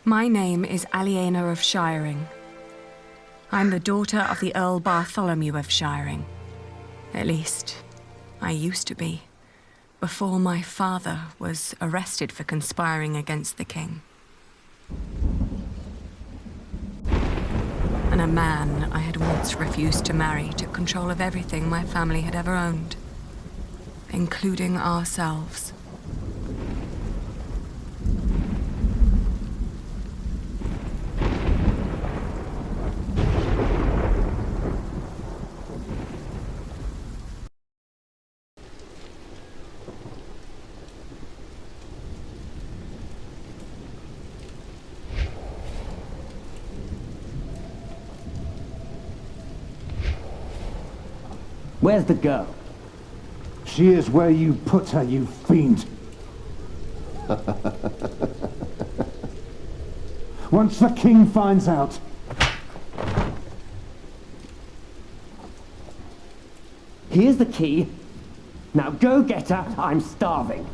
My name is Aliena of Shiring. I'm the daughter of the Earl Bartholomew of Shiring. At least, I used to be, before my father was arrested for conspiring against the king. And a man I had once refused to marry took control of everything my family had ever owned, including ourselves. Where's the girl? She is where you put her, you fiend. Once the king finds out... Here's the key. Now go get her, I'm starving.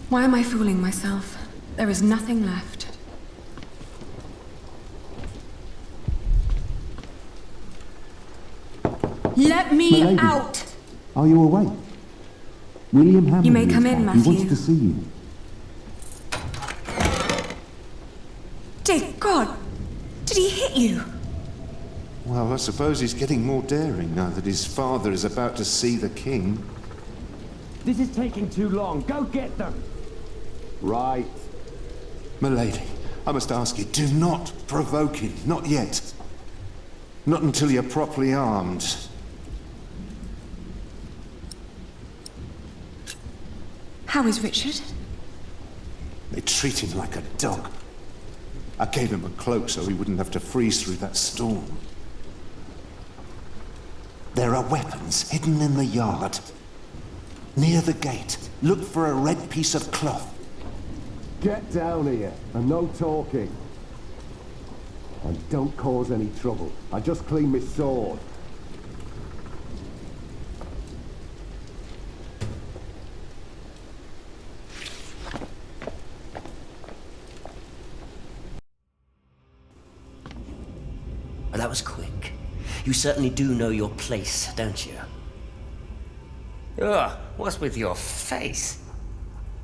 Why am I fooling myself? There is nothing left. Let me Milady, out! are you awake? William Hammond You may come in, Matthew. He wants to see you. Dear God! Did he hit you? Well, I suppose he's getting more daring now that his father is about to see the king. This is taking too long. Go get them. Right. Milady, I must ask you, do not provoke him. Not yet. Not until you're properly armed. How is Richard? They treat him like a dog. I gave him a cloak so he wouldn't have to freeze through that storm. There are weapons hidden in the yard. Near the gate, look for a red piece of cloth. Get down here, and no talking. And don't cause any trouble. I just cleaned my sword. Well, that was quick. You certainly do know your place, don't you? Ugh, what's with your face?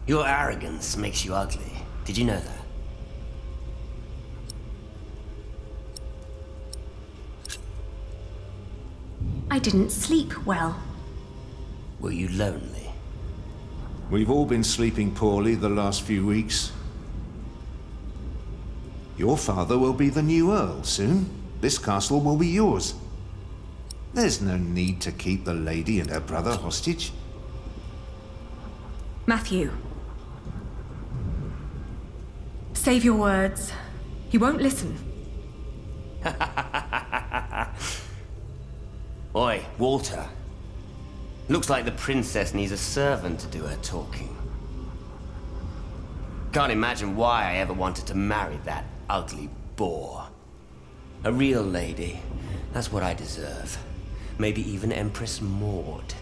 Your arrogance makes you ugly. Did you know that? I didn't sleep well. Were you lonely? We've all been sleeping poorly the last few weeks. Your father will be the new Earl soon. This castle will be yours. There's no need to keep the lady and her brother hostage. Matthew. Save your words. He won't listen. Oi, Walter. Looks like the princess needs a servant to do her talking. Can't imagine why I ever wanted to marry that ugly boar. A real lady. That's what I deserve. Maybe even Empress Maud.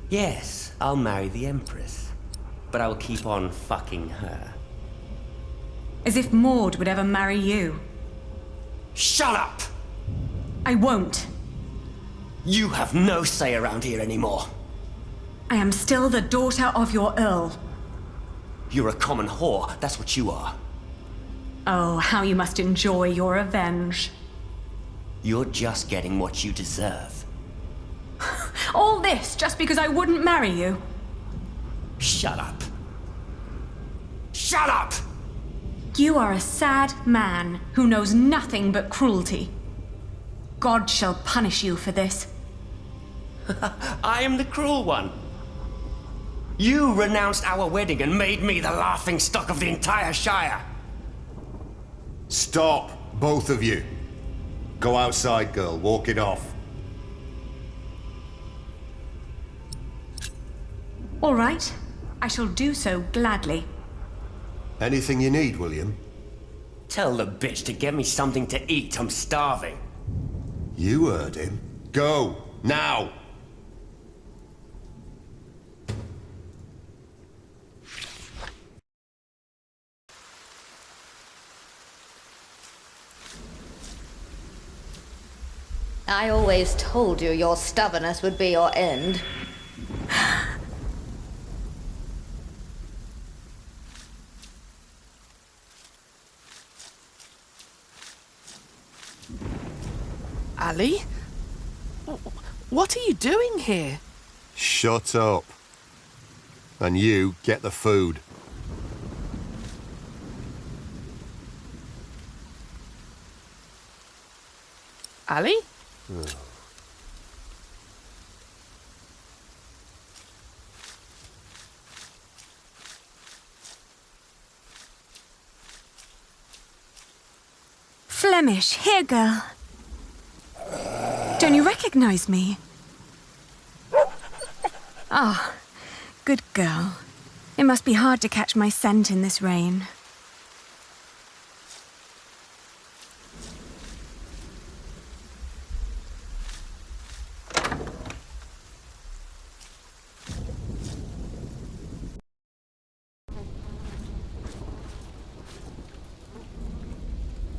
Yes, I'll marry the Empress. But I will keep on fucking her. As if Maud would ever marry you. Shut up! I won't. You have no say around here anymore. I am still the daughter of your Earl. You're a common whore, that's what you are. Oh, how you must enjoy your revenge. You're just getting what you deserve. All this just because I wouldn't marry you? Shut up. Shut up! You are a sad man who knows nothing but cruelty. God shall punish you for this. I am the cruel one. You renounced our wedding and made me the laughingstock of the entire Shire. Stop, both of you. Go outside, girl. Walk it off. All right, I shall do so gladly. Anything you need, William? Tell the bitch to get me something to eat. I'm starving. You heard him. Go, now! I always told you your stubbornness would be your end. Ali? What are you doing here? Shut up. And you get the food. Ali? Flemish, here, girl. Don't you recognize me? Ah, good girl. It must be hard to catch my scent in this rain.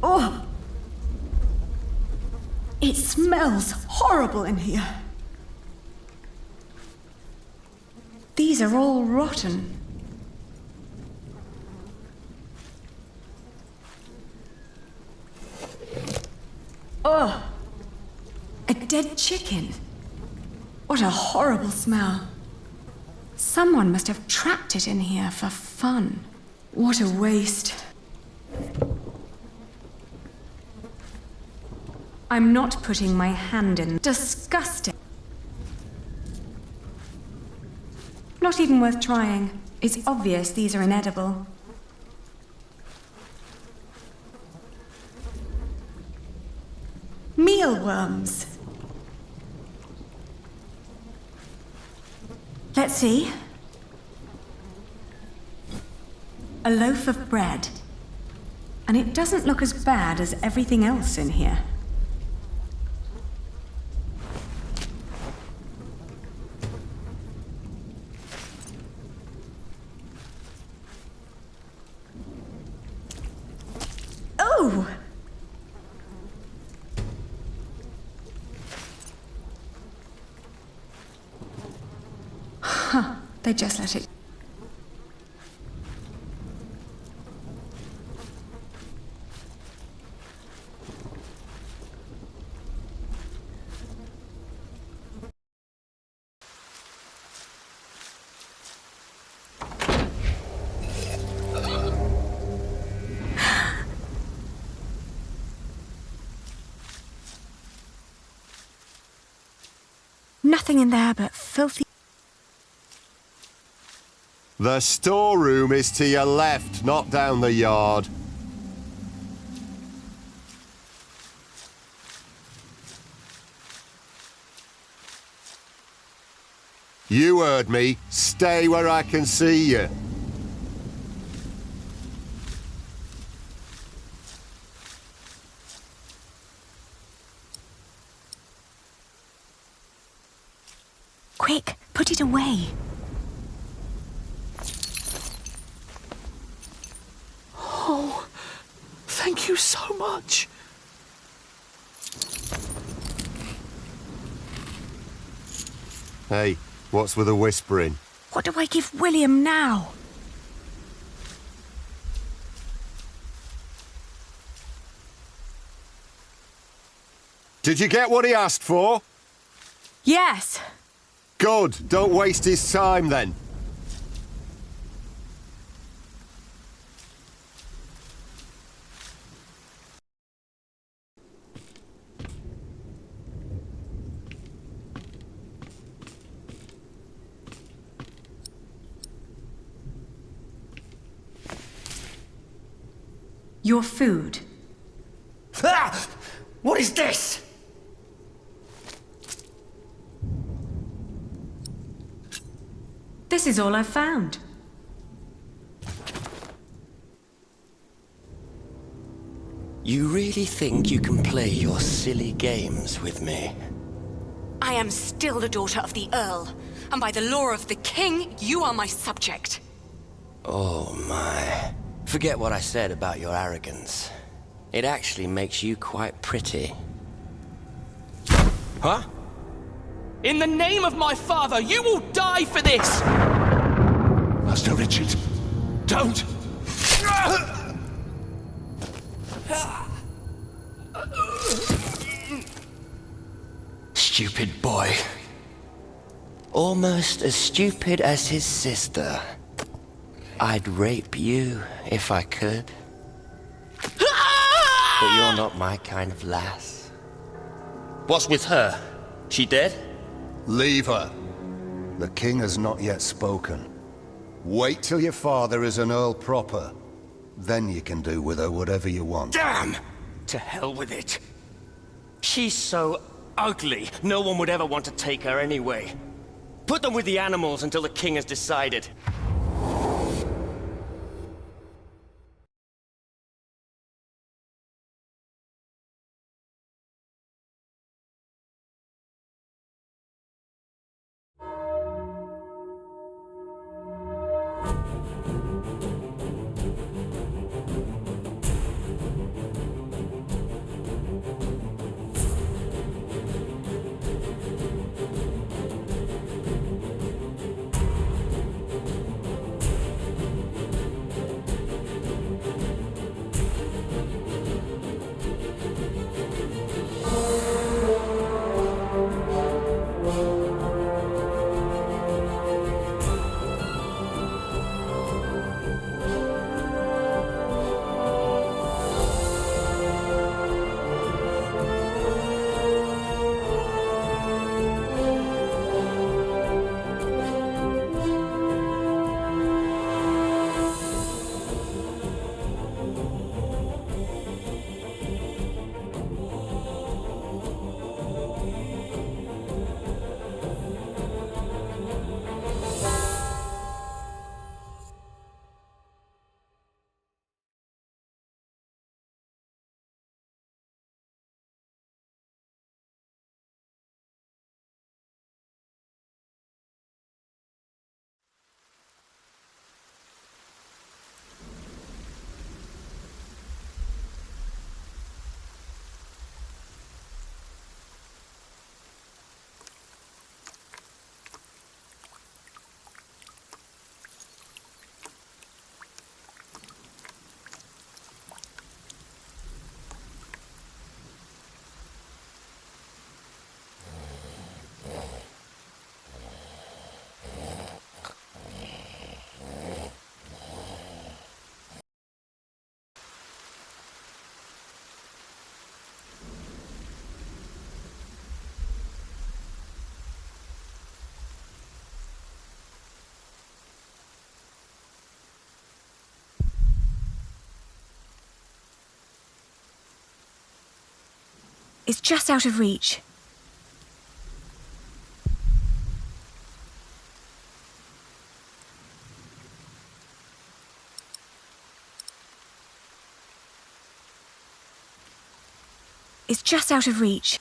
Oh! It smells horrible in here. These are all rotten. Oh! A dead chicken. What a horrible smell. Someone must have trapped it in here for fun. What a waste. I'm not putting my hand in. Disgusting. Not even worth trying. It's obvious these are inedible. Mealworms. Let's see. A loaf of bread. And it doesn't look as bad as everything else in here. Oh! Huh, they just let it. Nothing in there but filthy. The storeroom is to your left, not down the yard. You heard me. Stay where I can see you. Quick, put it away. Oh, thank you so much. Hey, what's with the whispering? What do I give William now? Did you get what he asked for? Yes. Good. Don't waste his time then. Your food. Ah! What is this? This is all I've found. You really think you can play your silly games with me? I am still the daughter of the Earl, and by the law of the king, you are my subject. Oh my. Forget what I said about your arrogance. It actually makes you quite pretty. Huh? In the name of my father, you will die for this! Master Richard, don't! Stupid boy. Almost as stupid as his sister. I'd rape you if I could. But you're not my kind of lass. What's with her? She dead? Leave her. The king has not yet spoken. Wait till your father is an earl proper. Then you can do with her whatever you want. Damn! To hell with it. She's so ugly, no one would ever want to take her anyway. Put them with the animals until the king has decided. It's just out of reach. It's just out of reach.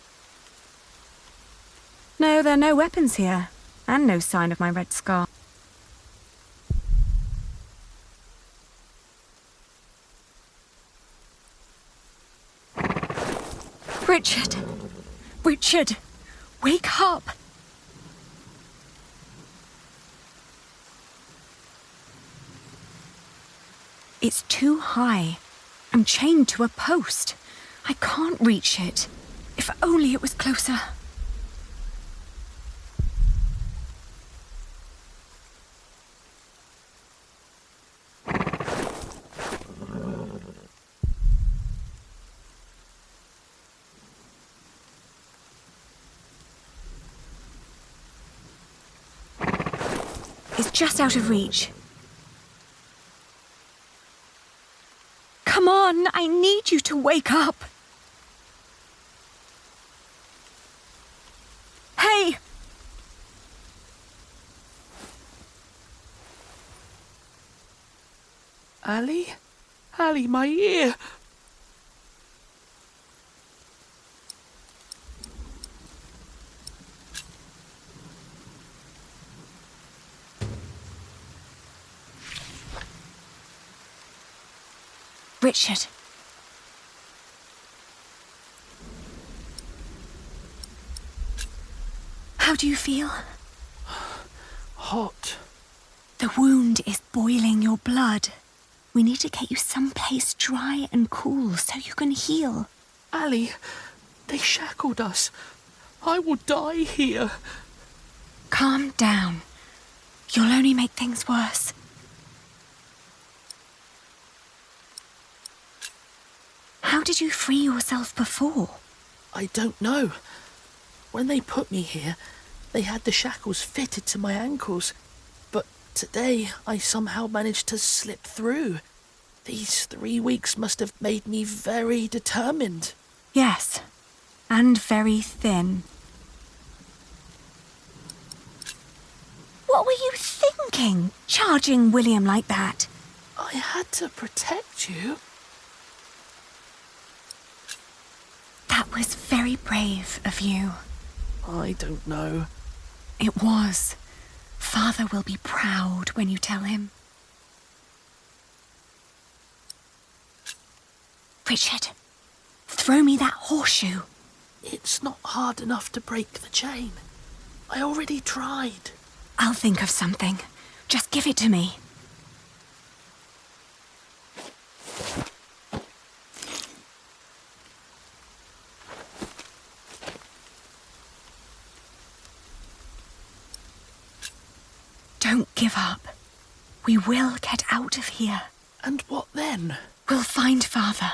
No, there are no weapons here, and no sign of my red scar. Richard! Richard! Wake up! It's too high. I'm chained to a post. I can't reach it. If only it was closer. It's just out of reach. Come on, I need you to wake up. Hey! Ali? Ali, my ear! Richard. How do you feel? Hot. The wound is boiling your blood. We need to get you someplace dry and cool so you can heal. Ali, they shackled us. I will die here. Calm down. You'll only make things worse. How did you free yourself before? I don't know. When they put me here, they had the shackles fitted to my ankles. But today, I somehow managed to slip through. These 3 weeks must have made me very determined. Yes, and very thin. What were you thinking, charging William like that? I had to protect you. That was very brave of you. I don't know. It was. Father will be proud when you tell him. Richard, throw me that horseshoe. It's not hard enough to break the chain. I already tried. I'll think of something. Just give it to me. Don't give up. We will get out of here. And what then? We'll find Father.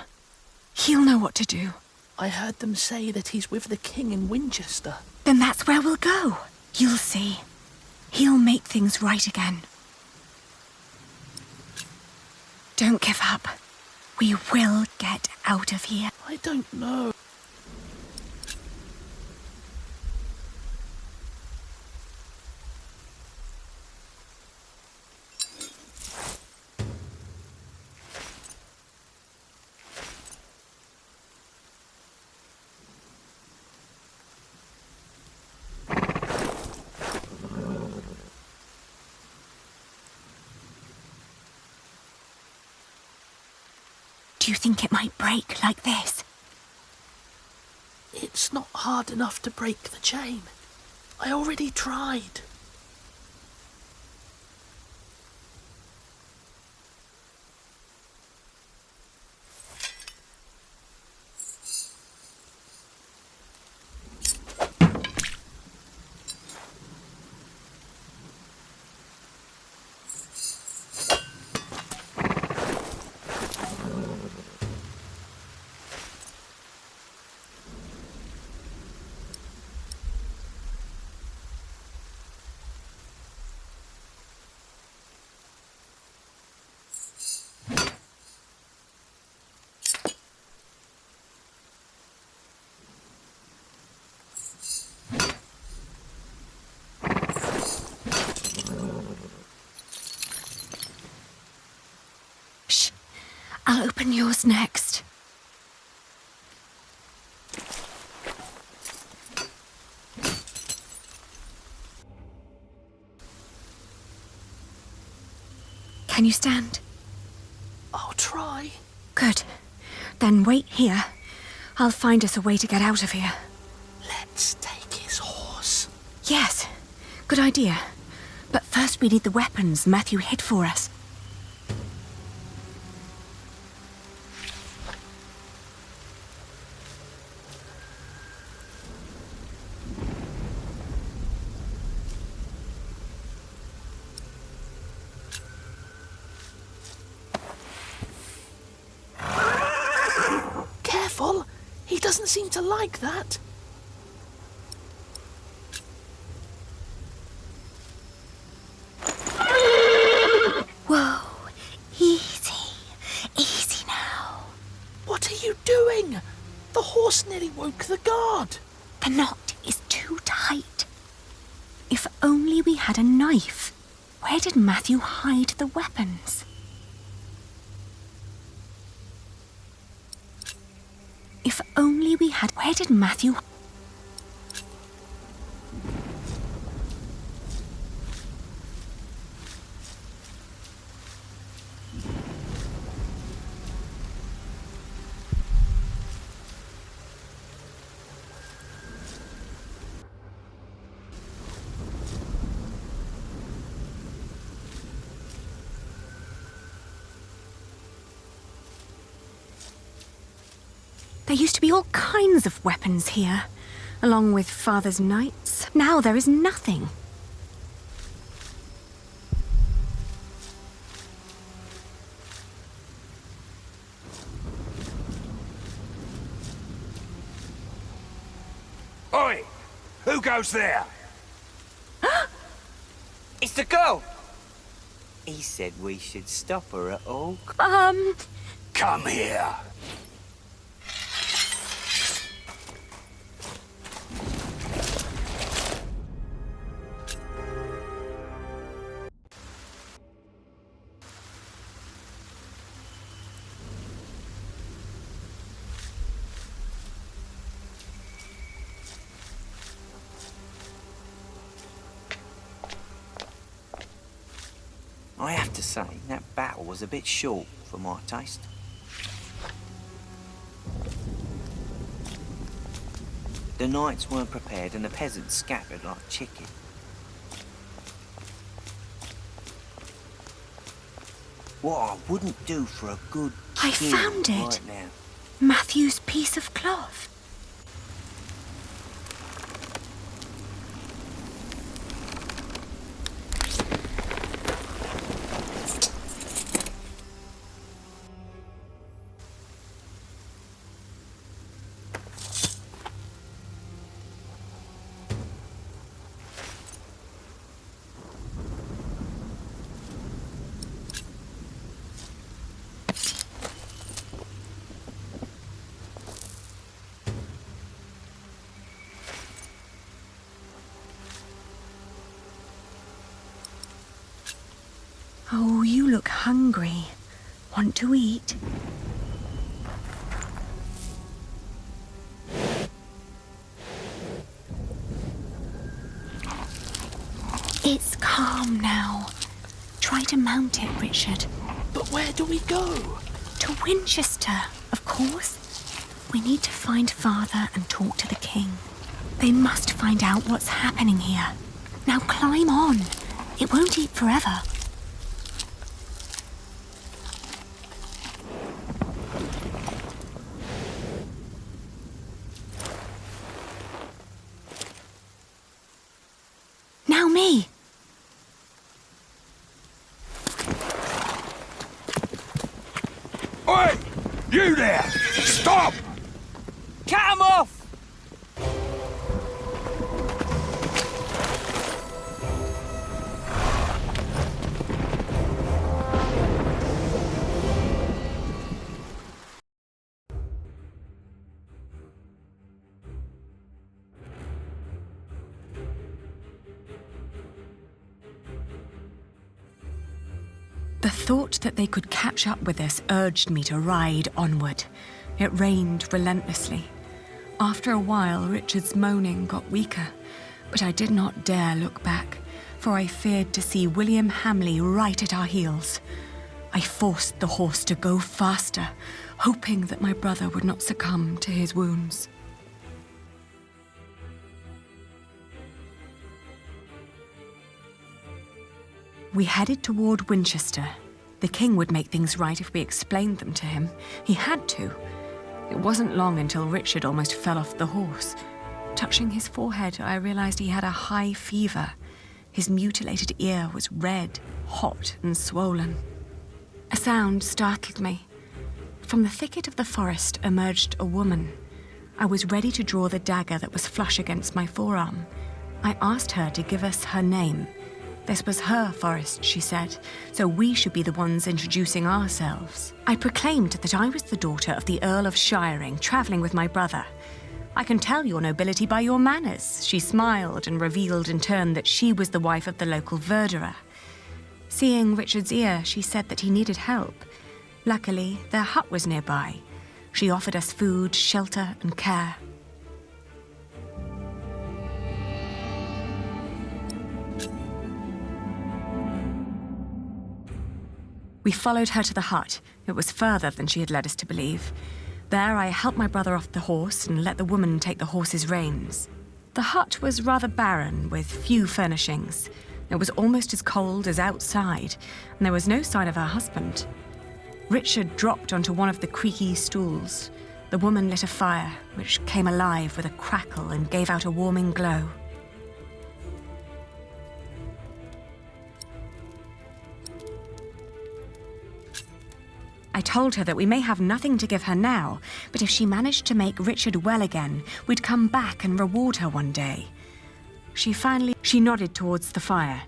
He'll know what to do. I heard them say that he's with the king in Winchester. Then that's where we'll go. You'll see. He'll make things right again. Don't give up. We will get out of here. I don't know. Do you think it might break like this? It's not hard enough to break the chain. I already tried. I'll open yours next. Can you stand? I'll try. Good. Then wait here. I'll find us a way to get out of here. Let's take his horse. Yes, good idea. But first we need the weapons Matthew hid for us. Careful! He doesn't seem to like that. Whoa, easy. Easy now. What are you doing? The horse nearly woke the guard. The knot is too tight. If only we had a knife. Where did Matthew hide the weapons? If only we had... Where did Matthew... There used to be all kinds of weapons here, along with Father's knights. Now there is nothing. Oi! Who goes there? It's the girl! He said we should stop her at all. Come here. I have to say, that battle was a bit short for my taste. The knights weren't prepared and the peasants scattered like chicken. What I wouldn't do for a good I king found it. right now. Matthew's piece of cloth. Oh, you look hungry. Want to eat? It's calm now. Try to mount it, Richard. But where do we go? To Winchester, of course. We need to find Father and talk to the king. They must find out what's happening here. Now climb on. It won't eat forever. Now me. Oi! You there! Stop! Cut 'em off! The thought that they could catch up with us urged me to ride onward. It rained relentlessly. After a while, Richard's moaning got weaker, but I did not dare look back, for I feared to see William Hamley right at our heels. I forced the horse to go faster, hoping that my brother would not succumb to his wounds. We headed toward Winchester. The king would make things right if we explained them to him. He had to. It wasn't long until Richard almost fell off the horse. Touching his forehead, I realized he had a high fever. His mutilated ear was red, hot, and swollen. A sound startled me. From the thicket of the forest emerged a woman. I was ready to draw the dagger that was flush against my forearm. I asked her to give us her name. This was her forest, she said, so we should be the ones introducing ourselves. I proclaimed that I was the daughter of the Earl of Shiring, travelling with my brother. I can tell your nobility by your manners. She smiled and revealed in turn that she was the wife of the local verderer. Seeing Richard's ear, she said that he needed help. Luckily, their hut was nearby. She offered us food, shelter, and care. We followed her to the hut. It was further than she had led us to believe. There, I helped my brother off the horse and let the woman take the horse's reins. The hut was rather barren, with few furnishings. It was almost as cold as outside, and there was no sign of her husband. Richard dropped onto one of the creaky stools. The woman lit a fire, which came alive with a crackle and gave out a warming glow. I told her that we may have nothing to give her now, but if she managed to make Richard well again, we'd come back and reward her one day. She nodded towards the fire.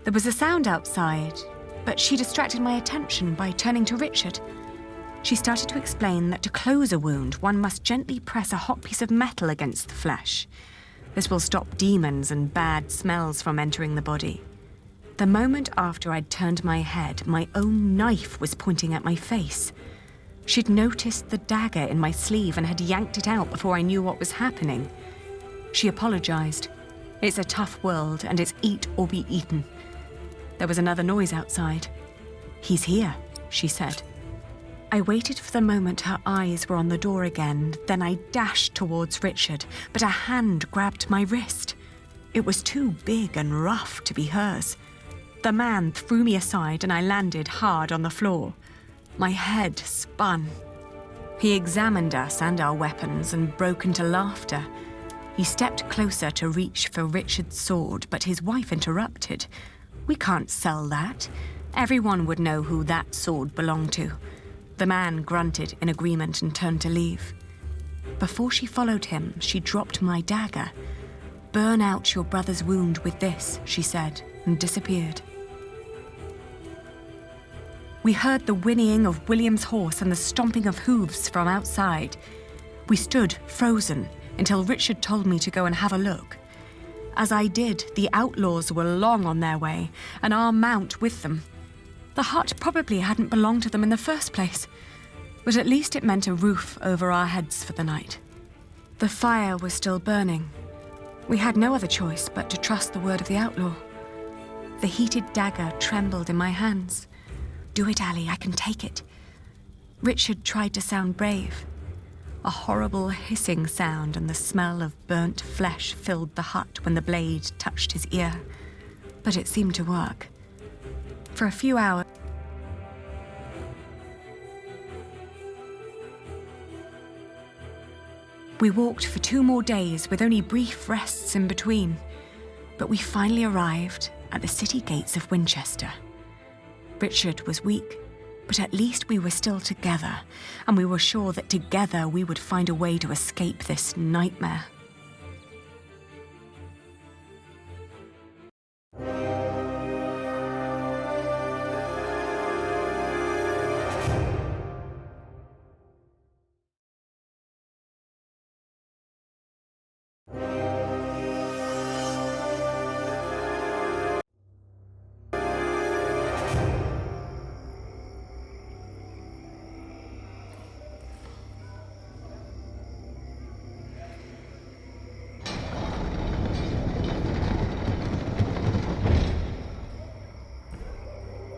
There was a sound outside, but she distracted my attention by turning to Richard. She started to explain that to close a wound, one must gently press a hot piece of metal against the flesh. This will stop demons and bad smells from entering the body. The moment after I'd turned my head, my own knife was pointing at my face. She'd noticed the dagger in my sleeve and had yanked it out before I knew what was happening. She apologized. It's a tough world, and it's eat or be eaten. There was another noise outside. "He's here," she said. I waited for the moment her eyes were on the door again, then I dashed towards Richard, but a hand grabbed my wrist. It was too big and rough to be hers. The man threw me aside and I landed hard on the floor. My head spun. He examined us and our weapons and broke into laughter. He stepped closer to reach for Richard's sword, but his wife interrupted. "We can't sell that. Everyone would know who that sword belonged to." The man grunted in agreement and turned to leave. Before she followed him, she dropped my dagger. "Burn out your brother's wound with this," she said, and disappeared. We heard the whinnying of William's horse and the stomping of hooves from outside. We stood frozen until Richard told me to go and have a look. As I did, the outlaws were long on their way, and our mount with them. The hut probably hadn't belonged to them in the first place, but at least it meant a roof over our heads for the night. The fire was still burning. We had no other choice but to trust the word of the outlaw. The heated dagger trembled in my hands. "Do it, Ali, I can take it." Richard tried to sound brave. A horrible hissing sound and the smell of burnt flesh filled the hut when the blade touched his ear. But it seemed to work. For a few hours, we walked for 2 more days with only brief rests in between. But we finally arrived at the city gates of Winchester. Richard was weak, but at least we were still together, and we were sure that together we would find a way to escape this nightmare.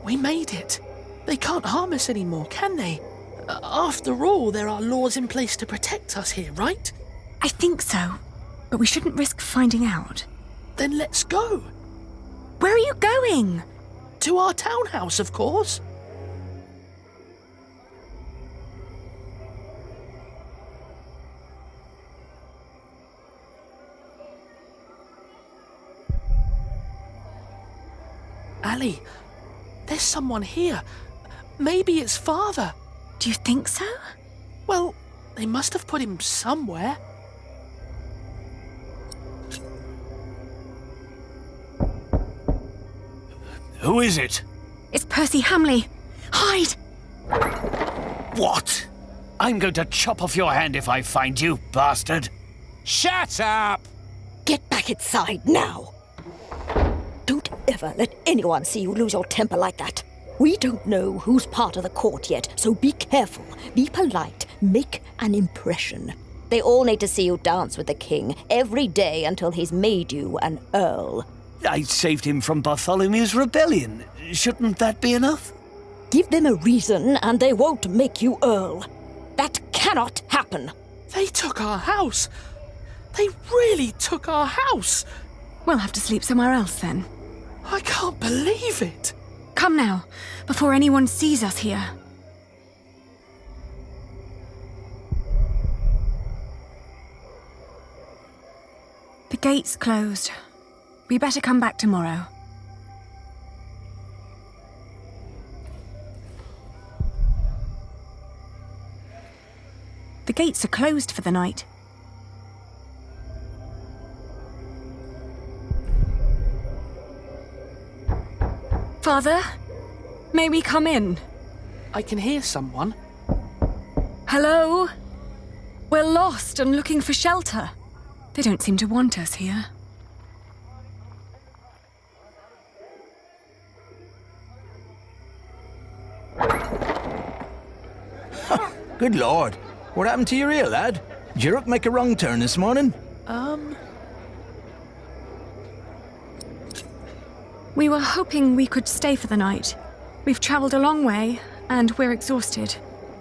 We made it. They can't harm us anymore, can they? After all, there are laws in place to protect us here, right? I think so, but we shouldn't risk finding out. Then let's go. Where are you going? To our townhouse, of course. Ali, there's someone here. Maybe it's Father. Do you think so? Well, they must have put him somewhere. Who is it? It's Percy Hamley. Hide! What? I'm going to chop off your hand if I find you, bastard. Shut up! Get back inside now. Don't ever let anyone see you lose your temper like that. We don't know who's part of the court yet, so be careful, be polite, make an impression. They all need to see you dance with the king every day until he's made you an earl. I saved him from Bartholomew's rebellion. Shouldn't that be enough? Give them a reason and they won't make you earl. That cannot happen. They took our house. They really took our house. We'll have to sleep somewhere else then. I can't believe it. Come now, before anyone sees us here. gate's closed. We better come back tomorrow. The gates are closed for the night. Father, may we come in? I can hear someone. Hello? We're lost and looking for shelter. They don't seem to want us here. Good lord. What happened to your ear, lad? Did your hook make a wrong turn this morning? We were hoping we could stay for the night. We've traveled a long way, and we're exhausted.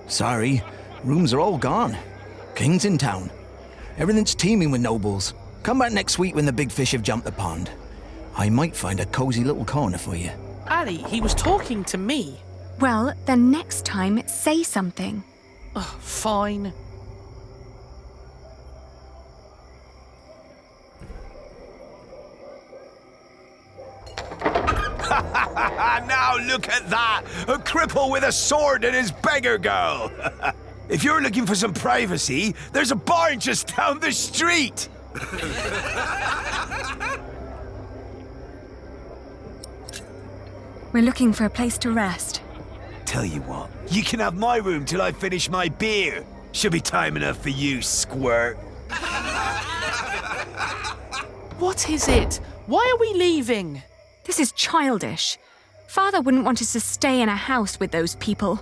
Sorry. Rooms are all gone. King's in town. Everything's teeming with nobles. Come back next week when the big fish have jumped the pond. I might find a cozy little corner for you. Ali, he was talking to me. Well, then next time, say something. Fine. Now look at that! A cripple with a sword and his beggar girl! If you're looking for some privacy, there's a barn just down the street! We're looking for a place to rest. Tell you what, you can have my room till I finish my beer. Should be time enough for you, squirt. What is it? Why are we leaving? This is childish. Father wouldn't want us to stay in a house with those people.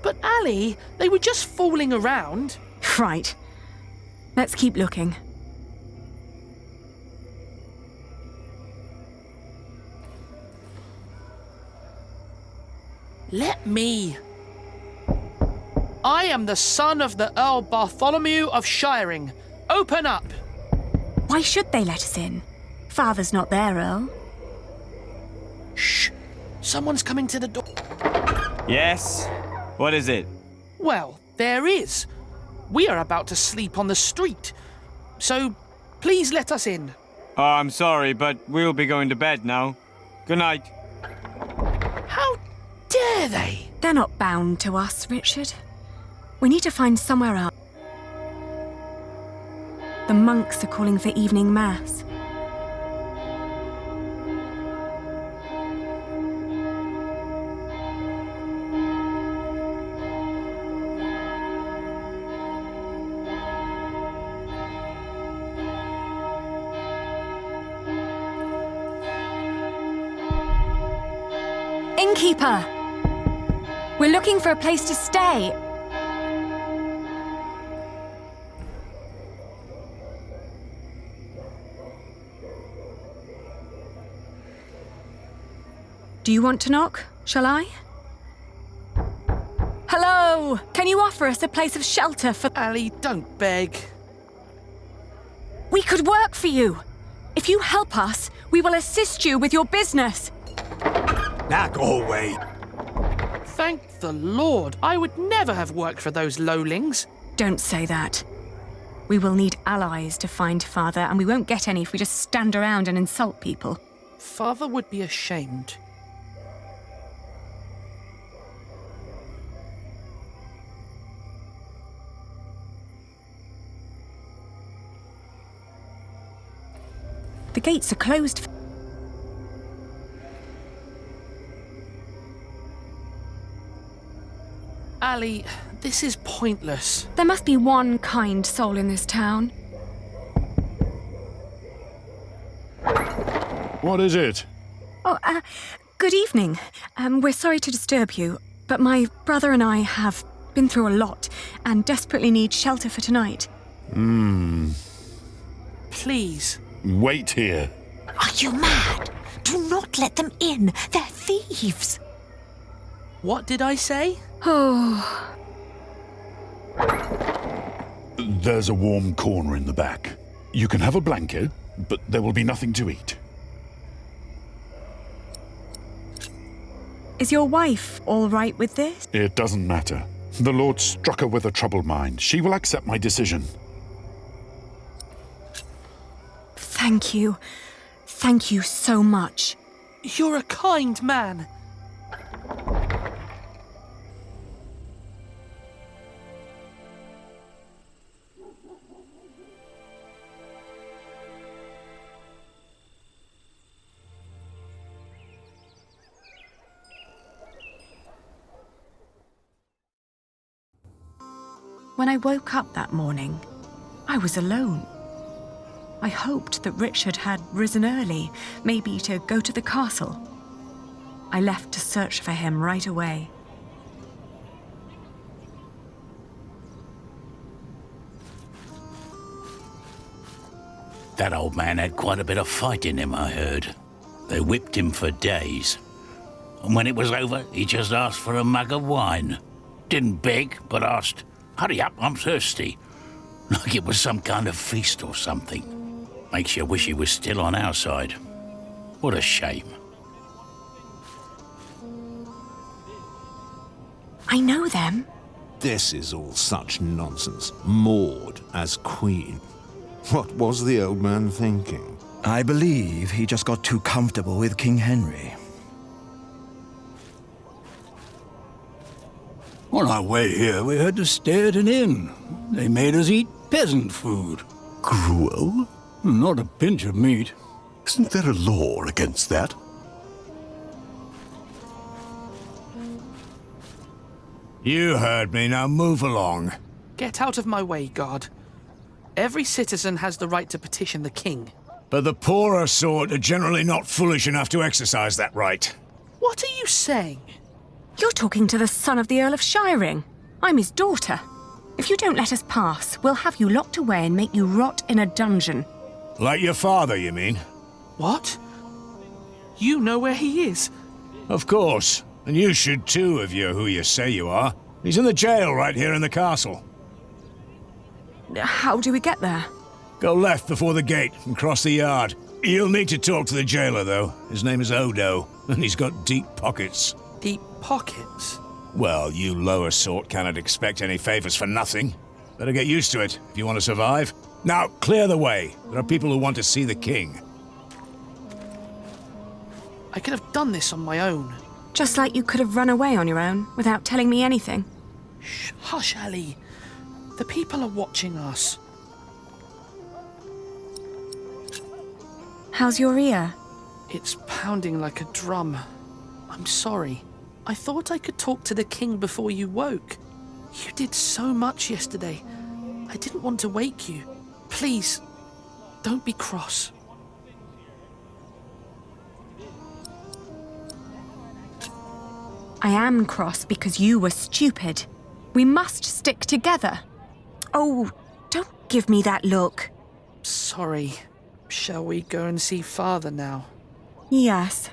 But Ali, they were just fooling around. Right. Let's keep looking. Let me. I am the son of the Earl Bartholomew of Shiring. Open up. Why should they let us in? Father's not there, Earl. Shh. Someone's coming to the door. Yes? What is it? Well, there is. We are about to sleep on the street. So, please let us in. Oh, I'm sorry, but we'll be going to bed now. Good night. How dare they? They're not bound to us, Richard. We need to find somewhere else. The monks are calling for evening mass. Innkeeper! We're looking for a place to stay. Do you want to knock? Shall I? Hello! Can you offer us a place of shelter for... Ali, don't beg. We could work for you. If you help us, we will assist you with your business. Now go away. Thank the Lord. I would never have worked for those lowlings. Don't say that. We will need allies to find Father, and we won't get any if we just stand around and insult people. Father would be ashamed. The gates are closed. Ali, this is pointless. There must be one kind soul in this town. What is it? Oh, good evening. We're sorry to disturb you, but my brother and I have been through a lot and desperately need shelter for tonight. Please. Wait here. Are you mad? Do not let them in. They're thieves. What did I say? Oh. There's a warm corner in the back. You can have a blanket, but there will be nothing to eat. Is your wife all right with this? It doesn't matter. The Lord struck her with a troubled mind. She will accept my decision. Thank Thank you. Thank you so much. You're a kind man. When I woke up that morning, I was alone. I hoped that Richard had risen early, maybe to go to the castle. I left to search for him right away. That old man had quite a bit of fight in him, I heard. They whipped him for days. And when it was over, he just asked for a mug of wine. Didn't beg, but asked, "Hurry up, I'm thirsty." Like it was some kind of feast or something. Makes you wish he was still on our side. What a shame. I know them. This is all such nonsense. Maud as queen. What was the old man thinking? I believe he just got too comfortable with King Henry. On our way here, we had to stay at an inn. They made us eat peasant food. Gruel? Not a pinch of meat. Isn't there a law against that? You heard me, now move along. Get out of my way, guard. Every citizen has the right to petition the king. But the poorer sort are generally not foolish enough to exercise that right. What are you saying? You're talking to the son of the Earl of Shiring. I'm his daughter. If you don't let us pass, we'll have you locked away and make you rot in a dungeon. Like your father, you mean? What? You know where he is? Of course. And you should too, if you're who you say you are. He's in the jail right here in the castle. How do we get there? Go left before the gate and cross the yard. You'll need to talk to the jailer, though. His name is Odo, and he's got deep pockets. Deep pockets? Well, you lower sort cannot expect any favors for nothing. Better get used to it if you want to survive. Now, clear the way. There are people who want to see the king. I could have done this on my own. Just like you could have run away on your own without telling me anything. Shh, hush, Ali. The people are watching us. How's your ear? It's pounding like a drum. I'm sorry. I thought I could talk to the king before you woke. You did so much yesterday. I didn't want to wake you. Please, don't be cross. I am cross because you were stupid. We must stick together. Oh, don't give me that look. Sorry. Shall we go and see Father now? Yes.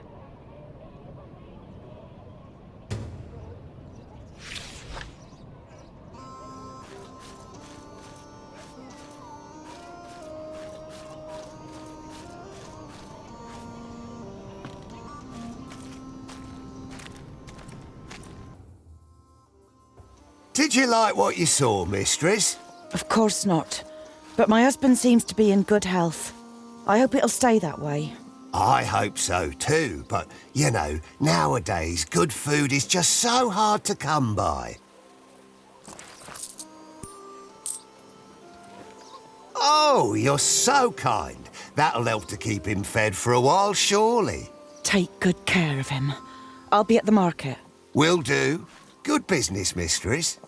Did you like what you saw, mistress? Of course not. But my husband seems to be in good health. I hope it'll stay that way. I hope so too, but, you know, nowadays good food is just so hard to come by. Oh, you're so kind. That'll help to keep him fed for a while, surely. Take good care of him. I'll be at the market. Will do. Good business, mistress.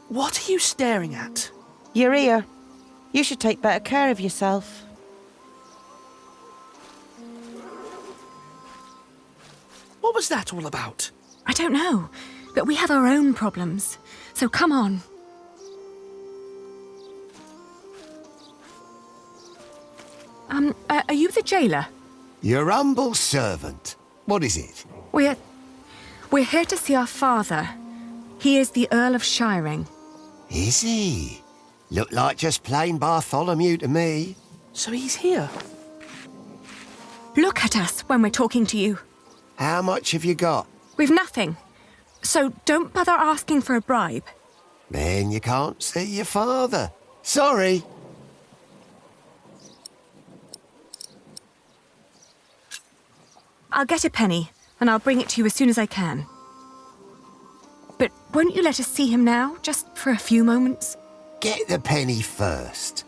What are you staring at? Your ear. You should take better care of yourself. What was that all about? I don't know, but we have our own problems. So come on. Are you the jailer? Your humble servant. What is it? We're here to see our father. He is the Earl of Shiring. Is he? Look like just plain Bartholomew to me. So he's here? Look at us when we're talking to you. How much have you got? We've nothing. So don't bother asking for a bribe. Then you can't see your father. Sorry. I'll get a penny, and I'll bring it to you as soon as I can. But won't you let us see him now, just for a few moments? Get the penny first.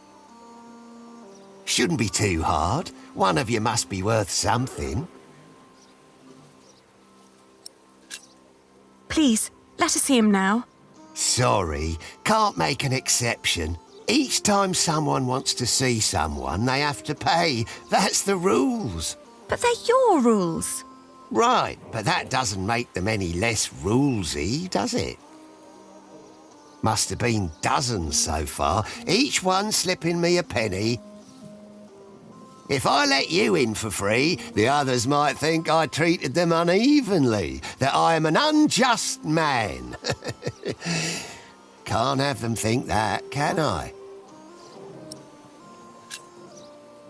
Shouldn't be too hard. One of you must be worth something. Please, let us see him now. Sorry, can't make an exception. Each time someone wants to see someone, they have to pay. That's the rules. But they're your rules. Right, but that doesn't make them any less rulesy, does it? Must have been dozens so far, each one slipping me a penny. If I let you in for free, the others might think I treated them unevenly, that I am an unjust man. Can't have them think that, can I?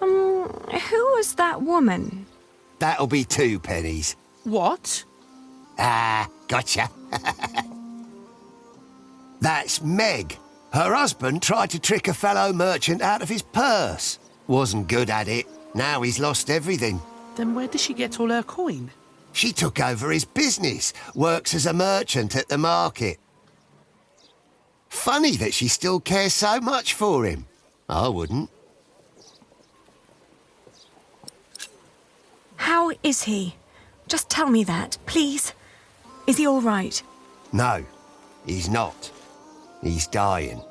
Who was that woman? That'll be 2 pennies. What? Ah, gotcha. That's Meg. Her husband tried to trick a fellow merchant out of his purse. Wasn't good at it. Now he's lost everything. Then where did she get all her coin? She took over his business, works as a merchant at the market. Funny that she still cares so much for him. I wouldn't. How is he? Just tell me that, please. Is he all right? No, he's not. He's dying.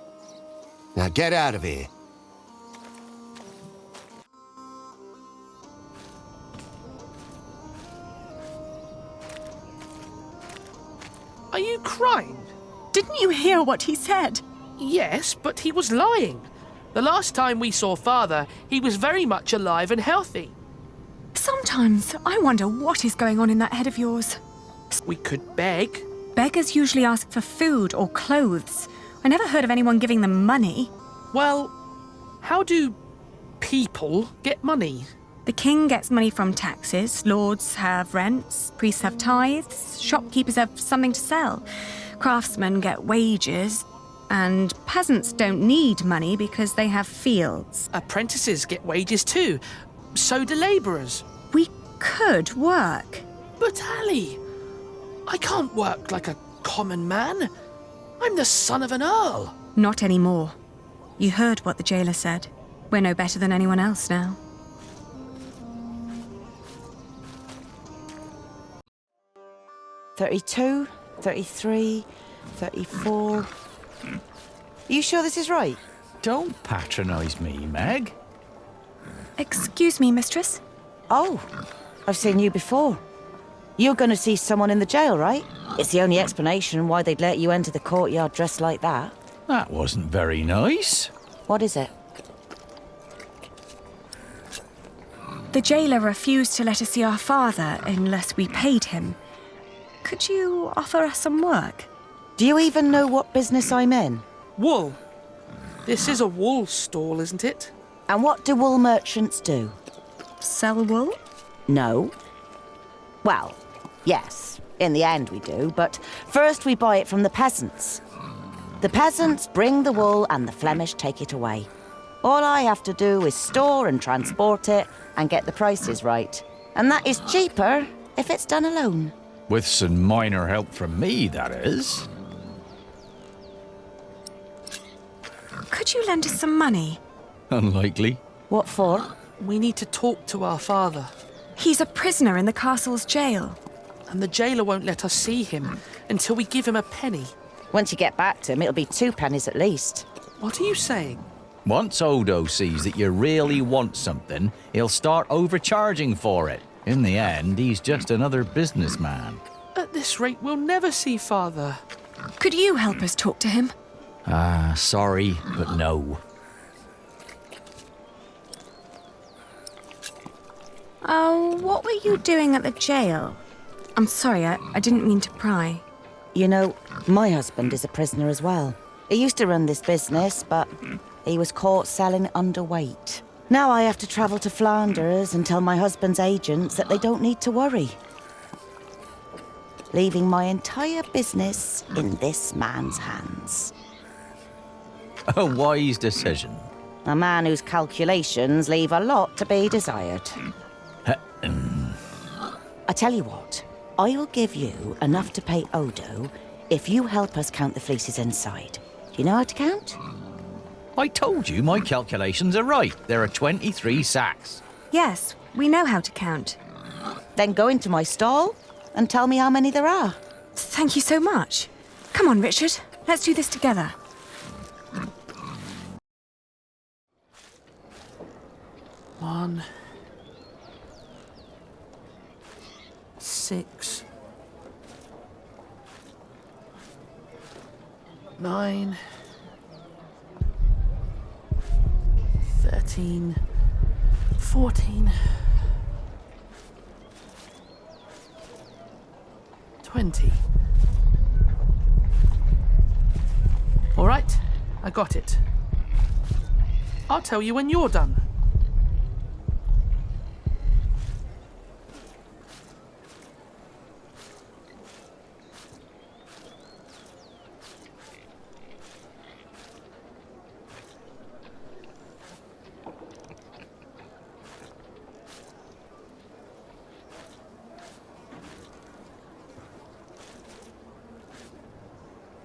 Now get out of here. Are you crying? Didn't you hear what he said? Yes, but he was lying. The last time we saw Father, he was very much alive and healthy. Sometimes I wonder what is going on in that head of yours. We could beg. Beggars usually ask for food or clothes. I never heard of anyone giving them money. Well, how do people get money? The king gets money from taxes, lords have rents, priests have tithes, shopkeepers have something to sell, craftsmen get wages, and peasants don't need money because they have fields. Apprentices get wages too. So do labourers. We could work. But Ali, I can't work like a common man. I'm the son of an earl. Not anymore. You heard what the jailer said. We're no better than anyone else now. $32, $33, $34. Are you sure this is right? Don't patronise me, Meg. Excuse me, mistress? Oh, I've seen you before. You're going to see someone in the jail, right? It's the only explanation why they'd let you enter the courtyard dressed like that. That wasn't very nice. What is it? The jailer refused to let us see our father unless we paid him. Could you offer us some work? Do you even know what business I'm in? Wool. This is a wool stall, isn't it? And what do wool merchants do? Sell wool? No. Well, yes, in the end we do, but first we buy it from the peasants. The peasants bring the wool and the Flemish take it away. All I have to do is store and transport it and get the prices right. And that is cheaper if it's done alone. With some minor help from me, that is. Could you lend us some money? Unlikely. What for? We need to talk to our father. He's a prisoner in the castle's jail. And the jailer won't let us see him until we give him a penny. Once you get back to him, it'll be 2 pennies at least. What are you saying? Once Odo sees that you really want something, he'll start overcharging for it. In the end, he's just another businessman. At this rate, we'll never see Father. Could you help us talk to him? Sorry, but no. Oh, what were you doing at the jail? I'm sorry, I didn't mean to pry. You know, my husband is a prisoner as well. He used to run this business, but he was caught selling underweight. Now I have to travel to Flanders and tell my husband's agents that they don't need to worry. Leaving my entire business in this man's hands. A wise decision. A man whose calculations leave a lot to be desired. I tell you what, I will give you enough to pay Odo if you help us count the fleeces inside. Do you know how to count? I told you my calculations are right. There are 23 sacks. Yes, we know how to count. Then go into my stall and tell me how many there are. Thank you so much. Come on, Richard. Let's do this together. One, 6, 9, 13, 14, 20. All right, I got it. I'll tell you when you're done.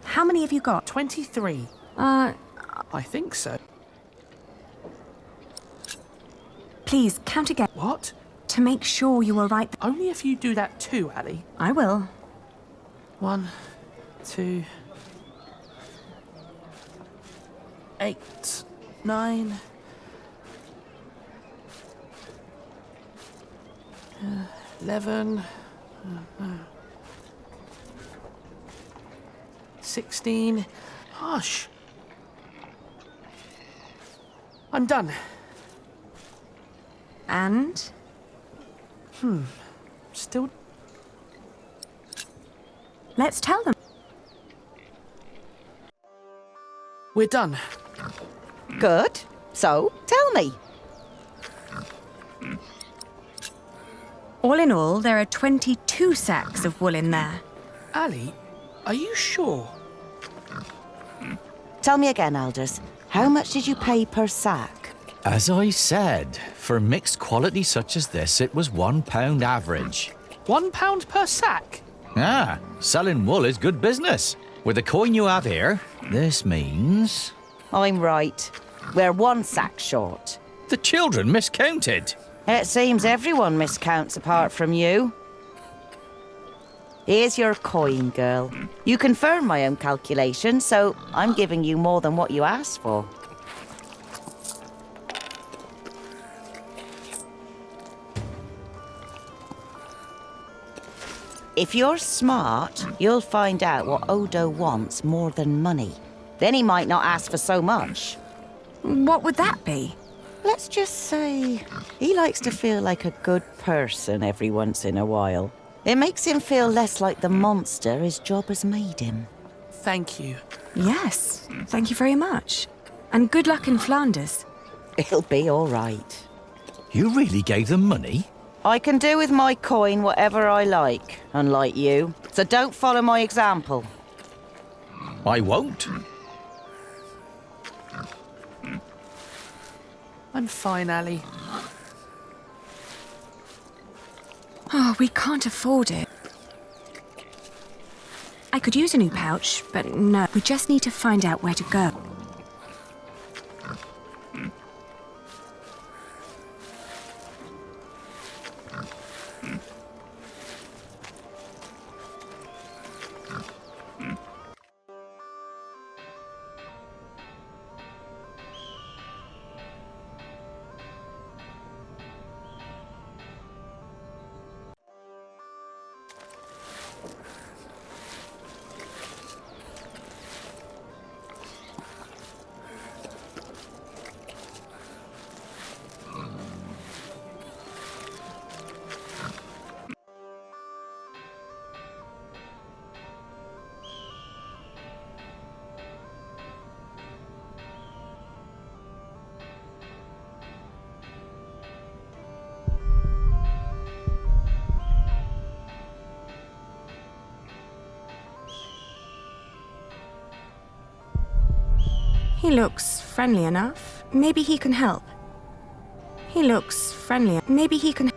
How many have you got? 23. I think so. Please, count again. What? To make sure you were right. Only if you do that too, Ali. I will. 1, 2, 8, 9, 11, 16. Hush. I'm done. And? Still. Let's tell them. We're done. Good. So, tell me. All in all, there are 22 sacks of wool in there. Ali, are you sure? Tell me again, Aldous. How much did you pay per sack? As I said, for mixed quality such as this, it was £1 average. £1 per sack? Ah, selling wool is good business. With the coin you have here, this means... I'm right. We're 1 sack short. The children miscounted. It seems everyone miscounts apart from you. Here's your coin, girl. You confirm my own calculation, so I'm giving you more than what you asked for. If you're smart, you'll find out what Odo wants more than money. Then he might not ask for so much. What would that be? Let's just say he likes to feel like a good person every once in a while. It makes him feel less like the monster his job has made him. Thank you. Yes, thank you very much. And good luck in Flanders. It'll be all right. You really gave them money? I can do with my coin whatever I like, unlike you. So don't follow my example. I won't. I'm fine, Ali. Oh, we can't afford it. I could use a new pouch, but no. We just need to find out where to go. He looks friendly enough. Maybe he can help. He looks friendly. Maybe he can...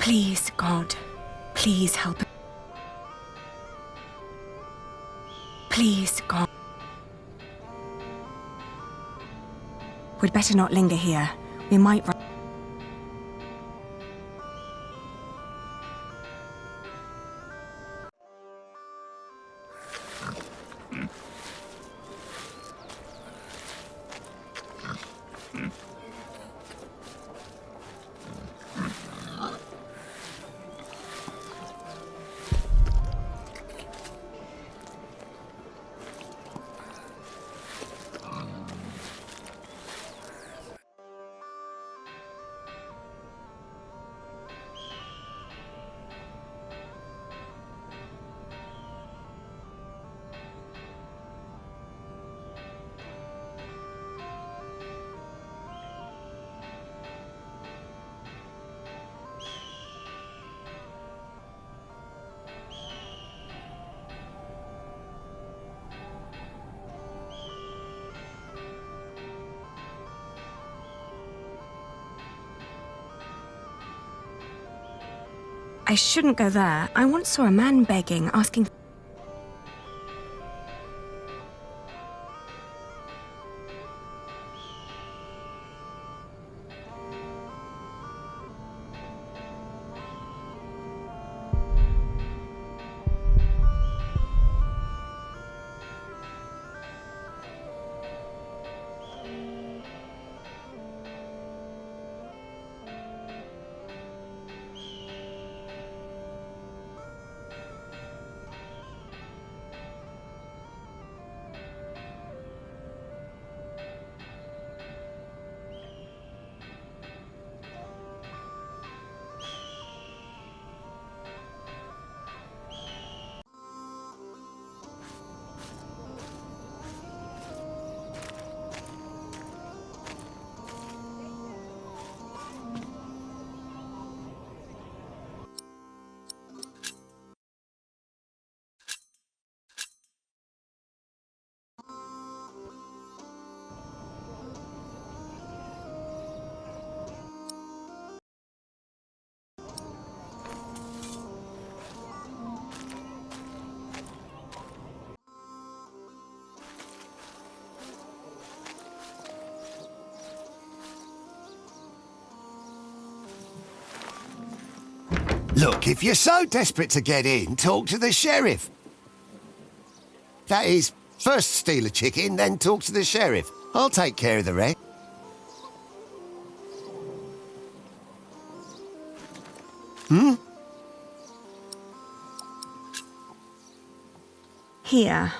Please, God, please help. Please, God. We'd better not linger here. We might run. I shouldn't go there. I once saw a man begging, asking... Look, if you're so desperate to get in, talk to the sheriff. That is, first steal a chicken, then talk to the sheriff. I'll take care of the rest. Hmm? Here.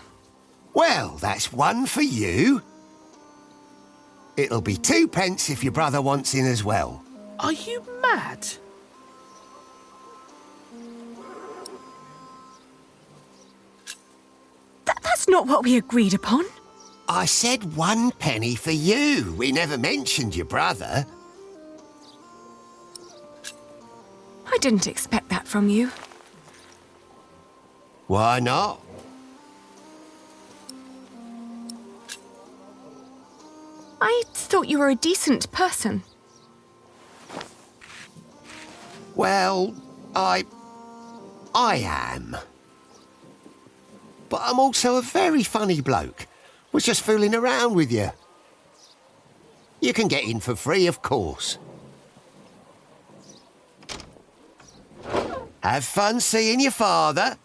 Well, that's one for you. It'll be 2 pence if your brother wants in as well. Are you mad? That's not what we agreed upon. I said 1 penny for you. We never mentioned your brother. I didn't expect that from you. Why not? I thought you were a decent person. Well, I am. But I'm also a very funny bloke. Was just fooling around with you. You can get in for free, of course. Have fun seeing your father.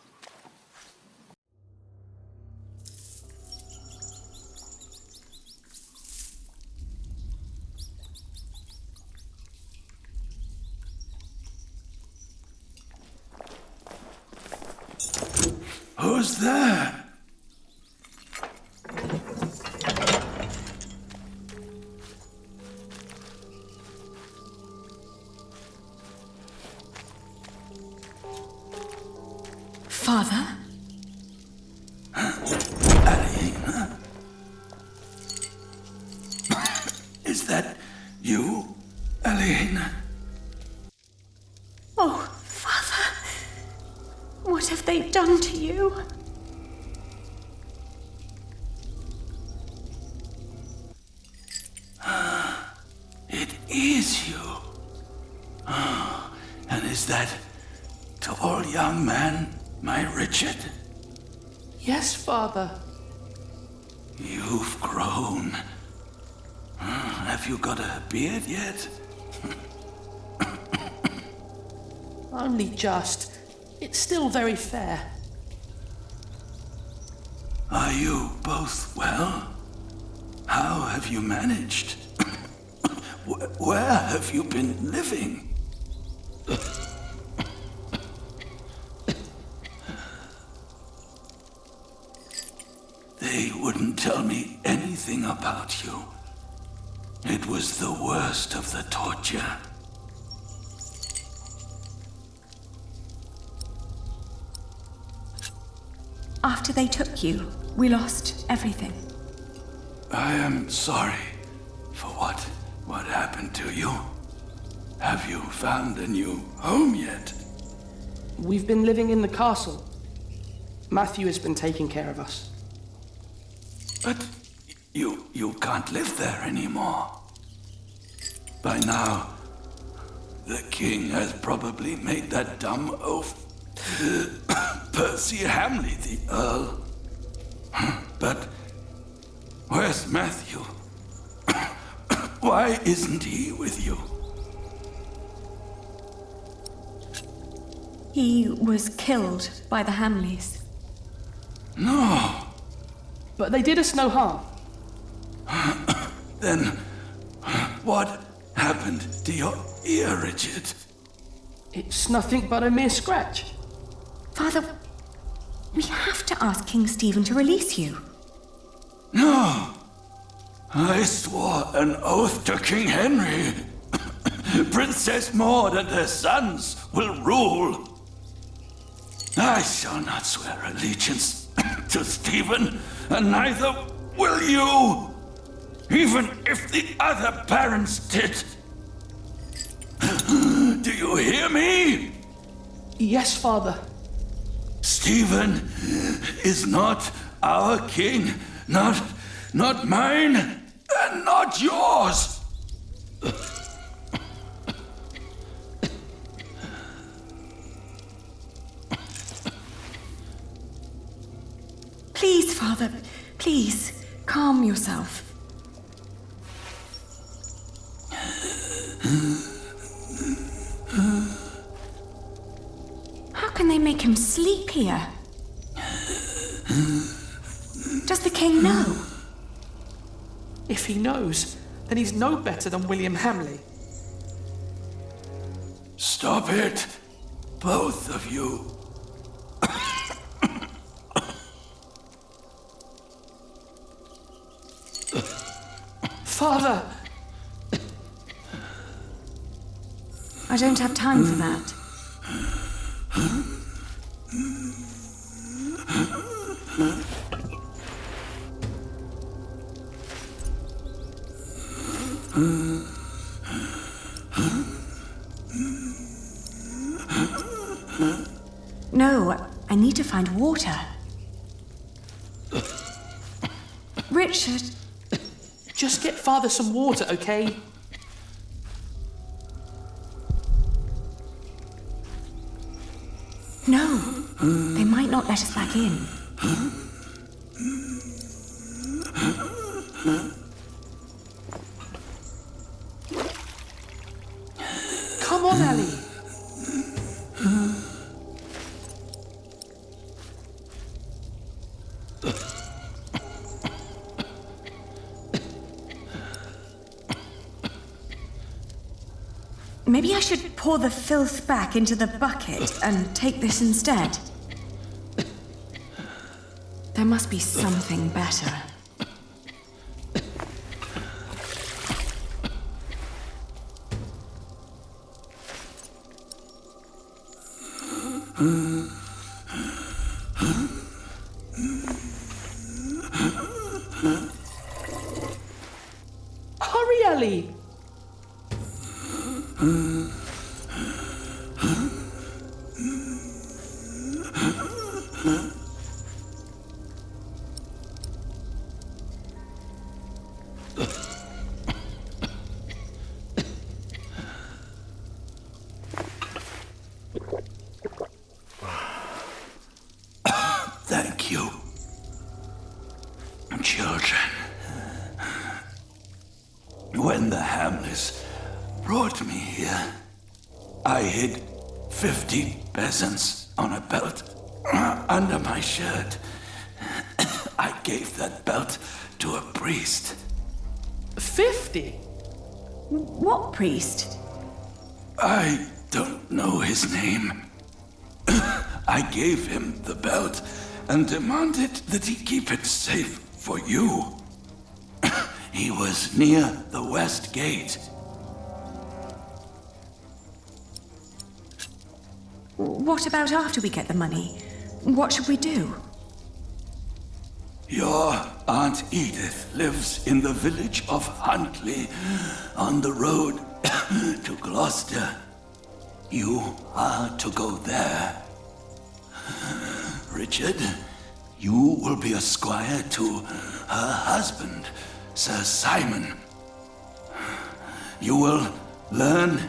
Who's there? Father? Aline? Is that you, Aline? Oh, Father. What have they done to you? It is you. Oh, and Is that tall young man my Richard? Yes, Father. You've grown. Have you got a beard yet? Only just. It's still very fair. Are you both well? How have you managed? Where have you been living? They wouldn't tell me anything about you. It was the worst of the torture. After they took you, we lost everything. I am sorry for what happened to you. Have you found a new home yet? We've been living in the castle. Matthew has been taking care of us. But you can't live there anymore. By now, the king has probably made that dumb oaf Percy Hamley the Earl. But where's Matthew? Why isn't he with you? He was killed by the Hamleys. No. But they did us no harm. Then what happened to your ear, Richard? It's nothing but a mere scratch. Father, we have to ask King Stephen to release you. No. I swore an oath to King Henry. Princess Maud and her sons will rule. I shall not swear allegiance to Stephen, and neither will you, even if the other parents did. Do you hear me? Yes, Father. Stephen is not our king, not mine, and not yours. Please, Father, please, calm yourself. How can they make him sleep here? Does the king know? If he knows, then he's no better than William Hamley. Stop it, both of you. Father! I don't have time for that. No, I need to find water. Richard. Just get Father some water, okay? No, they might not let us back in. Come on, Ellie. Maybe I should pour the filth back into the bucket and take this instead. There must be something better. Hurry, Ellie! Thank you. Children, when the Hamlets brought me here, I hid 50 peasants on a belt under my shirt. I gave that belt to a priest. 50? What priest? I don't know his name. I gave him the belt and demanded that he keep it safe for you. He was near the west gate. What about after we get the money? What should we do? Your Aunt Edith lives in the village of Huntley, on the road to Gloucester. You are to go there. Richard, you will be a squire to her husband, Sir Simon. You will learn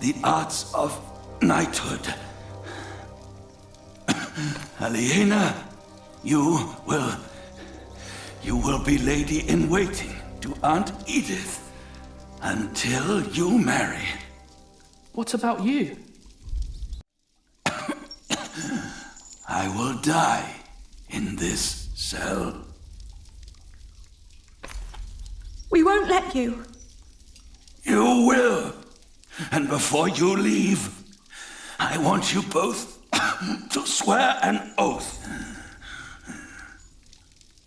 the arts of knighthood. Aliena, you will be lady-in-waiting to Aunt Edith until you marry. What about you? I will die in this cell. We won't let you. You will. And before you leave, I want you both to swear an oath.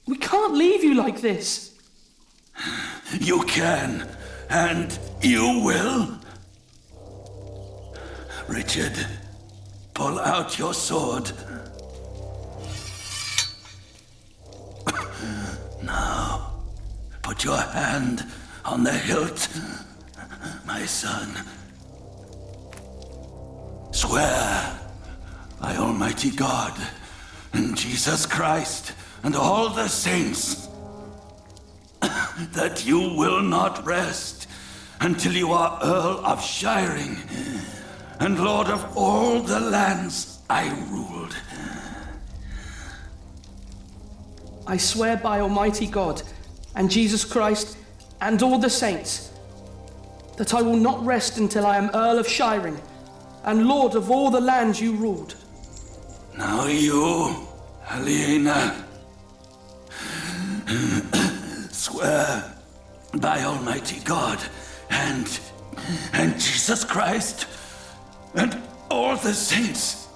We can't leave you like this. You can, and you will. Richard, pull out your sword. Now, put your hand on the hilt, my son. Swear by Almighty God and Jesus Christ and all the saints that you will not rest until you are Earl of Shiring and Lord of all the lands I ruled. I swear by Almighty God and Jesus Christ and all the saints that I will not rest until I am Earl of Shiring and Lord of all the lands you ruled. Now you, Aliena, swear by Almighty God and Jesus Christ and all the saints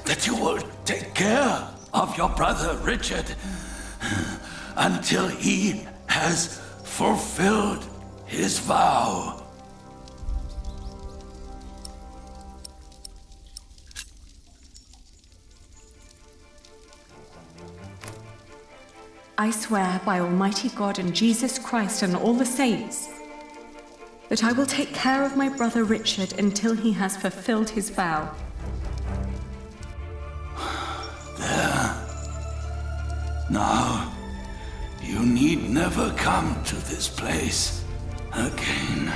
that you will take care of your brother Richard until he has fulfilled his vow. I swear by Almighty God and Jesus Christ and all the saints that I will take care of my brother Richard until he has fulfilled his vow. There. Now, you need never come to this place again.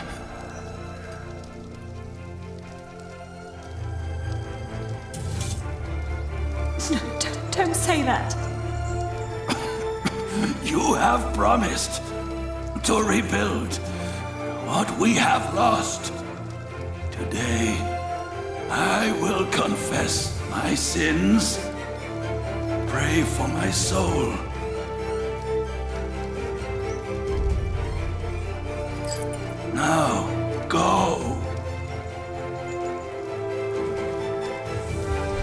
No, don't say that. You have promised to rebuild what we have lost. Today, I will confess my sins, pray for my soul. Now, go.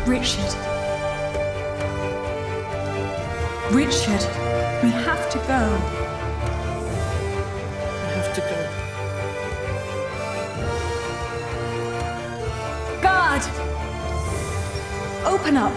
Richard. Richard, we have to go. We have to go. Guard! Open up.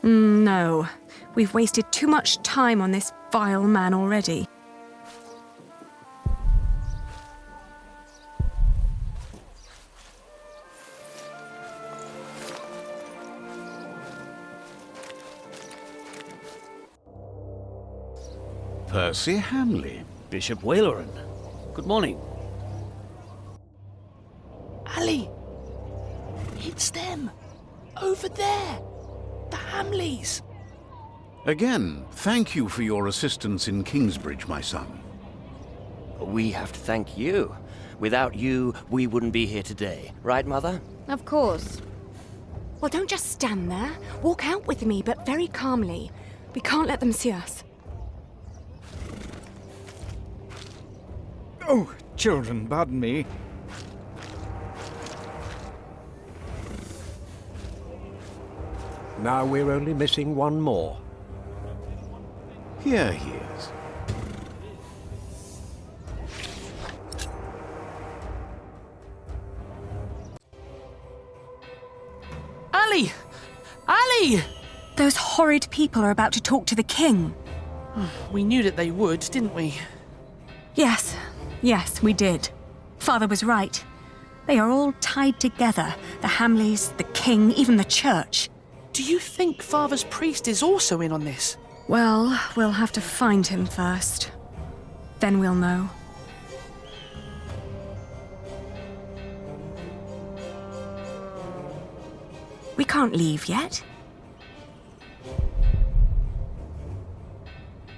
No. We've wasted too much time on this vile man already. Percy Hanley. Bishop Waleran. Good morning. Ali! It's them! Over there! The Hamleys! Again, thank you for your assistance in Kingsbridge, my son. We have to thank you. Without you, we wouldn't be here today. Right, Mother? Of course. Well, don't just stand there. Walk out with me, but very calmly. We can't let them see us. Oh, children, pardon me. Now we're only missing one more. Here he is. Ali! Ali! Those horrid people are about to talk to the king. We knew that they would, didn't we? Yes, we did. Father was right. They are all tied together. The Hamleys, the king, even the church. Do you think Father's priest is also in on this? Well, we'll have to find him first. Then we'll know. We can't leave yet.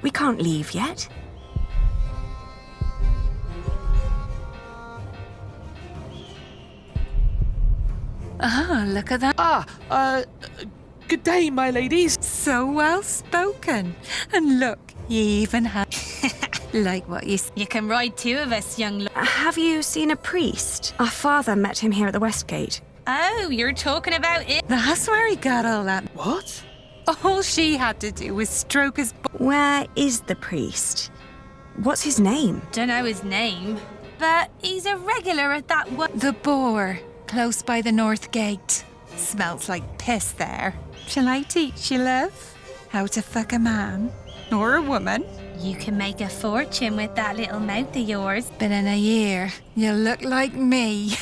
We can't leave yet. Ah, look at that. Good day, my ladies. So well spoken. And look, you even have... like what you can ride two of us, young... Have you seen a priest? Our father met him here at the Westgate. Oh, you're talking about it. That's where he got all that. What? All she had to do was stroke his... Where is the priest? What's his name? Don't know his name, but he's a regular at that one. The Boar, close by the North Gate. Smells like piss there. Shall I teach you, love? How to fuck a man or a woman? You can make a fortune with that little mouth of yours. But in a year, you'll look like me.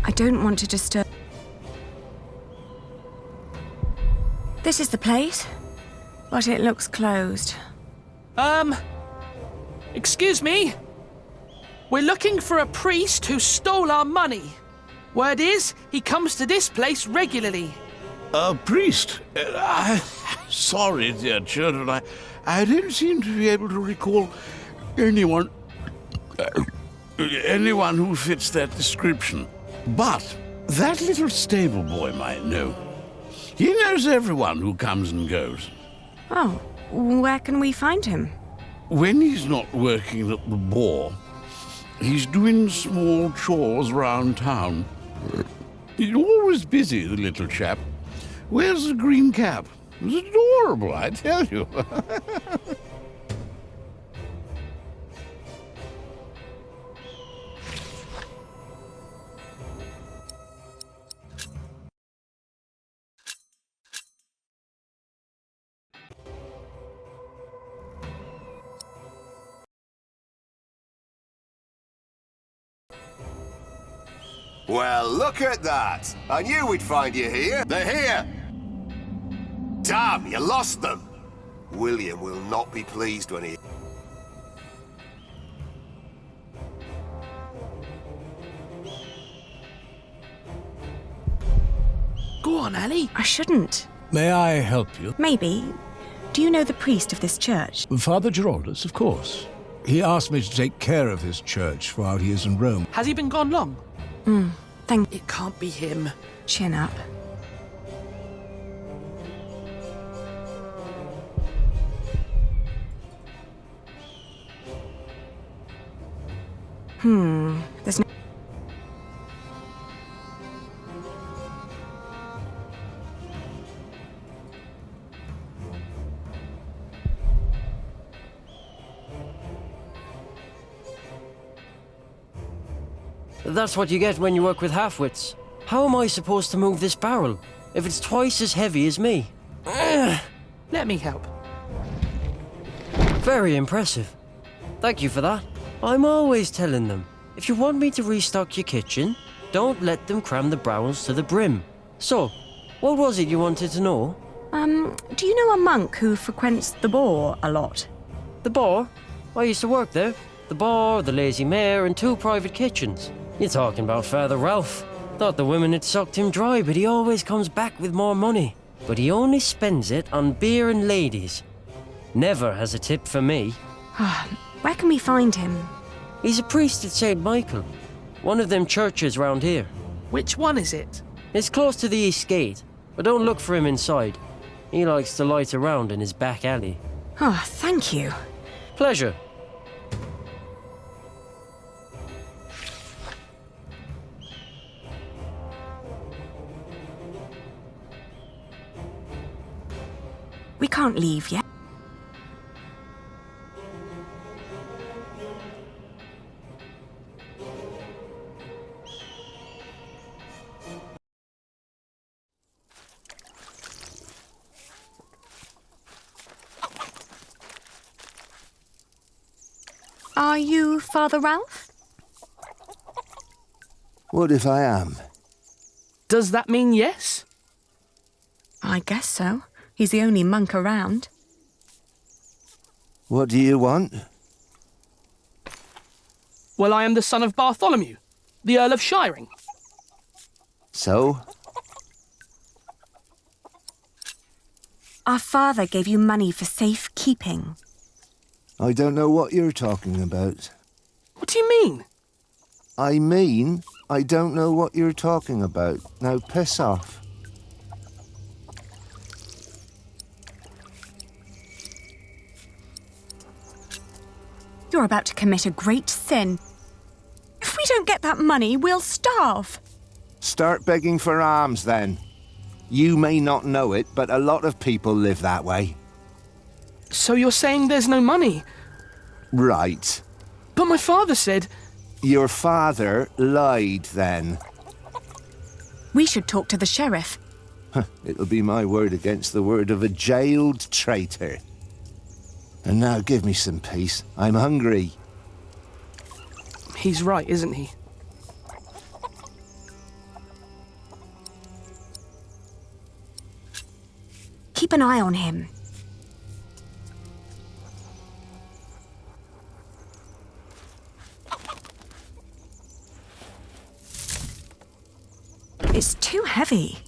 I don't want to disturb... This is the place, but it looks closed. Excuse me? We're looking for a priest who stole our money. Word is, he comes to this place regularly. A priest? Sorry, dear children, I don't seem to be able to recall anyone who fits that description. But that little stable boy might know. He knows everyone who comes and goes. Oh, where can we find him? When he's not working at the Boar, he's doing small chores round town. He's always busy, the little chap. Wears a green cap. It's adorable, I tell you. Well, look at that! I knew we'd find you here. They're here! Damn, you lost them! William will not be pleased when he... Go on, Ali. I shouldn't. May I help you? Maybe. Do you know the priest of this church? Father Giraldus, of course. He asked me to take care of his church while he is in Rome. Has he been gone long? It can't be him. Chin up. There's no... That's what you get when you work with half-wits. How am I supposed to move this barrel if it's twice as heavy as me? Let me help. Very impressive. Thank you for that. I'm always telling them, if you want me to restock your kitchen, don't let them cram the browns to the brim. So, what was it you wanted to know? Do you know a monk who frequents the Boar a lot? The Boar? I used to work there. The Boar, the Lazy Mare, and 2 private kitchens. You're talking about Father Ralph. Thought the women had sucked him dry, but he always comes back with more money. But he only spends it on beer and ladies. Never has a tip for me. Where can we find him? He's a priest at St. Michael. One of them churches round here. Which one is it? It's close to the East Gate, but don't look for him inside. He likes to light around in his back alley. Oh, thank you. Pleasure. We can't leave yet. Are you Father Ralph? What if I am? Does that mean yes? I guess so. He's the only monk around. What do you want? Well, I am the son of Bartholomew, the Earl of Shiring. So? Our father gave you money for safekeeping. I don't know what you're talking about. What do you mean? I mean, I don't know what you're talking about. Now piss off. You're about to commit a great sin. If we don't get that money, we'll starve. Start begging for alms then. You may not know it, but a lot of people live that way. So you're saying there's no money? Right. But my father said... Your father lied then. We should talk to the sheriff. It'll be my word against the word of a jailed traitor. And now give me some peace. I'm hungry. He's right, isn't he? Keep an eye on him. It's too heavy.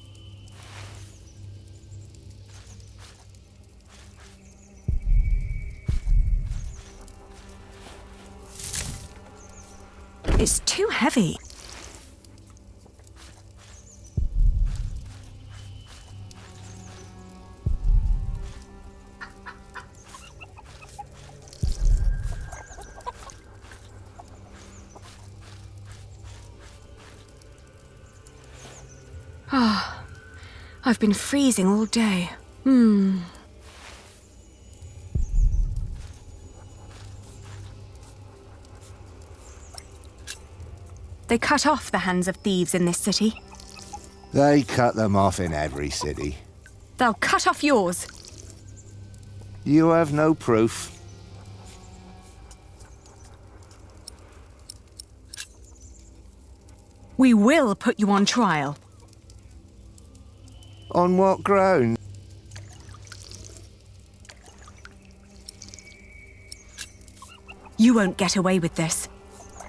It's too heavy. Ah, I've been freezing all day. They cut off the hands of thieves in this city. They cut them off in every city. They'll cut off yours. You have no proof. We will put you on trial. On what ground? You won't get away with this.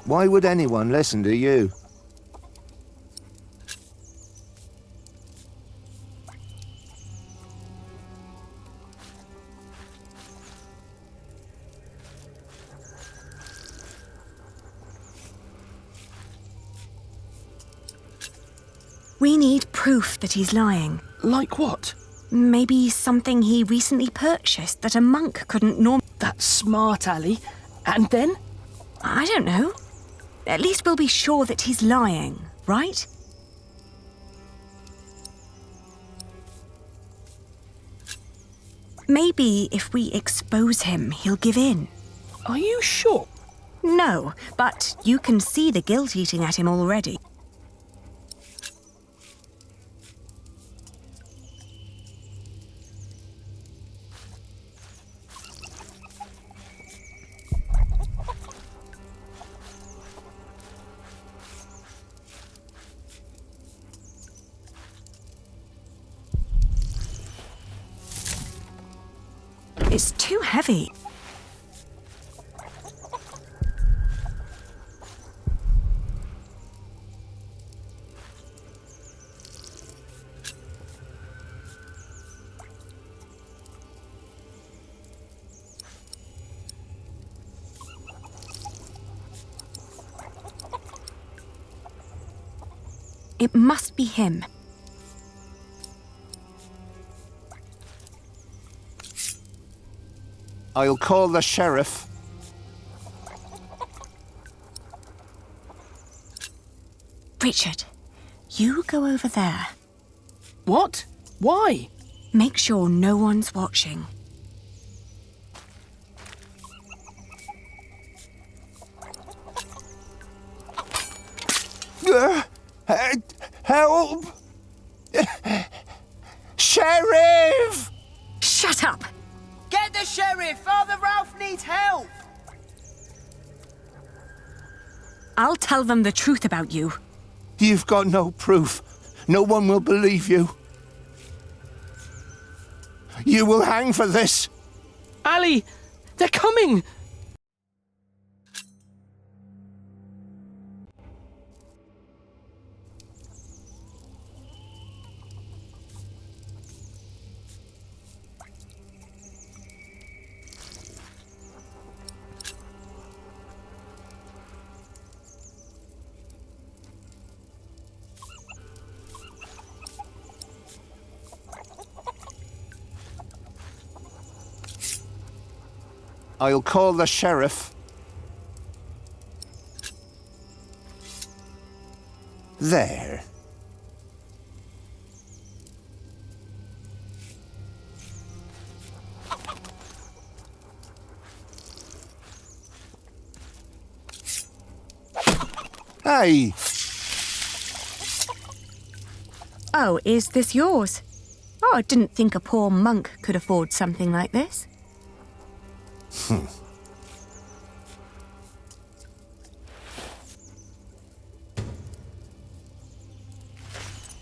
Why would anyone listen to you? We need proof that he's lying. Like what? Maybe something he recently purchased that a monk couldn't normally... That's smart, Ali. And then? I don't know. At least we'll be sure that he's lying, right? Maybe if we expose him, he'll give in. Are you sure? No, but you can see the guilt eating at him already. It's too heavy. It must be him. I'll call the sheriff. Richard, you go over there. What? Why? Make sure no one's watching. Help! Sheriff! Shut up! Get the sheriff! Father Ralph needs help! I'll tell them the truth about you. You've got no proof. No one will believe you. You will hang for this. Ali! They're coming! I'll call the sheriff. There. Hey! Oh, is this yours? Oh, I didn't think a poor monk could afford something like this.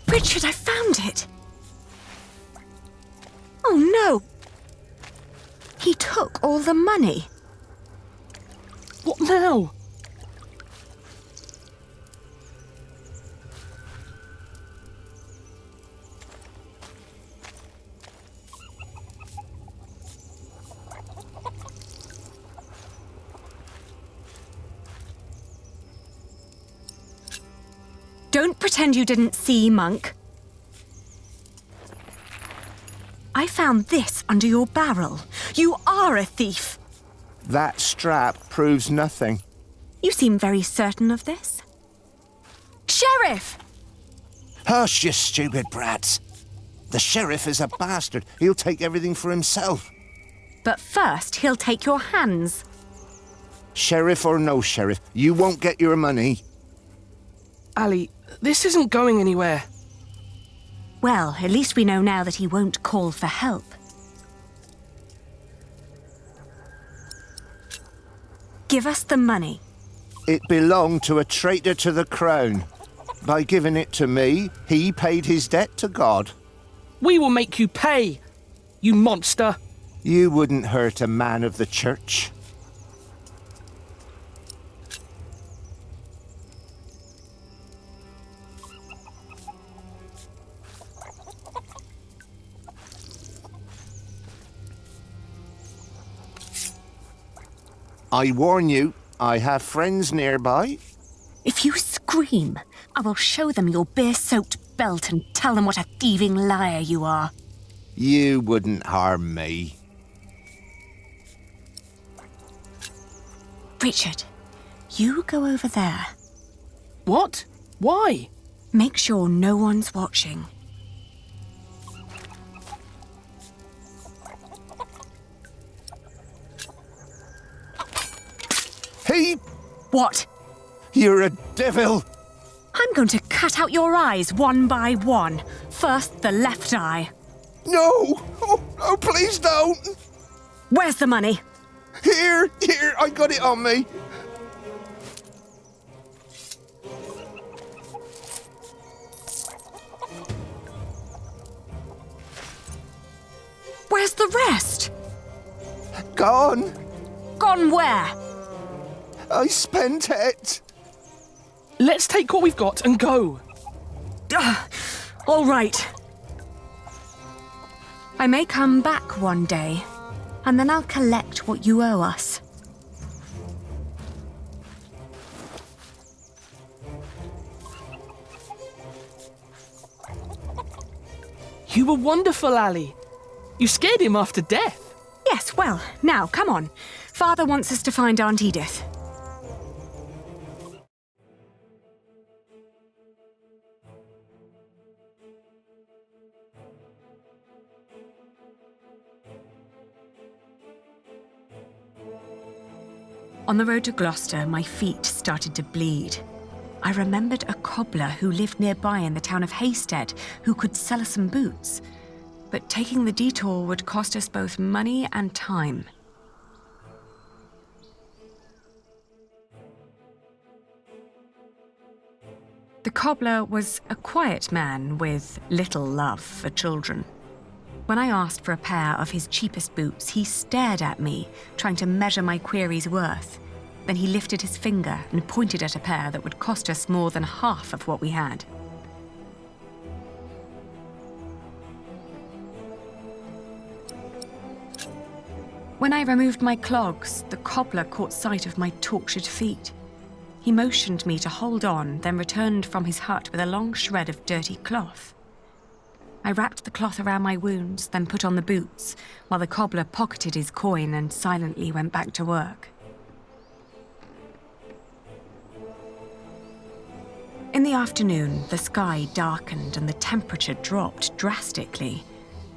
Richard, I found it! Oh no! He took all the money. What now? Don't pretend you didn't see, monk. I found this under your barrel. You are a thief. That strap proves nothing. You seem very certain of this. Sheriff! Hush, you stupid brats. The sheriff is a bastard. He'll take everything for himself. But first, he'll take your hands. Sheriff or no sheriff, you won't get your money. Ali, this isn't going anywhere. Well, at least we know now that he won't call for help. Give us the money. It belonged to a traitor to the crown. By giving it to me, he paid his debt to God. We will make you pay, you monster. You wouldn't hurt a man of the church. I warn you, I have friends nearby. If you scream, I will show them your beer-soaked belt and tell them what a thieving liar you are. You wouldn't harm me. Richard, you go over there. What? Why? Make sure no one's watching. He... What? You're a devil. I'm going to cut out your eyes one by one. First, the left eye. No! Oh, please don't! Where's the money? Here, I got it on me. Where's the rest? gone. Gone where? I spent it. Let's take what we've got and go. All right. I may come back one day, and then I'll collect what you owe us. You were wonderful, Ali. You scared him after death. Yes, well, now, come on. Father wants us to find Aunt Edith. On the road to Gloucester, my feet started to bleed. I remembered a cobbler who lived nearby in the town of Hastead who could sell us some boots. But taking the detour would cost us both money and time. The cobbler was a quiet man with little love for children. When I asked for a pair of his cheapest boots, he stared at me, trying to measure my query's worth. Then he lifted his finger and pointed at a pair that would cost us more than half of what we had. When I removed my clogs, the cobbler caught sight of my tortured feet. He motioned me to hold on, then returned from his hut with a long shred of dirty cloth. I wrapped the cloth around my wounds, then put on the boots, while the cobbler pocketed his coin and silently went back to work. In the afternoon, the sky darkened and the temperature dropped drastically.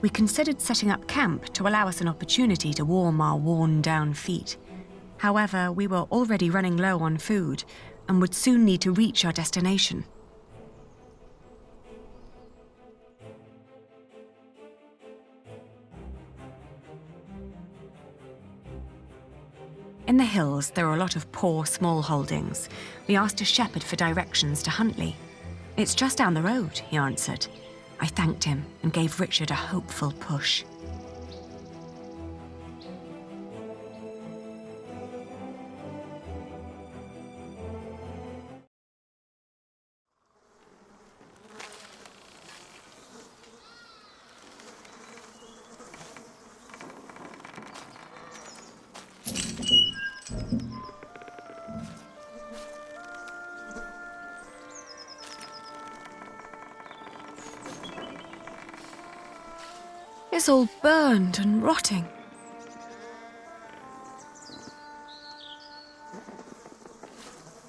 We considered setting up camp to allow us an opportunity to warm our worn-down feet. However, we were already running low on food and would soon need to reach our destination. In the hills, there are a lot of poor, small holdings. We asked a shepherd for directions to Huntley. "It's just down the road," he answered. I thanked him and gave Richard a hopeful push. It's all burned and rotting.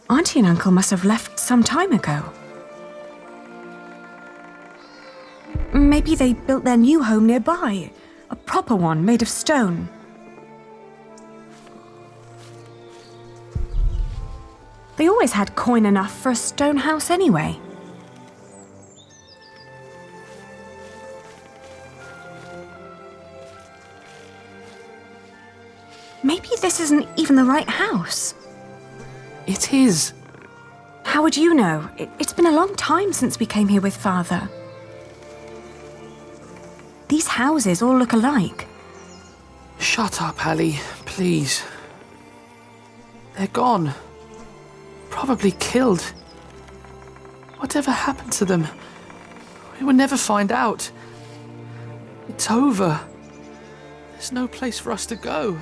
Auntie and Uncle must have left some time ago. Maybe they built their new home nearby, a proper one made of stone. They always had coin enough for a stone house anyway. Maybe this isn't even the right house. It is. How would you know? It's been a long time since we came here with Father. These houses all look alike. Shut up, Ali, please. They're gone. Probably killed. Whatever happened to them? We will never find out. It's over. There's no place for us to go.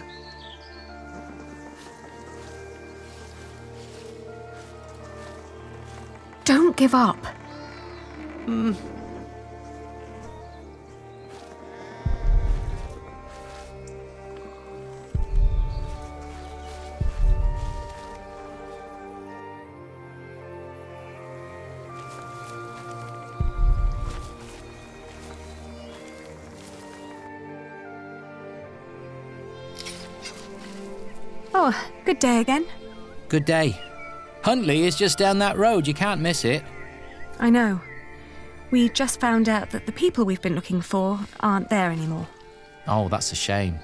Don't give up. Oh, good day again. Good day. Huntley is just down that road. You can't miss it. I know. We just found out that the people we've been looking for aren't there anymore. Oh, that's a shame.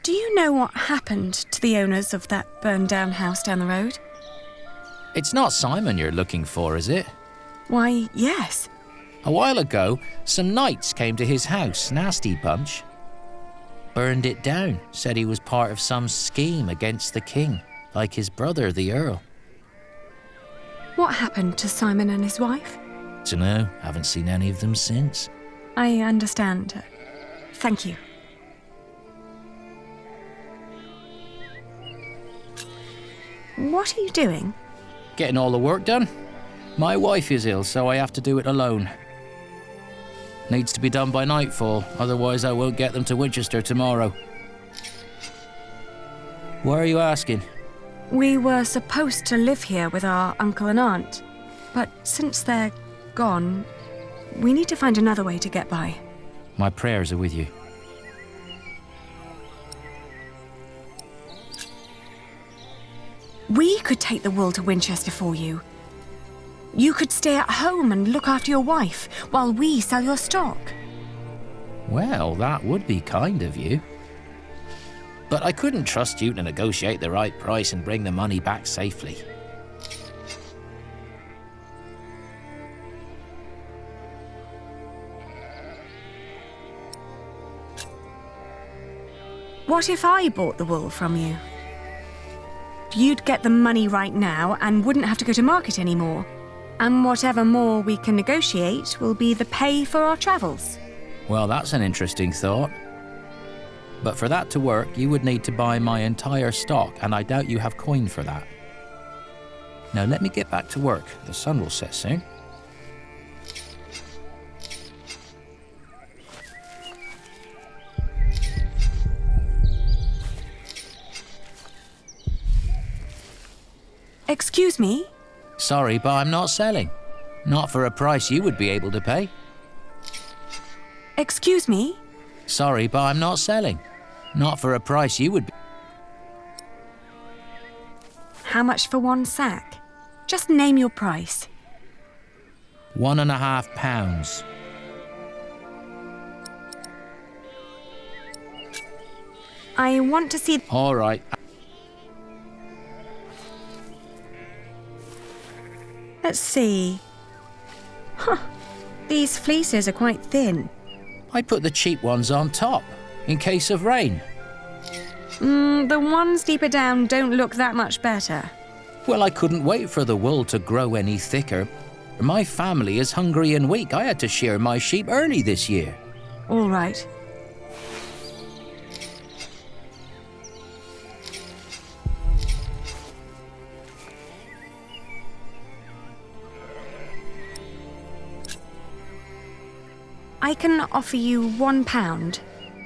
Do you know what happened to the owners of that burned-down house down the road? It's not Simon you're looking for, is it? Why, yes. A while ago, some knights came to his house, nasty bunch. Burned it down, said he was part of some scheme against the king, like his brother, the Earl. What happened to Simon and his wife? Dunno, haven't seen any of them since. I understand. Thank you. What are you doing? Getting all the work done. My wife is ill, so I have to do it alone. Needs to be done by nightfall, otherwise I won't get them to Winchester tomorrow. Why are you asking? We were supposed to live here with our uncle and aunt, but since they're gone, we need to find another way to get by. My prayers are with you. We could take the wool to Winchester for you. You could stay at home and look after your wife while we sell your stock. Well, that would be kind of you. But I couldn't trust you to negotiate the right price and bring the money back safely. What if I bought the wool from you? You'd get the money right now and wouldn't have to go to market anymore. And whatever more we can negotiate will be the pay for our travels. Well, that's an interesting thought. But for that to work, you would need to buy my entire stock, and I doubt you have coin for that. Now let me get back to work. The sun will set soon. Excuse me? Sorry, but I'm not selling. Not for a price you would be able to pay. Excuse me? Sorry, but I'm not selling. Not for a price you would be... How much for one sack? Just name your price. £1.50. I want to see... All right. Let's see. Huh. These fleeces are quite thin. I put the cheap ones on top, in case of rain. The ones deeper down don't look that much better. Well, I couldn't wait for the wool to grow any thicker. My family is hungry and weak. I had to shear my sheep early this year. All right. I can offer you £1.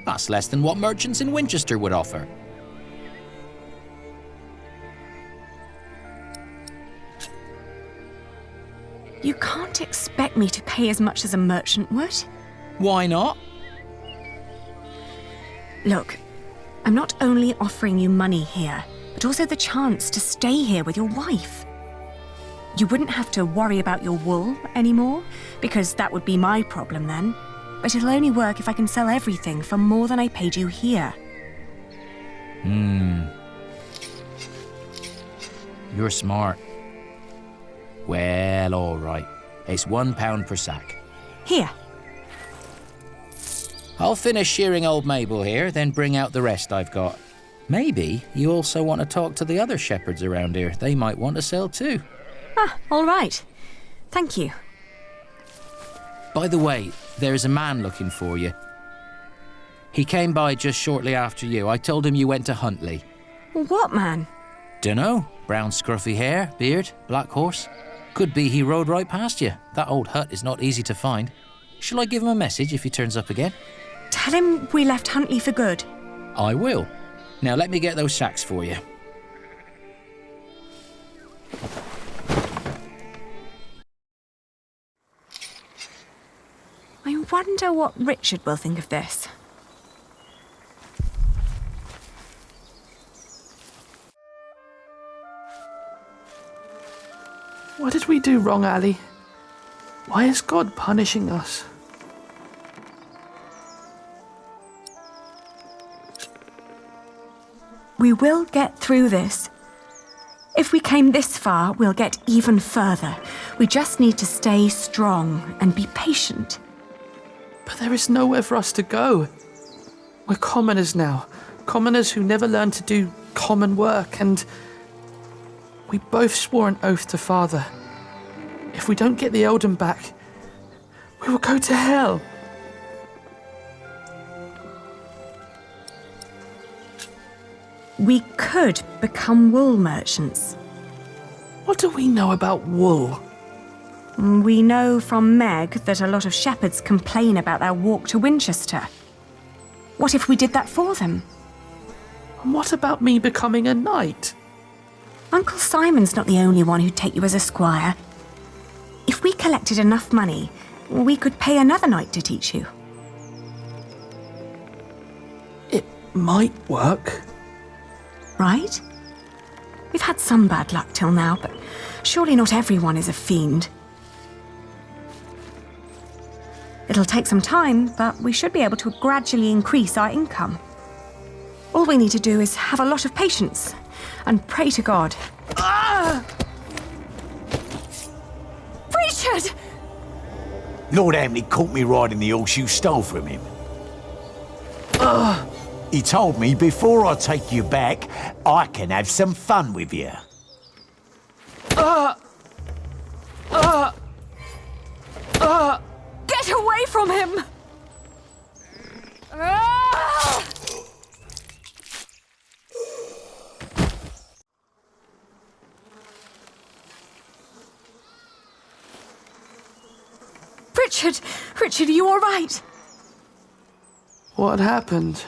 That's less than what merchants in Winchester would offer. You can't expect me to pay as much as a merchant would. Why not? Look, I'm not only offering you money here, but also the chance to stay here with your wife. You wouldn't have to worry about your wool anymore, because that would be my problem then. But it'll only work if I can sell everything for more than I paid you here. You're smart. Well, all right. It's £1 per sack. Here. I'll finish shearing old Mabel here, then bring out the rest I've got. Maybe you also want to talk to the other shepherds around here. They might want to sell too. Ah, all right. Thank you. By the way, there's a man looking for you. He came by just shortly after you. I told him you went to Huntley. What man? Dunno. Brown scruffy hair, beard, black horse. Could be he rode right past you. That old hut is not easy to find. Shall I give him a message if he turns up again? Tell him we left Huntley for good. I will. Now let me get those sacks for you. I wonder what Richard will think of this. What did we do wrong, Ali? Why is God punishing us? We will get through this. If we came this far, we'll get even further. We just need to stay strong and be patient. But there is nowhere for us to go. We're commoners now. Commoners who never learned to do common work, and we both swore an oath to Father. If we don't get the Eldon back, we will go to hell. We could become wool merchants. What do we know about wool? We know from Meg that a lot of shepherds complain about their walk to Winchester. What if we did that for them? And what about me becoming a knight? Uncle Simon's not the only one who'd take you as a squire. If we collected enough money, we could pay another knight to teach you. It might work. Right? We've had some bad luck till now, but surely not everyone is a fiend. It'll take some time, but we should be able to gradually increase our income. All we need to do is have a lot of patience and pray to God. Ah! Richard! Lord Hamley caught me riding the horse you stole from him. He told me before I take you back, I can have some fun with you. Get away from him! Richard, are you all right? What happened?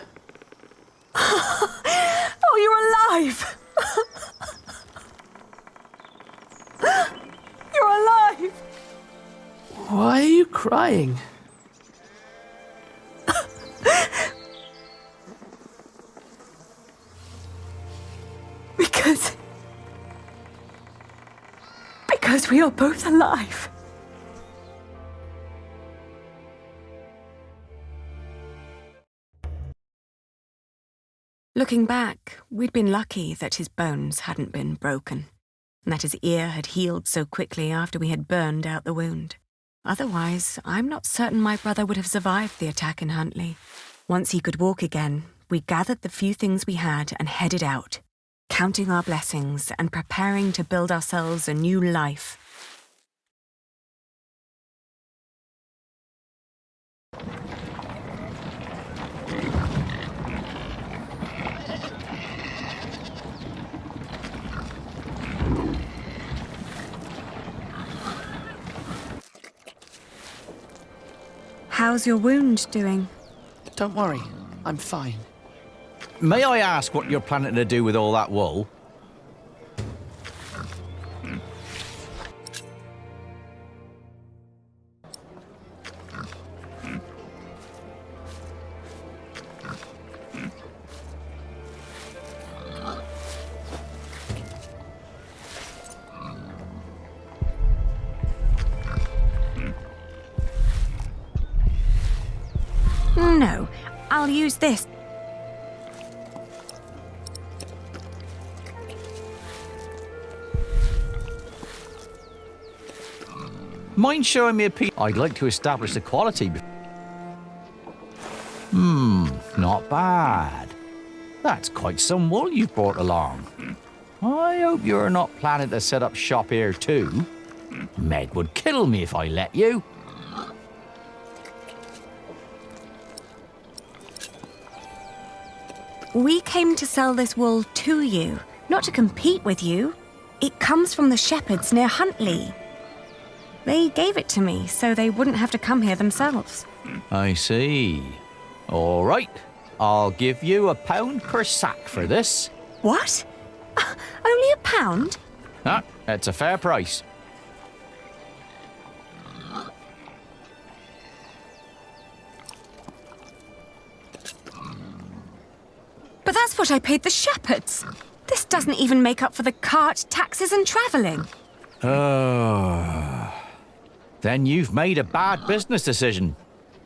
Oh, you're alive! You're alive! Why are you crying? Because we are both alive. Looking back, we'd been lucky that his bones hadn't been broken, and that his ear had healed so quickly after we had burned out the wound. Otherwise, I'm not certain my brother would have survived the attack in Huntley. Once he could walk again, we gathered the few things we had and headed out, counting our blessings and preparing to build ourselves a new life. How's your wound doing? Don't worry, I'm fine. May I ask what you're planning to do with all that wool? No, I'll use this. Mind showing me a piece? I'd like to establish the quality. Not bad. That's quite some wool you've brought along. I hope you're not planning to set up shop here too. Meg would kill me if I let you. We came to sell this wool to you, not to compete with you. It comes from the shepherds near Huntley. They gave it to me so they wouldn't have to come here themselves. I see. All right. I'll give you £1 per sack for this. What? Only £1? Ah, it's a fair price. But that's what I paid the shepherds. This doesn't even make up for the cart, taxes and travelling. Then you've made a bad business decision.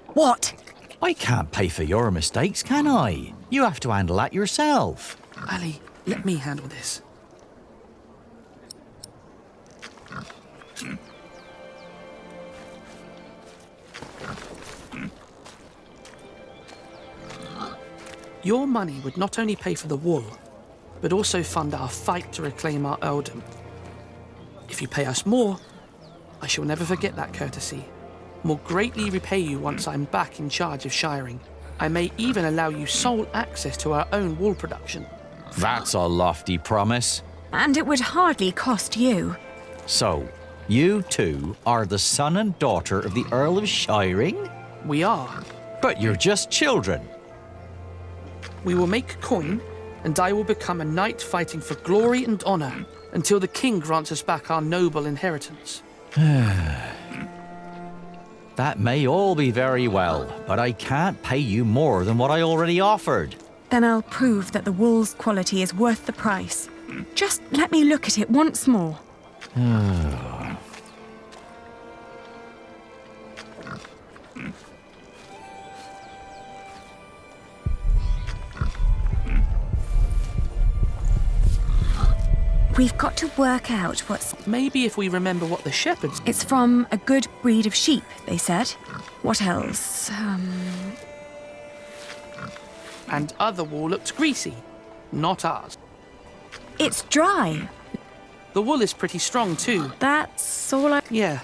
What? I can't pay for your mistakes, can I? You have to handle that yourself. Ali, let me handle this. Your money would not only pay for the wool, but also fund our fight to reclaim our earldom. If you pay us more, I shall never forget that courtesy. Will greatly repay you once I'm back in charge of shiring. I may even allow you sole access to our own wool production. That's a lofty promise. And it would hardly cost you. So, you two are the son and daughter of the Earl of Shiring? We are. But you're just children. We will make coin, and I will become a knight fighting for glory and honor until the king grants us back our noble inheritance. That may all be very well, but I can't pay you more than what I already offered. Then I'll prove that the wool's quality is worth the price. Just let me look at it once more. We've got to work out what's... Maybe if we remember what the shepherds... It's from a good breed of sheep, they said. What else? And other wool looked greasy. Not ours. It's dry. The wool is pretty strong, too. That's all I... Yeah.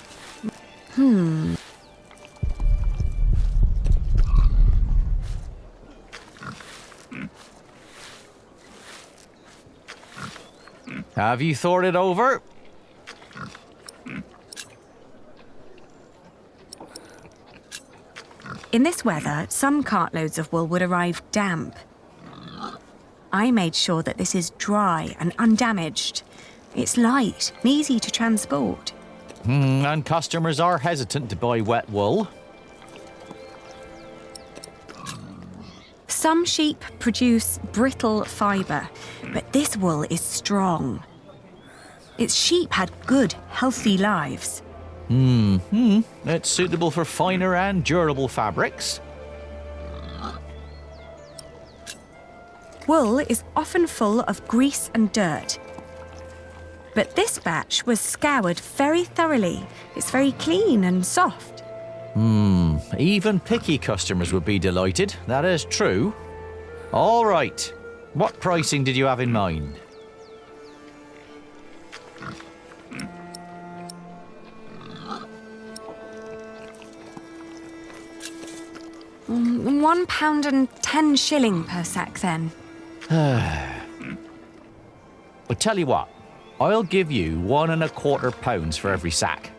Have you thought it over? In this weather, some cartloads of wool would arrive damp. I made sure that this is dry and undamaged. It's light and easy to transport. And customers are hesitant to buy wet wool. Some sheep produce brittle fibre, but this wool is strong. Its sheep had good, healthy lives. It's suitable for finer and durable fabrics. Wool is often full of grease and dirt. But this batch was scoured very thoroughly. It's very clean and soft. Even picky customers would be delighted. That is true. All right. What pricing did you have in mind? £1.10 per sack, then. I'll tell you what. I'll give you £1.25 for every sack.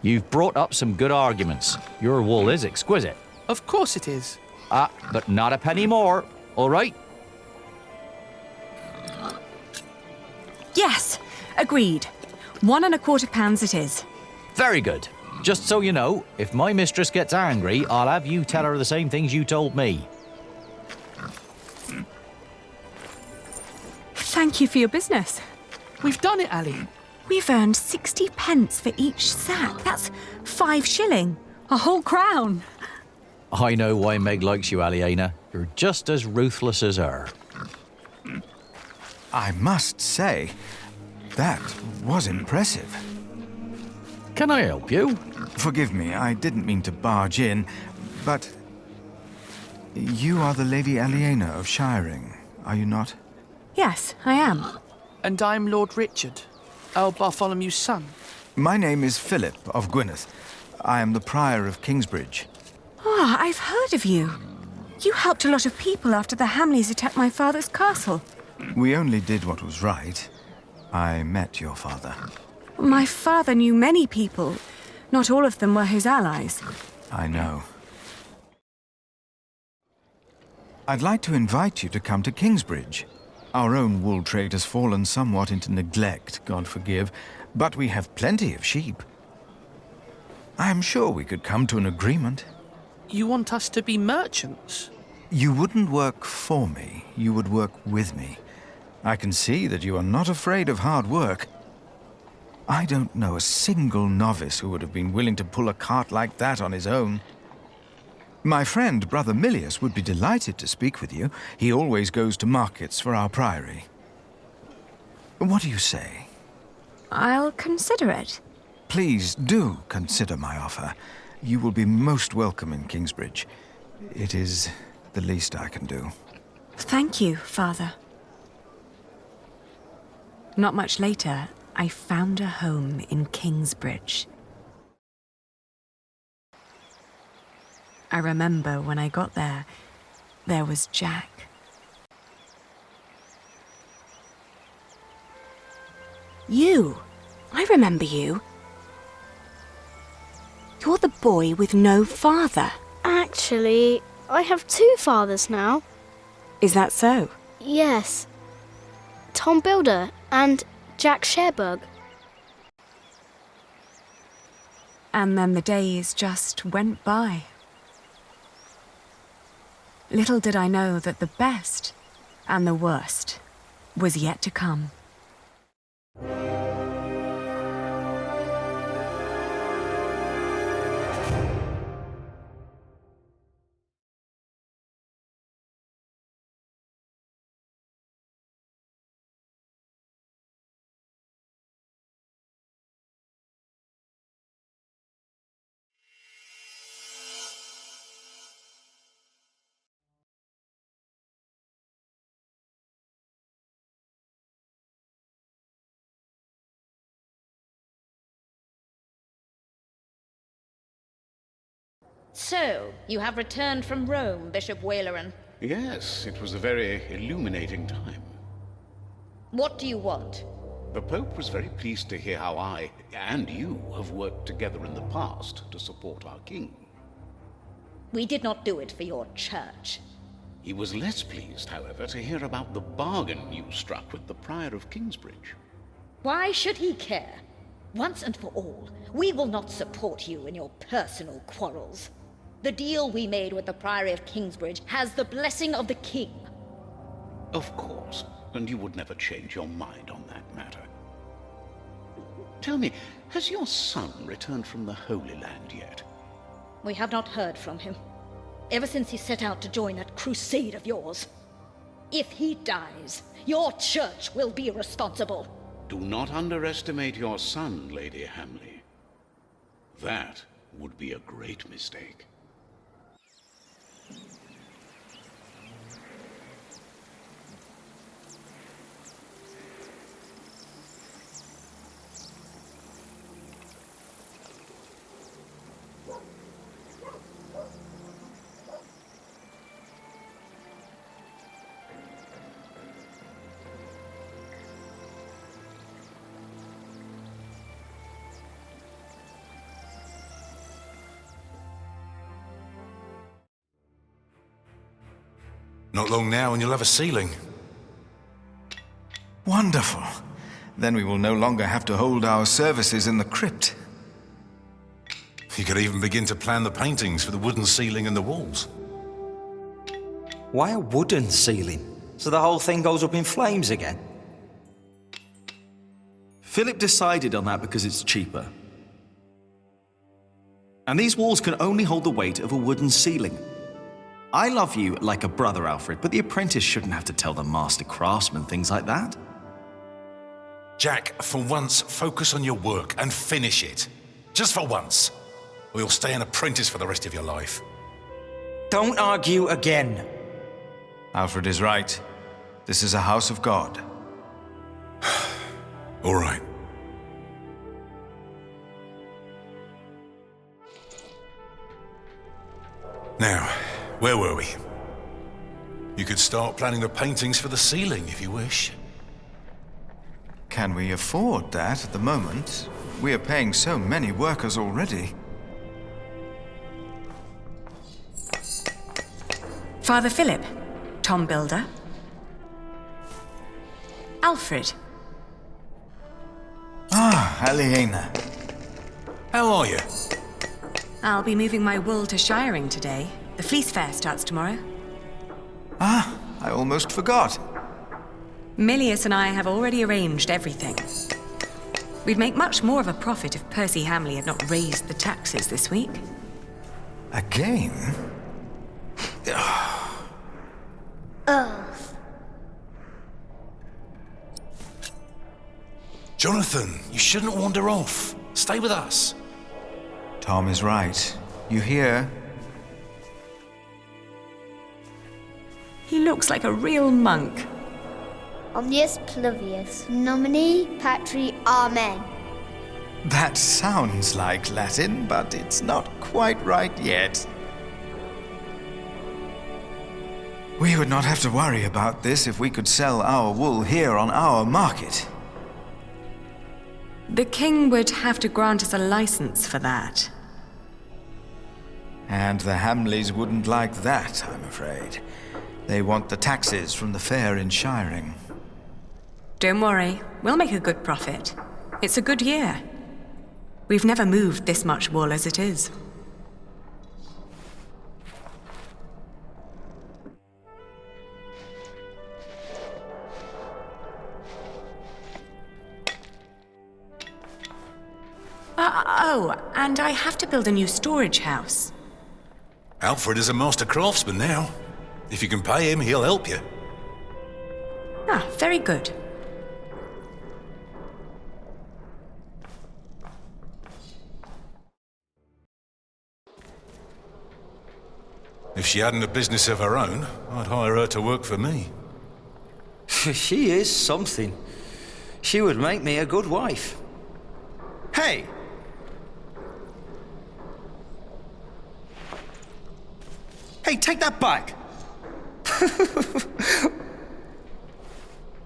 You've brought up some good arguments. Your wool is exquisite. Of course it is. But not a penny more, all right? Yes, agreed. £1.25 it is. Very good. Just so you know, if my mistress gets angry, I'll have you tell her the same things you told me. Thank you for your business. We've done it, Ali. We've earned 60 pence for each sack. That's 5 shilling. A whole crown. I know why Meg likes you, Aliena. You're just as ruthless as her. I must say, that was impressive. Can I help you? Forgive me, I didn't mean to barge in, but... You are the Lady Aliena of Shiring, are you not? Yes, I am. And I'm Lord Richard, Earl Bartholomew's son. My name is Philip of Gwynedd. I am the Prior of Kingsbridge. I've heard of you. You helped a lot of people after the Hamleys attacked my father's castle. We only did what was right. I met your father. My father knew many people. Not all of them were his allies. I know. I'd like to invite you to come to Kingsbridge. Our own wool trade has fallen somewhat into neglect, God forgive, but we have plenty of sheep. I'm sure we could come to an agreement. You want us to be merchants? You wouldn't work for me, you would work with me. I can see that you are not afraid of hard work. I don't know a single novice who would have been willing to pull a cart like that on his own. My friend, Brother Milius, would be delighted to speak with you. He always goes to markets for our priory. What do you say? I'll consider it. Please do consider my offer. You will be most welcome in Kingsbridge. It is the least I can do. Thank you, Father. Not much later, I found a home in Kingsbridge. I remember when I got there, there was Jack. You! I remember you. You're the boy with no father. Actually, I have 2 fathers now. Is that so? Yes. Tom Builder and Jack Sharebug. And then the days just went by. Little did I know that the best and the worst was yet to come. So, you have returned from Rome, Bishop Waleran. Yes, it was a very illuminating time. What do you want? The Pope was very pleased to hear how I, and you, have worked together in the past to support our king. We did not do it for your church. He was less pleased, however, to hear about the bargain you struck with the Prior of Kingsbridge. Why should he care? Once and for all, we will not support you in your personal quarrels. The deal we made with the Priory of Kingsbridge has the blessing of the king. Of course, and you would never change your mind on that matter. Tell me, has your son returned from the Holy Land yet? We have not heard from him, ever since he set out to join that crusade of yours. If he dies, your church will be responsible. Do not underestimate your son, Lady Hamley. That would be a great mistake. Not long now and you'll have a ceiling. Wonderful. Then we will no longer have to hold our services in the crypt. You could even begin to plan the paintings for the wooden ceiling and the walls. Why a wooden ceiling? So the whole thing goes up in flames again? Philip decided on that because it's cheaper. And these walls can only hold the weight of a wooden ceiling. I love you like a brother, Alfred, but the apprentice shouldn't have to tell the master craftsman things like that. Jack, for once, focus on your work and finish it. Just for once. Or you'll stay an apprentice for the rest of your life. Don't argue again. Alfred is right. This is a house of God. All right. Now, where were we? You could start planning the paintings for the ceiling if you wish. Can we afford that at the moment? We are paying so many workers already. Father Philip, Tom Builder, Alfred. Ah, Aliena. How are you? I'll be moving my wool to Shiring today. The fleece fair starts tomorrow. Ah, I almost forgot. Milius and I have already arranged everything. We'd make much more of a profit if Percy Hamley had not raised the taxes this week. Again? Jonathan, you shouldn't wander off. Stay with us. Tom is right. You hear? He looks looks like a real monk. Omnius Pluvius, nomine patri amen. That sounds like Latin, but it's not quite right yet. We would not have to worry about this if we could sell our wool here on our market. The king would have to grant us a license for that. And the Hamleys wouldn't like that, I'm afraid. They want the taxes from the fair in Shiring. Don't worry, we'll make a good profit. It's a good year. We've never moved this much wool as it is. Oh, and I have to build a new storage house. Alfred is a master craftsman now. If you can pay him, he'll help you. Ah, very good. If she hadn't a business of her own, I'd hire her to work for me. She is something. She would make me a good wife. Hey! Hey, take that back!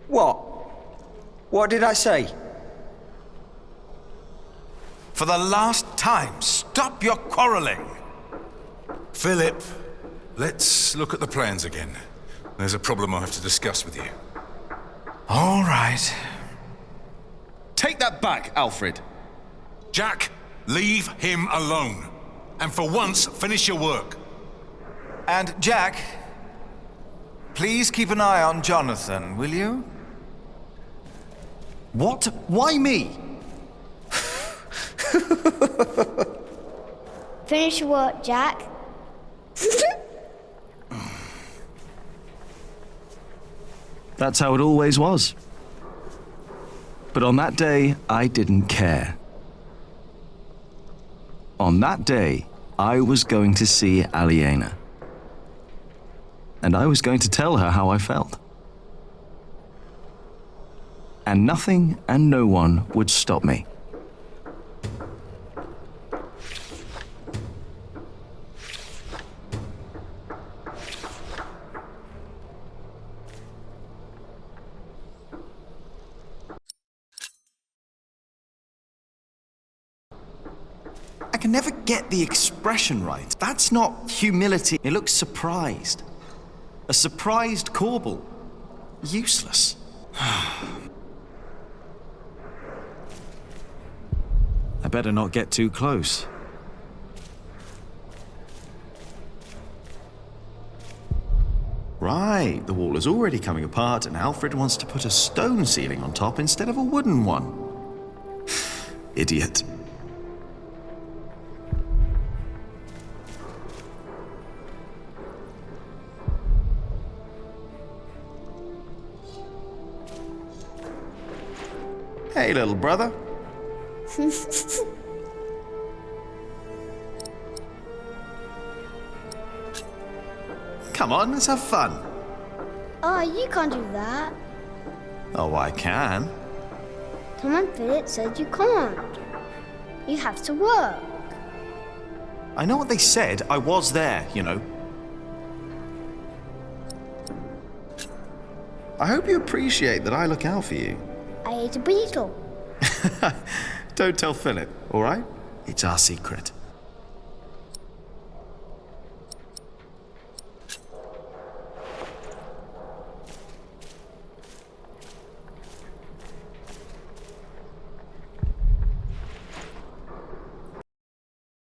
What? What did I say? For the last time, stop your quarreling! Philip, let's look at the plans again. There's a problem I have to discuss with you. All right. Take that back, Alfred. Jack, leave him alone. And for once, finish your work. And Jack, please keep an eye on Jonathan, will you? What? Why me? Finish your work, Jack. That's how it always was. But on that day, I didn't care. On that day, I was going to see Aliena. And I was going to tell her how I felt. And nothing and no one would stop me. I can never get the expression right. That's not humility. It looks surprised. A surprised Corbel. Useless. I better not get too close. Right, the wall is already coming apart and Alfred wants to put a stone ceiling on top instead of a wooden one. Idiot. Hey, little brother. Come on, let's have fun. Oh, you can't do that. Oh, I can. Tom and Philip said you can't. You have to work. I know what they said. I was there, you know. I hope you appreciate that I look out for you. I ate a beetle. Don't tell Philip, all right? It's our secret.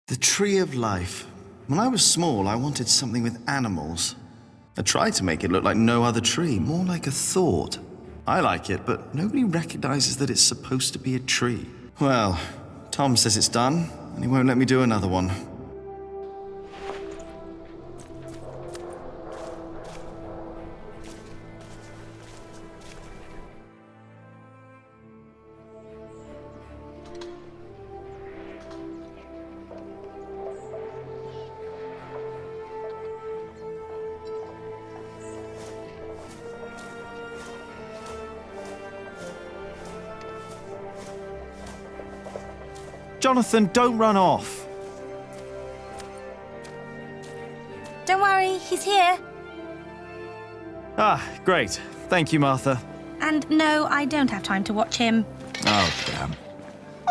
The Tree of Life. When I was small, I wanted something with animals. I tried to make it look like no other tree, more like a thought. I like it, but nobody recognizes that it's supposed to be a tree. Well, Tom says it's done, and he won't let me do another one. Jonathan, don't run off. Don't worry, he's here. Ah, great. Thank you, Martha. And no, I don't have time to watch him. Oh, damn.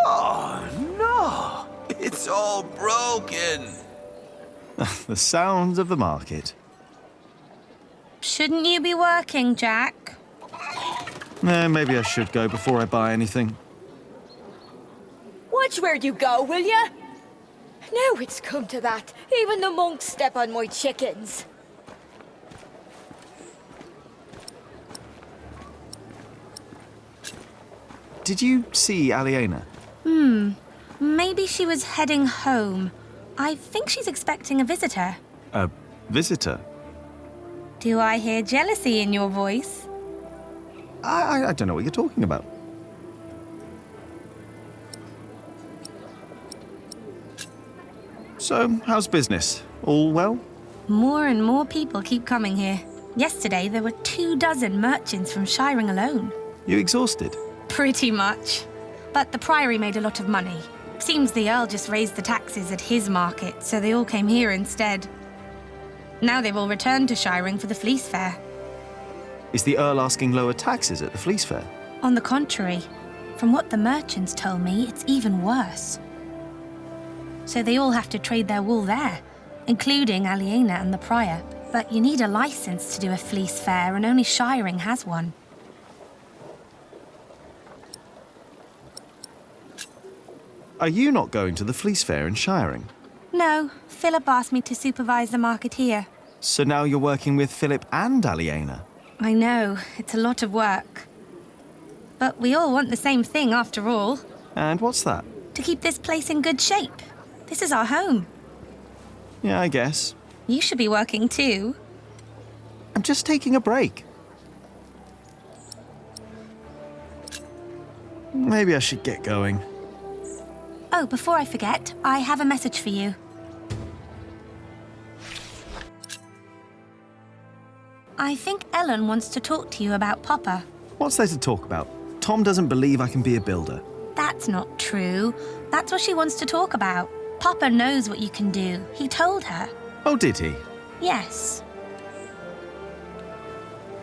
Oh, no! It's all broken! The sounds of the market. Shouldn't you be working, Jack? Maybe I should go before I buy anything. Watch where you go, will ya? Now it's come to that. Even the monks step on my chickens. Did you see Aliena? Maybe she was heading home. I think she's expecting a visitor. A visitor? Do I hear jealousy in your voice? I don't know what you're talking about. So, how's business? All well? More and more people keep coming here. Yesterday, there were 24 merchants from Shiring alone. You exhausted? Pretty much. But the Priory made a lot of money. Seems the Earl just raised the taxes at his market, so they all came here instead. Now they've all returned to Shiring for the Fleece Fair. Is the Earl asking lower taxes at the Fleece Fair? On the contrary, from what the merchants told me, it's even worse. So they all have to trade their wool there, including Aliena and the Prior. But you need a license to do a Fleece Fair, and only Shiring has one. Are you not going to the Fleece Fair in Shiring? No, Philip asked me to supervise the market here. So now you're working with Philip and Aliena? I know, it's a lot of work. But we all want the same thing after all. And what's that? To keep this place in good shape. This is our home. Yeah, I guess. You should be working too. I'm just taking a break. Maybe I should get going. Oh, before I forget, I have a message for you. I think Ellen wants to talk to you about Papa. What's there to talk about? Tom doesn't believe I can be a builder. That's not true. That's what she wants to talk about. Papa knows what you can do. He told her. Oh, did he? Yes.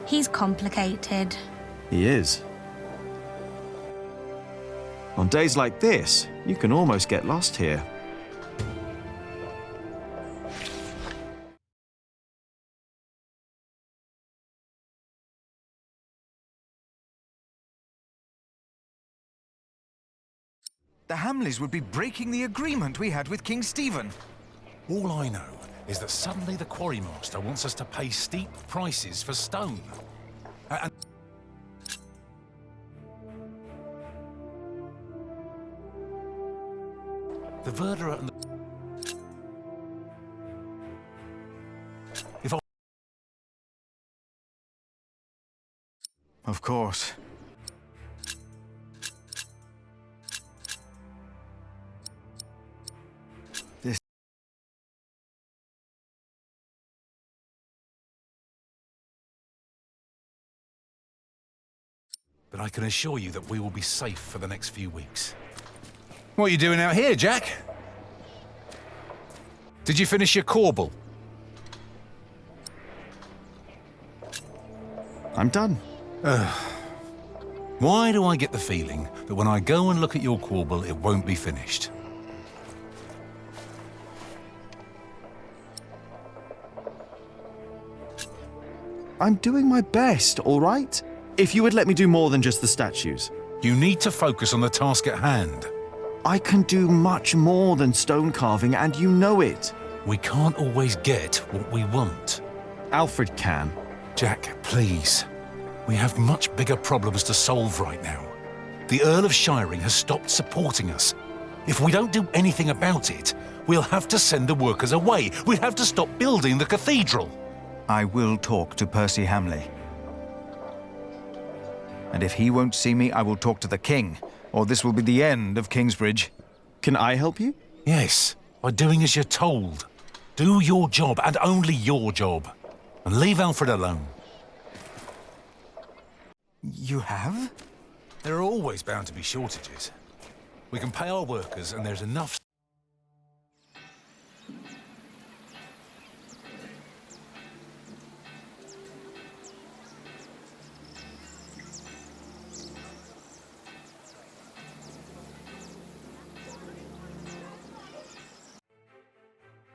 He's complicated. He is. On days like this, you can almost get lost here. The Hamleys would be breaking the agreement we had with King Stephen. All I know is that suddenly the quarrymaster wants us to pay steep prices for stone. And the verderer and the... If I... Of course. But I can assure you that we will be safe for the next few weeks. What are you doing out here, Jack? Did you finish your corbel? I'm done. Why do I get the feeling that when I go and look at your corbel, it won't be finished? I'm doing my best, all right? If you would let me do more than just the statues. You need to focus on the task at hand. I can do much more than stone carving, and you know it. We can't always get what we want. Alfred can. Jack, please. We have much bigger problems to solve right now. The Earl of Shiring has stopped supporting us. If we don't do anything about it, we'll have to send the workers away. We'll have to stop building the cathedral. I will talk to Percy Hamley. And if he won't see me, I will talk to the king, or this will be the end of Kingsbridge. Can I help you? Yes, by doing as you're told. Do your job, and only your job. And leave Alfred alone. You have? There are always bound to be shortages. We can pay our workers, and there's enough...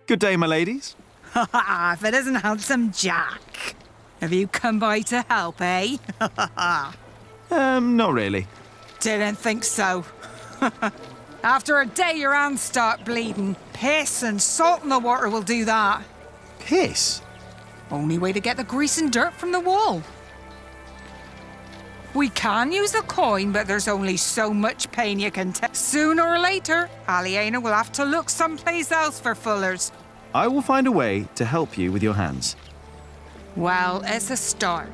Good day, my ladies. Ha ha! If it isn't handsome Jack. Have you come by to help, eh? Not really. Didn't think so. After a day, your hands start bleeding. Piss and salt in the water will do that. Piss? Only way to get the grease and dirt from the wall. We can use a coin, but there's only so much pain you can take. Sooner or later, Aliena will have to look someplace else for fullers. I will find a way to help you with your hands. Well, it's a start.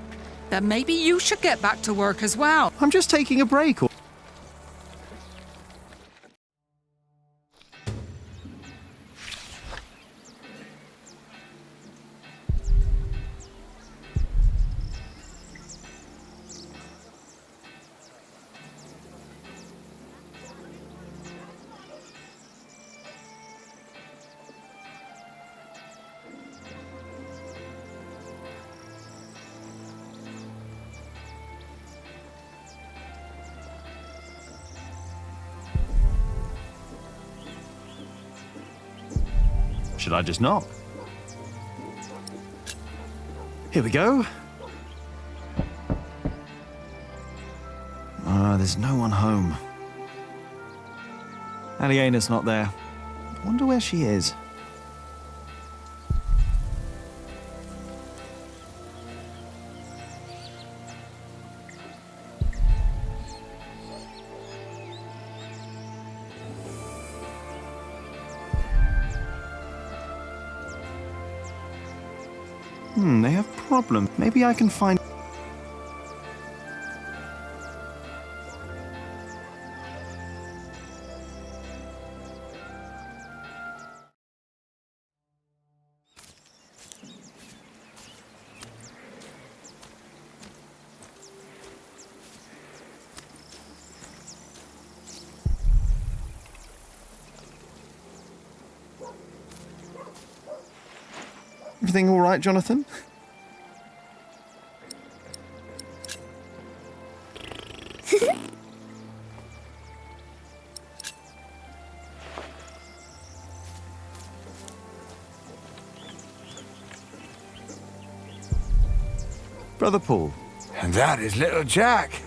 Then maybe you should get back to work as well. I'm just taking a break. Should I just knock? Here we go. There's no one home. Aliena's not there. I wonder where she is. They have problems. Maybe I can find... Everything all right, Jonathan? Brother Paul. And that is little Jack.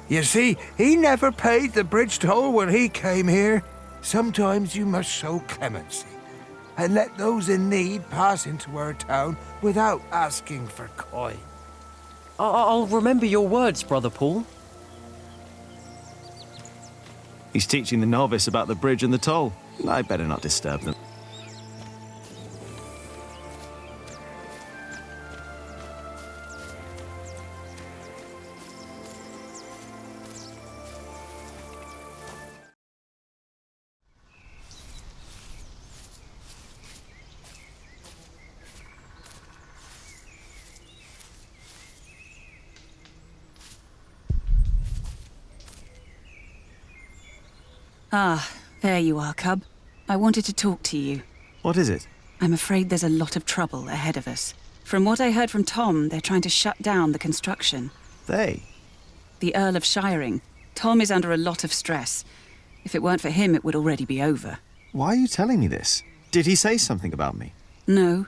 You see, he never paid the bridge toll when he came here. Sometimes you must show clemency and let those in need pass into our town without asking for coin. I'll remember your words, Brother Paul. He's teaching the novice about the bridge and the toll. I better not disturb them. Ah, there you are, Cub. I wanted to talk to you. What is it? I'm afraid there's a lot of trouble ahead of us. From what I heard from Tom, they're trying to shut down the construction. They? The Earl of Shiring. Tom is under a lot of stress. If it weren't for him, it would already be over. Why are you telling me this? Did he say something about me? No,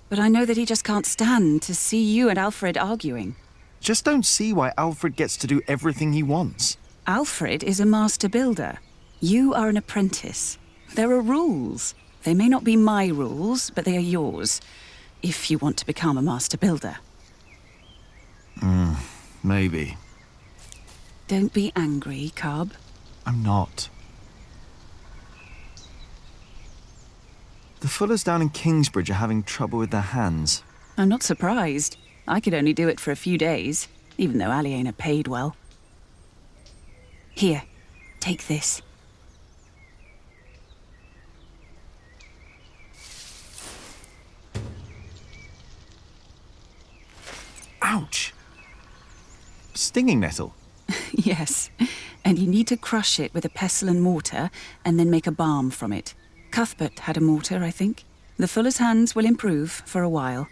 but I know that he just can't stand to see you and Alfred arguing. Just don't see why Alfred gets to do everything he wants. Alfred is a master builder. You are an apprentice. There are rules. They may not be my rules, but they are yours, if you want to become a master builder. Maybe. Don't be angry, Cub. I'm not. The Fullers down in Kingsbridge are having trouble with their hands. I'm not surprised. I could only do it for a few days, even though Aliena paid well. Here, take this. Ouch! Stinging nettle. Yes, and you need to crush it with a pestle and mortar, and then make a balm from it. Cuthbert had a mortar, I think. The fuller's hands will improve for a while.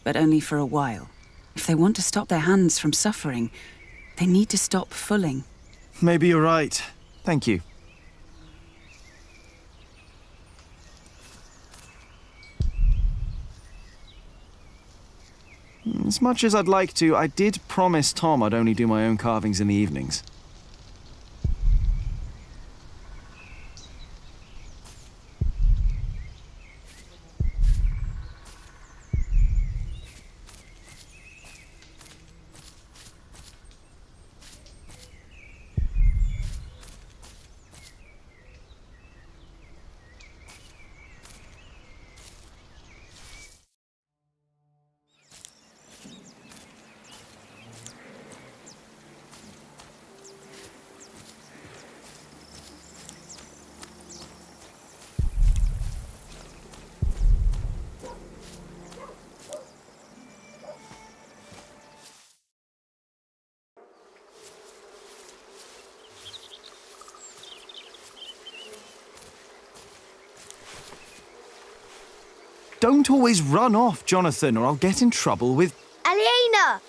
But only for a while. If they want to stop their hands from suffering, they need to stop fulling. Maybe you're right. Thank you. As much as I'd like to, I did promise Tom I'd only do my own carvings in the evenings. Don't always run off, Jonathan, or I'll get in trouble with... Aliena!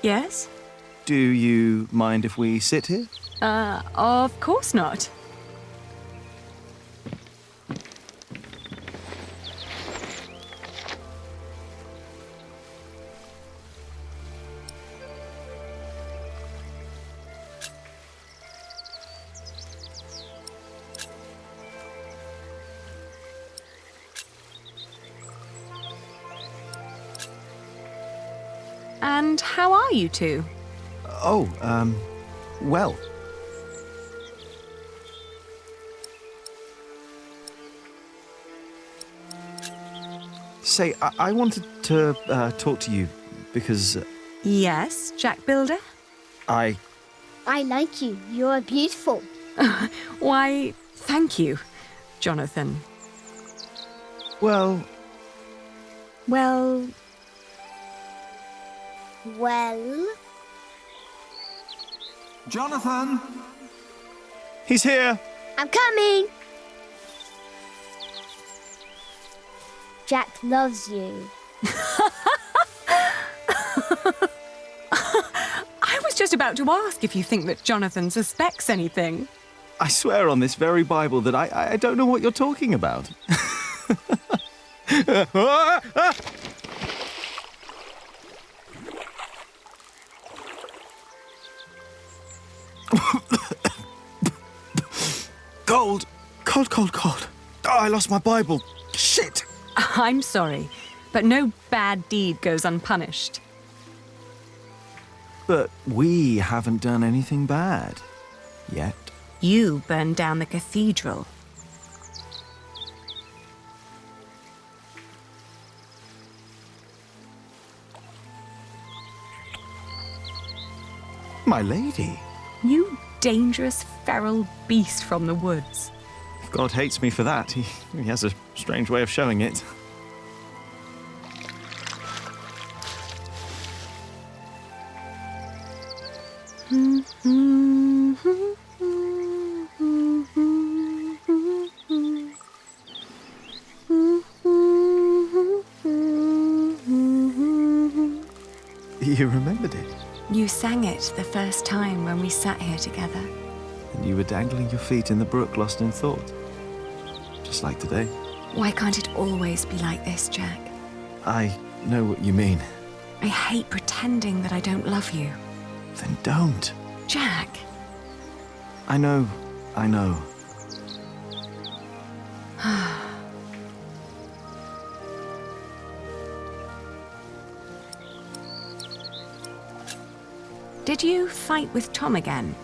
Yes? Do you mind if we sit here? Of course not. And how are you two? Oh, well. Say, I wanted to talk to you because... Yes, Jack Builder? I like you. You're beautiful. Why, thank you, Jonathan. Well... Well... Well... Jonathan! He's here! I'm coming! Jack loves you. I was just about to ask if you think that Jonathan suspects anything. I swear on this very Bible that I don't know what you're talking about. Cold. Cold. Oh, I lost my Bible. Shit! I'm sorry, but no bad deed goes unpunished. But we haven't done anything bad. Yet. You burned down the cathedral. My lady. You dangerous, feral beast from the woods. If God hates me for that, he has a strange way of showing it. You remembered it? You sang it the first time when we sat here together. And you were dangling your feet in the brook, lost in thought. Just like today. Why can't it always be like this, Jack? I know what you mean. I hate pretending that I don't love you. Then don't. Jack! I know. Did you fight with Tom again?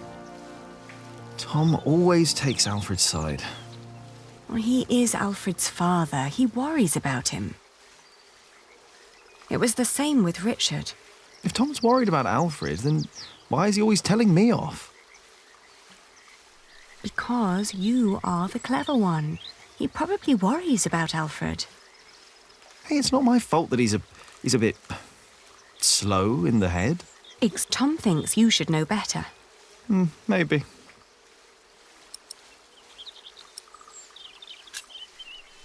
Tom always takes Alfred's side. Well, he is Alfred's father. He worries about him. It was the same with Richard. If Tom's worried about Alfred, then why is he always telling me off? Because you are the clever one. He probably worries about Alfred. Hey, it's not my fault that he's a bit slow in the head. Tom thinks you should know better. Maybe.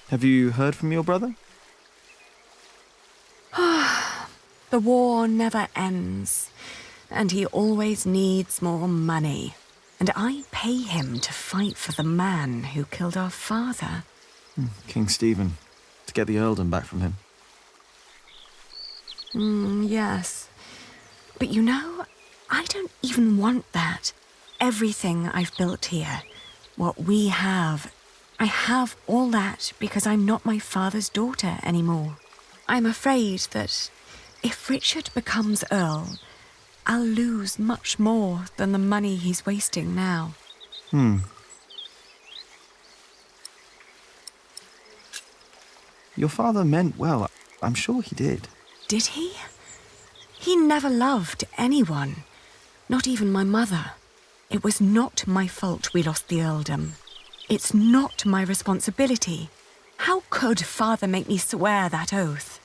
Have you heard from your brother? The war never ends, and he always needs more money. And I pay him to fight for the man who killed our father. King Stephen, to get the earldom back from him. Yes. But you know, I don't even want that. Everything I've built here, what we have, I have all that because I'm not my father's daughter anymore. I'm afraid that if Richard becomes Earl, I'll lose much more than the money he's wasting now. Your father meant well. I'm sure he did. Did he? He never loved anyone, not even my mother. It was not my fault we lost the earldom. It's not my responsibility. How could Father make me swear that oath?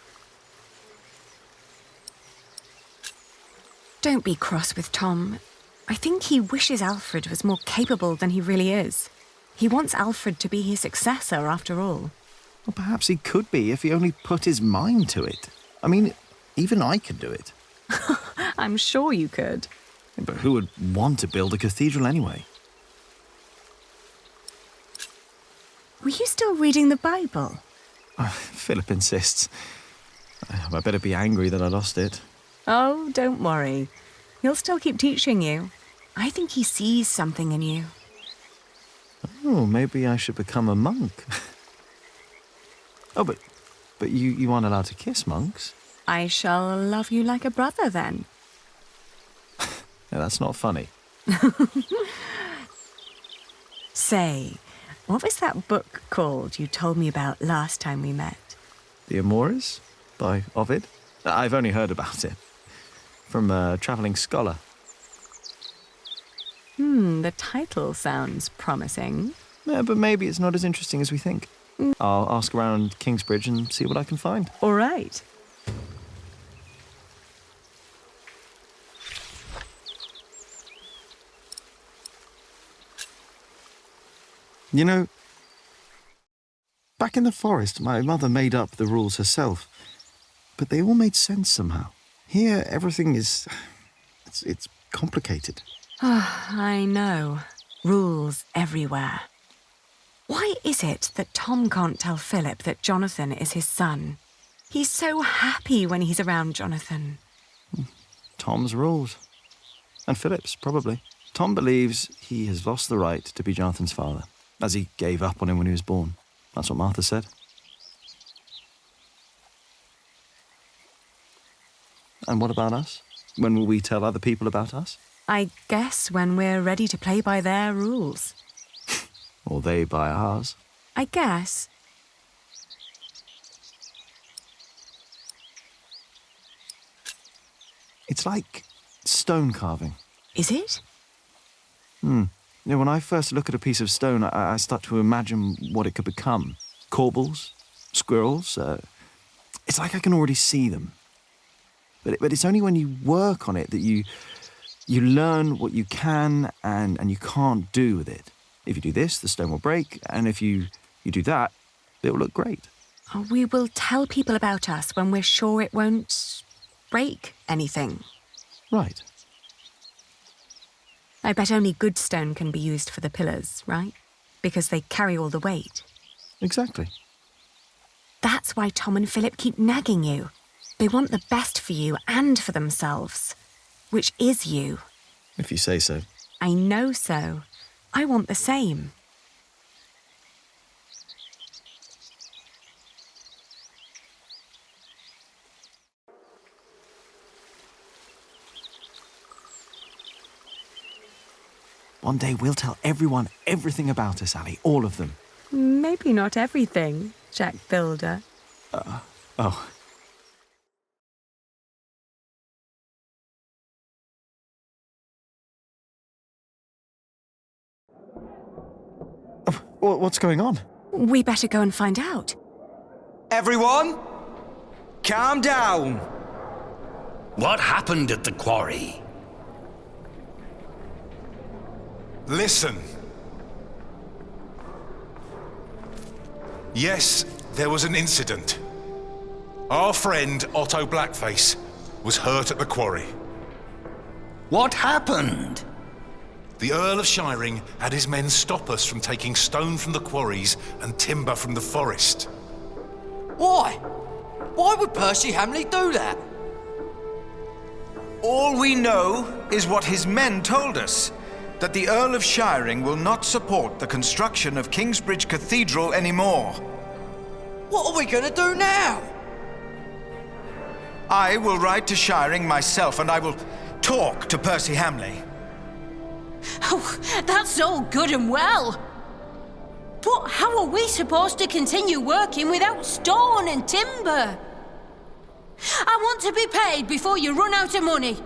Don't be cross with Tom. I think he wishes Alfred was more capable than he really is. He wants Alfred to be his successor, after all. Well, perhaps he could be if he only put his mind to it. I mean, even I could do it. I'm sure you could. But who would want to build a cathedral anyway? Were you still reading the Bible? Philip insists. I better be angry that I lost it. Oh, don't worry. He'll still keep teaching you. I think he sees something in you. Oh, maybe I should become a monk. Oh, but you aren't allowed to kiss monks. I shall love you like a brother, then. Yeah, that's not funny. Say, what was that book called you told me about last time we met? The Amoris by Ovid? I've only heard about it. From a travelling scholar. The title sounds promising. Yeah, but maybe it's not as interesting as we think. I'll ask around Kingsbridge and see what I can find. All right. You know, back in the forest, my mother made up the rules herself, but they all made sense somehow. Here, everything is... it's complicated. I know. Rules everywhere. Why is it that Tom can't tell Philip that Jonathan is his son? He's so happy when he's around Jonathan. Tom's rules. And Philip's, probably. Tom believes he has lost the right to be Jonathan's father, as he gave up on him when he was born. That's what Martha said. And what about us? When will we tell other people about us? I guess when we're ready to play by their rules. Or they by ours. I guess. It's like stone carving. Is it? You know, when I first look at a piece of stone, I start to imagine what it could become. Corbels, squirrels. It's like I can already see them. But it's only when you work on it that you learn what you can and you can't do with it. If you do this, the stone will break, and if you do that, it will look great. We will tell people about us when we're sure it won't break anything. Right. I bet only good stone can be used for the pillars, right? Because they carry all the weight. Exactly. That's why Tom and Philip keep nagging you. They want the best for you and for themselves, which is you. If you say so. I know so. I want the same. One day we'll tell everyone everything about us, Ali. All of them. Maybe not everything, Jack Builder. Oh. What's going on? We better go and find out. Everyone, calm down. What happened at the quarry? Listen. Yes, there was an incident. Our friend Otto Blackface was hurt at the quarry. What happened? The Earl of Shiring had his men stop us from taking stone from the quarries and timber from the forest. Why? Why would Percy Hamley do that? All we know is what his men told us, that the Earl of Shiring will not support the construction of Kingsbridge Cathedral anymore. What are we gonna do now? I will ride to Shiring myself, and I will talk to Percy Hamley. Oh, that's all good and well. But how are we supposed to continue working without stone and timber? I want to be paid before you run out of money.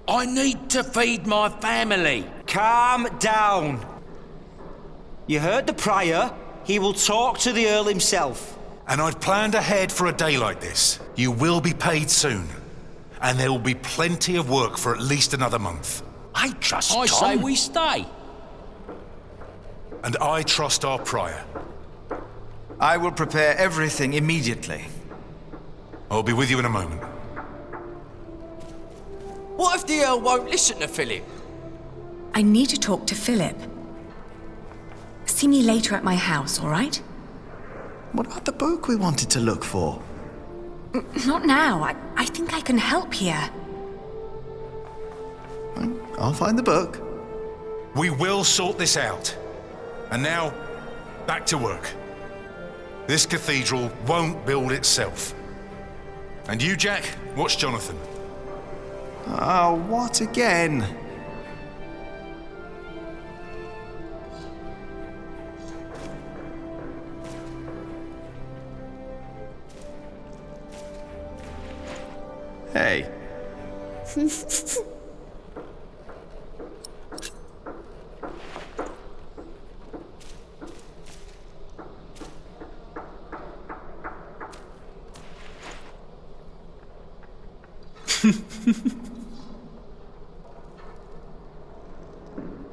I need to feed my family. Calm down. You heard the Prior. He will talk to the Earl himself. And I'd planned ahead for a day like this. You will be paid soon. And there will be plenty of work for at least another month. I trust I Tom. say we stay. And I trust our Prior. I will prepare everything immediately. I'll be with you in a moment. What if the Earl won't listen to Philip? I need to talk to Philip. See me later at my house, all right? What about the book we wanted to look for? Not now. I think I can help here. I'll find the book. We will sort this out. And now, back to work. This cathedral won't build itself. And you, Jack, watch Jonathan. Oh, what again? Hey.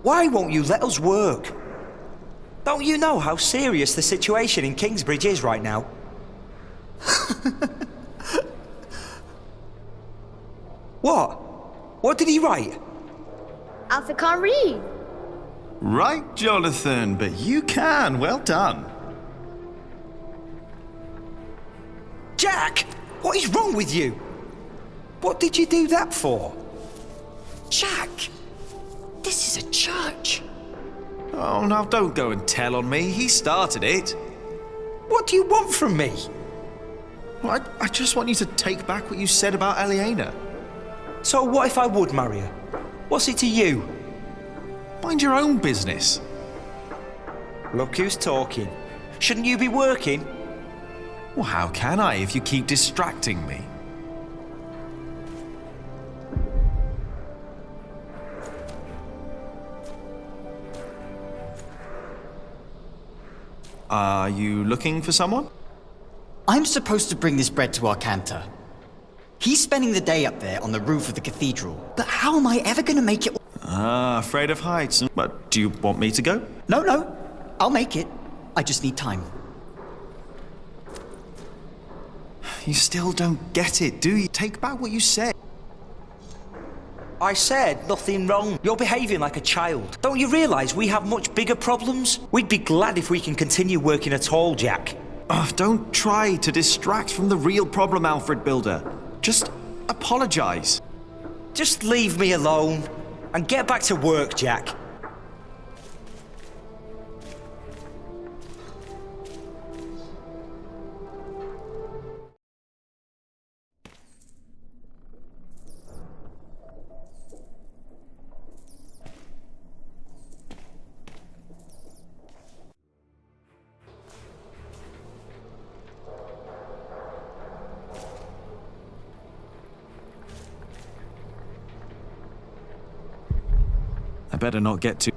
Why won't you let us work? Don't you know how serious the situation in Kingsbridge is right now? What? What did he write? Alfred can't read. Right, Jonathan, but you can. Well done. Jack! What is wrong with you? What did you do that for? Jack! This is a church. Oh, now don't go and tell on me. He started it. What do you want from me? Well, I just want you to take back what you said about Aliena. So what if I would marry her? What's it to you? Mind your own business. Look who's talking. Shouldn't you be working? Well, how can I if you keep distracting me? Are you looking for someone? I'm supposed to bring this bread to our cantor. He's spending the day up there on the roof of the cathedral. But how am I ever going to make it? Ah, afraid of heights. But do you want me to go? No. I'll make it. I just need time. You still don't get it, do you? Take back what you said. I said nothing wrong. You're behaving like a child. Don't you realise we have much bigger problems? We'd be glad if we can continue working at all, Jack. Don't try to distract from the real problem, Alfred Builder. Just apologise. Just leave me alone and get back to work, Jack. I better not get too...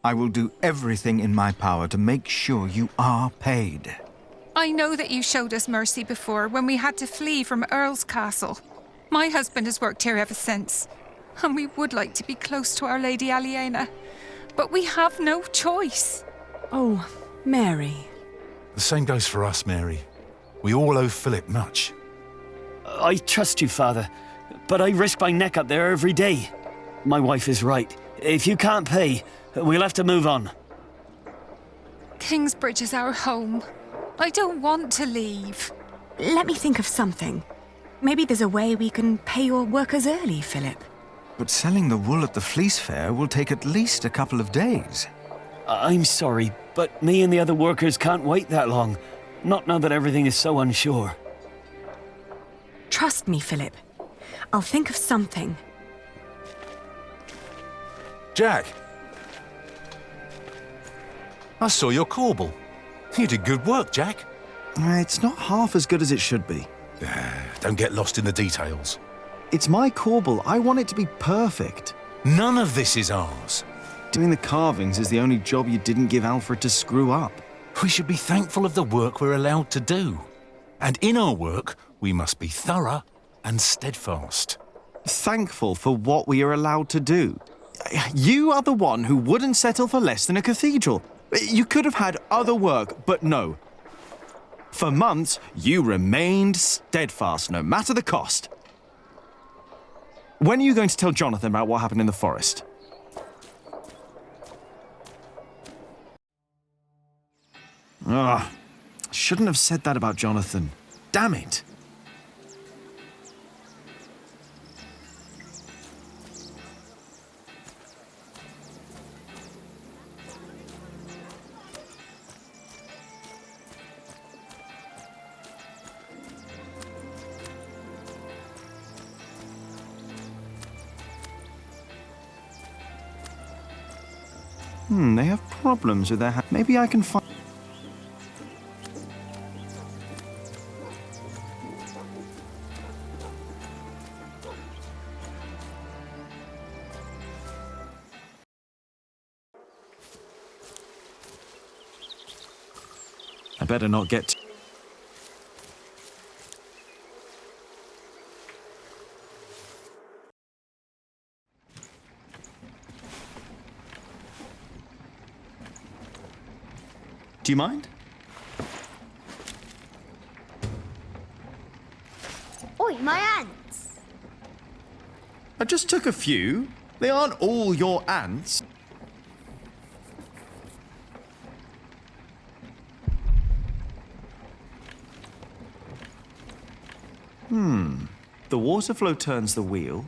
I will do everything in my power to make sure you are paid. I know that you showed us mercy before when we had to flee from Earl's castle. My husband has worked here ever since, and we would like to be close to Our Lady Aliena, but we have no choice. Oh, Mary. The same goes for us, Mary. We all owe Philip much. I trust you, Father, but I risk my neck up there every day. My wife is right. If you can't pay, we'll have to move on. Kingsbridge is our home. I don't want to leave. Let me think of something. Maybe there's a way we can pay your workers early, Philip. But selling the wool at the fleece fair will take at least a couple of days. I'm sorry, but me and the other workers can't wait that long. Not now that everything is so unsure. Trust me, Philip. I'll think of something. Jack! I saw your corbel. You did good work, Jack. It's not half as good as it should be. Don't get lost in the details. It's my corbel. I want it to be perfect. None of this is ours. Doing the carvings is the only job you didn't give Alfred to screw up. We should be thankful of the work we're allowed to do. And in our work, we must be thorough and steadfast. Thankful for what we are allowed to do. You are the one who wouldn't settle for less than a cathedral. You could have had other work, but no. For months, you remained steadfast, no matter the cost. When are you going to tell Jonathan about what happened in the forest? Shouldn't have said that about Jonathan. Damn it. They have problems with their maybe I can find... I better not get... Do you mind? Oi, my ants! I just took a few. They aren't all your ants. The water flow turns the wheel.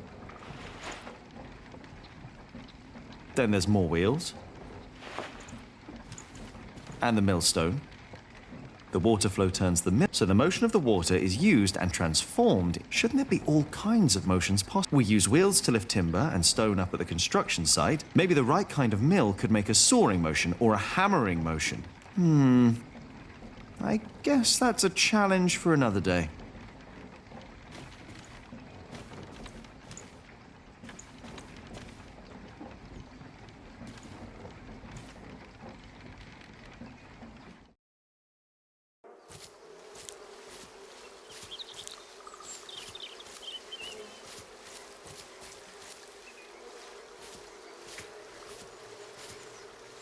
Then there's more wheels. And the millstone. The water flow turns the mill, so the motion of the water is used and transformed. Shouldn't there be all kinds of motions possible? We use wheels to lift timber and stone up at the construction site. Maybe the right kind of mill could make a sawing motion or a hammering motion. I guess that's a challenge for another day.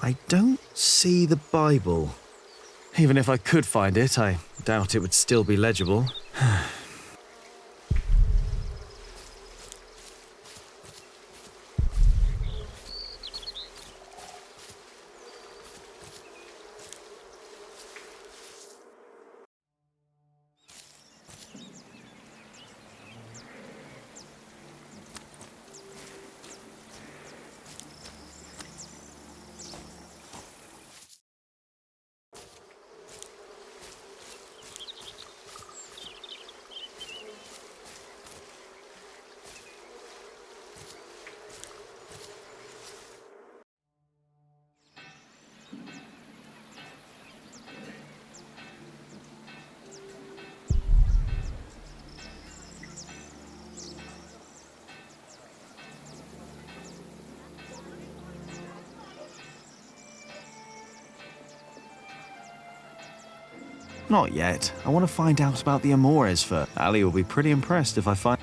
I don't see the Bible. Even if I could find it, I doubt it would still be legible. Not yet. I want to find out about the Amores first. Ali will be pretty impressed if I find...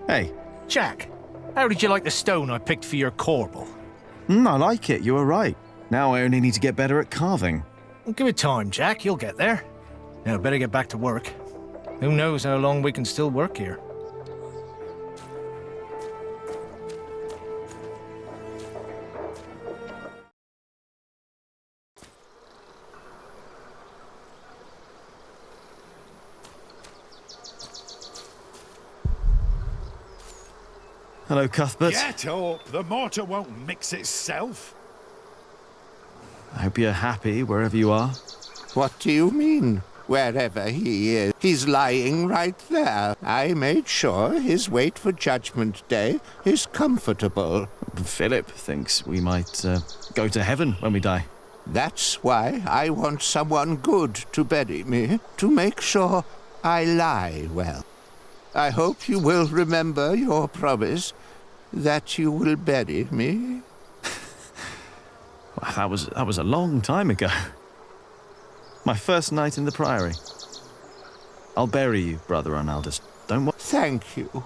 Hey. Jack, how did you like the stone I picked for your corbel? I like it, you were right. Now I only need to get better at carving. Well, give it time, Jack, you'll get there. Now, better get back to work. Who knows how long we can still work here. Hello, Cuthbert. Get up! The mortar won't mix itself. I hope you're happy wherever you are. What do you mean, wherever he is? He's lying right there. I made sure his wait for Judgment Day is comfortable. Philip thinks we might go to heaven when we die. That's why I want someone good to bury me, to make sure I lie well. I hope you will remember your promise that you will bury me. Well, that was a long time ago. My first night in the Priory. I'll bury you, Brother Arnaldus. Don't worry. Thank you.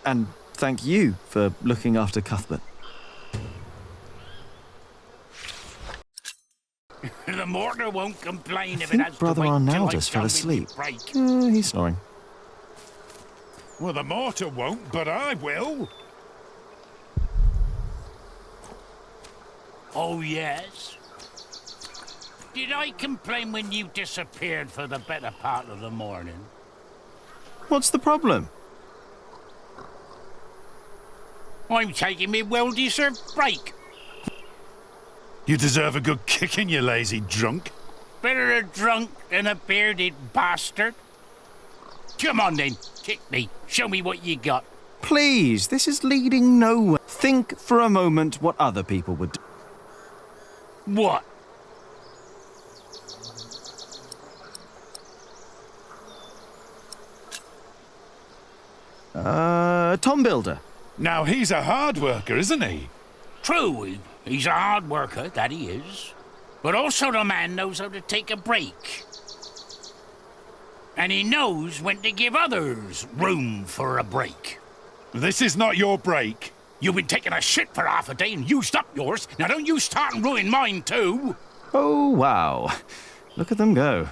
And thank you for looking after Cuthbert. The mortar won't complain I if it has think Brother to wait till Arnaldus fell asleep. break. He's snoring. Well, the mortar won't, but I will. Oh, yes? Did I complain when you disappeared for the better part of the morning? What's the problem? I'm taking me well-deserved break. You deserve a good kicking, you lazy drunk. Better a drunk than a bearded bastard. Come on then, kick me. Show me what you got. Please, this is leading nowhere. Think for a moment what other people would do. What? Tom Builder. Now, he's a hard worker, isn't he? True, he's a hard worker, that he is. But also the man knows how to take a break. And he knows when to give others room for a break. This is not your break. You've been taking a shit for half a day and used up yours. Now don't you start and ruin mine too. Oh, wow. Look at them go.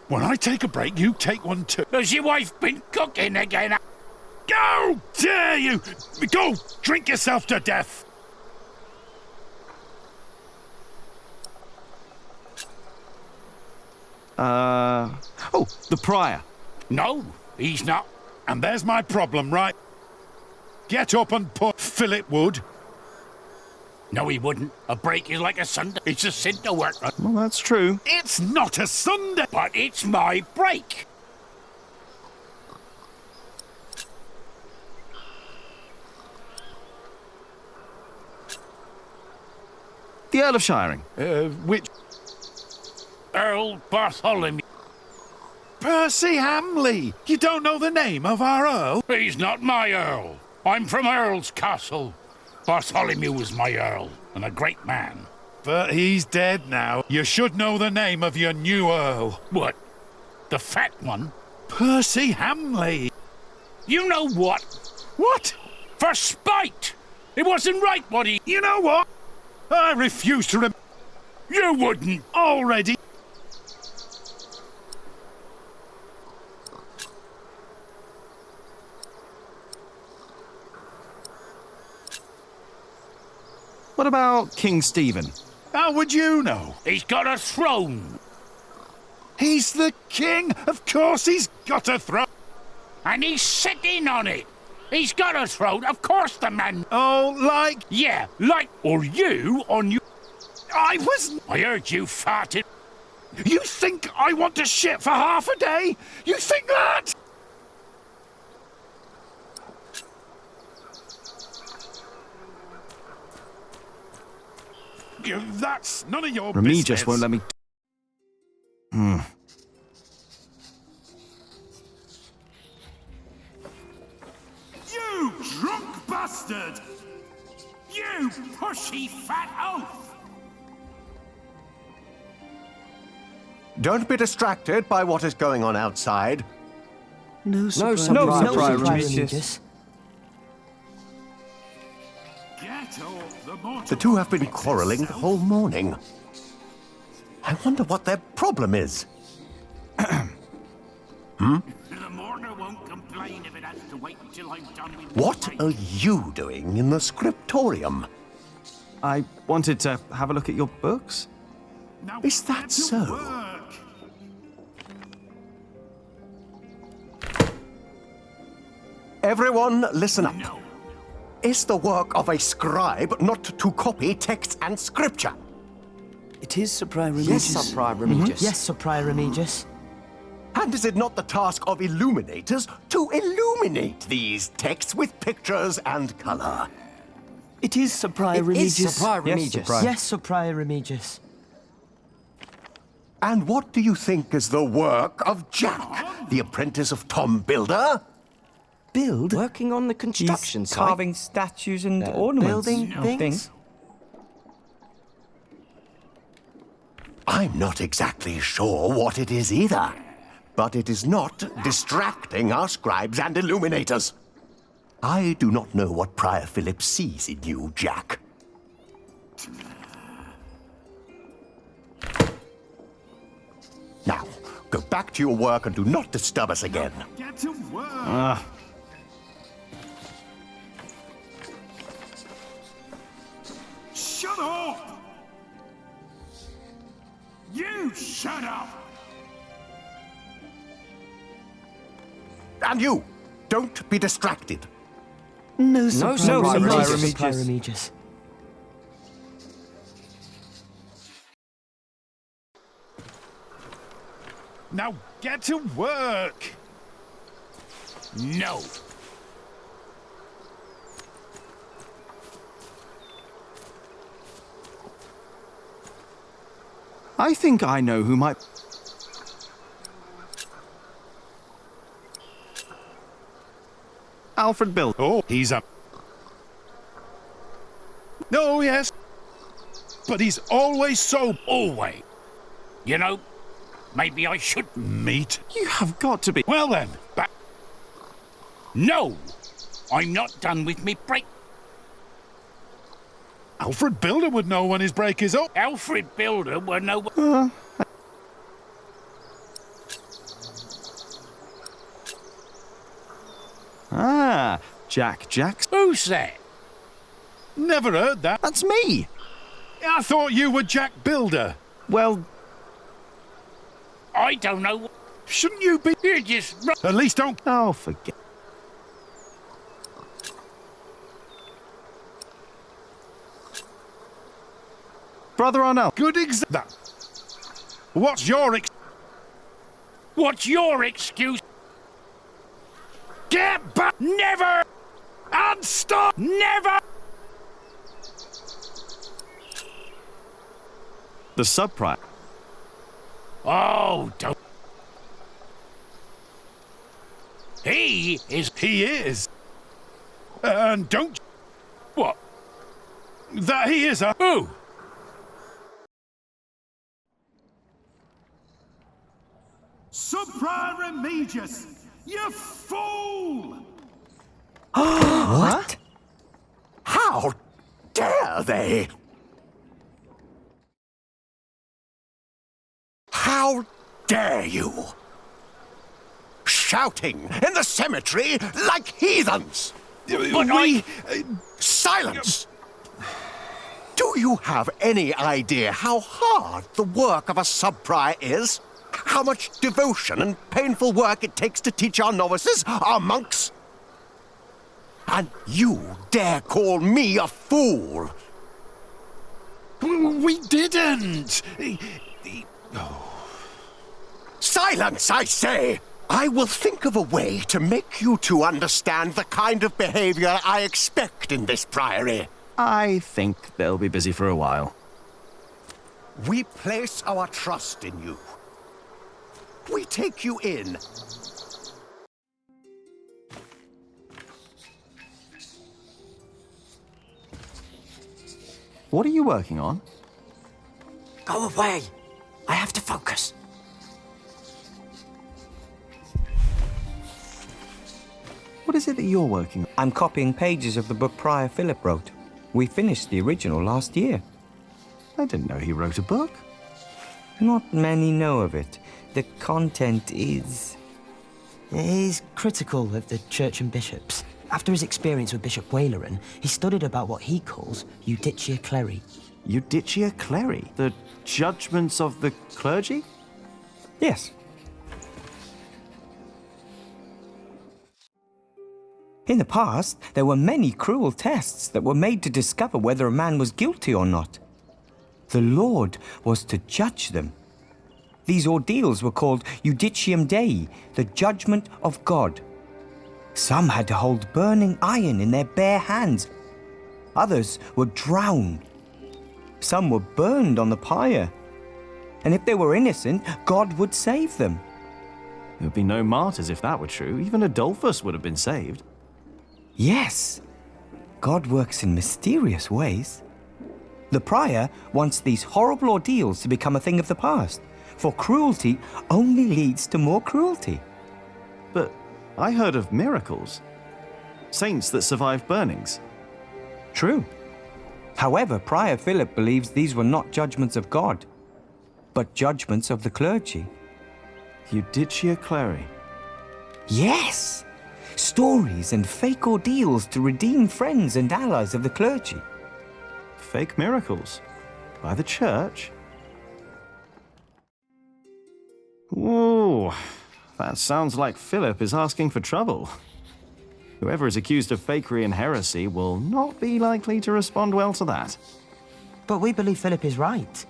When I take a break, you take one too. Has your wife been cooking again? How dare you! Go, drink yourself to death! Oh, the Prior. No, he's not. And there's my problem, right? Get up and put Philip would. No, he wouldn't. A break is like a Sunday. It's a sin to work. Well, that's true. It's not a Sunday. But it's my break. The Earl of Shiring. Which? Earl Bartholomew. Percy Hamley! You don't know the name of our Earl? He's not my Earl. I'm from Earl's Castle. Bartholomew was my Earl, and a great man. But he's dead now. You should know the name of your new Earl. What? The fat one? Percy Hamley. You know what? What? For spite! It wasn't right what he... You know what? I refuse to You wouldn't! Already. What about King Stephen? How would you know? He's got a throne. He's the king. Of course he's got a throne. And he's sitting on it. He's got a throne. Of course the man... Oh, like... Yeah, like... Or you on you... I was... I heard you farted. You think I want to shit for half a day? You think that? That's none of your Remy business. just won't let me... You drunk bastard! You pushy fat oaf! Don't be distracted by what is going on outside. No surprise, Remigius. The two have been quarreling the whole morning. I wonder what their problem is. The mourner won't complain if it has to wait until I'm done with... What are you doing in the scriptorium? I wanted to have a look at your books. Is that so? Everyone, listen up. Is the work of a scribe not to copy text and scripture? It is, Sir Prior Remigius. Yes, Sir Prior Remigius. Yes, Sir Prior Remigius. And is it not the task of illuminators to illuminate these texts with pictures and colour? It is, Sir Prior Remigius. It is, Sir Prior Remigius. Yes, Sir Prior Remigius. And what do you think is the work of Jack, the apprentice of Tom Builder? Build? Working on the construction He's site. carving statues and ornaments. Building I things. think. I'm not exactly sure what it is either. But it is not distracting our scribes and illuminators. I do not know what Prior Philip sees in you, Jack. Now, go back to your work and do not disturb us again. Get to work. Shut up! You shut up! And you, don't be distracted. No, Sir Prior Remigius. Remigius. Now get to work! No. I think I know who might... Alfred Bill. Oh, he's a... No, yes. But he's always so... Always. You know, maybe I should... Meat? You have got to be... Well then, back... No! I'm not done with me break. Alfred Builder would know when his break is up. Alfred Builder would know... Ah, Jack Jackson. Who's that? Never heard that. That's me. I thought you were Jack Builder. Well... I don't know. Shouldn't you be... You're just... At least don't... Oh, forget... Brother Arnell. Good example. What's your What's your excuse? Get back! Never! And stop! Never! The sub-prior. Oh, don't. He is. He is. And don't. What? That he is a. Who? Sub-Prior Remigius, you fool! What? How dare they? How dare you? Shouting in the cemetery like heathens! But Silence! Do you have any idea how hard the work of a sub-prior is? How much devotion and painful work it takes to teach our novices, our monks? And you dare call me a fool? We didn't! Silence, I say! I will think of a way to make you two understand the kind of behavior I expect in this priory. I think they'll be busy for a while. We place our trust in you. We take you in. What are you working on? Go away. I have to focus. What is it that you're working on? I'm copying pages of the book Prior Philip wrote. We finished the original last year. I didn't know he wrote a book. Not many know of it. The content is... He's critical of the church and bishops. After his experience with Bishop Waleran, he studied about what he calls Judicia Cleri. Judicia Cleri? The judgments of the clergy? Yes. In the past, there were many cruel tests that were made to discover whether a man was guilty or not. The Lord was to judge them. These ordeals were called Judicium Dei, the judgment of God. Some had to hold burning iron in their bare hands. Others were drowned. Some were burned on the pyre. And if they were innocent, God would save them. There would be no martyrs if that were true. Even Adolphus would have been saved. Yes. God works in mysterious ways. The prior wants these horrible ordeals to become a thing of the past, for cruelty only leads to more cruelty. But I heard of miracles. Saints that survived burnings. True. However, Prior Philip believes these were not judgments of God, but judgments of the clergy. Judicia Cleri. Yes! Stories and fake ordeals to redeem friends and allies of the clergy. Fake miracles? By the church? Ooh, that sounds like Philip is asking for trouble. Whoever is accused of fakery and heresy will not be likely to respond well to that. But we believe Philip is right.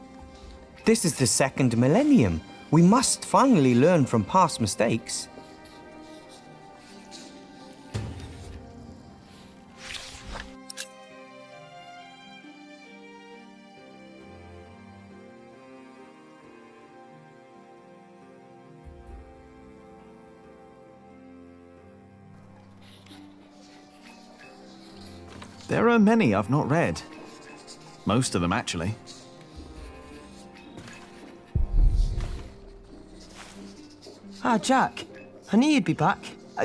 This is the second millennium. We must finally learn from past mistakes. There are many I've not read. Most of them, actually. Ah, Jack. I knew you'd be back.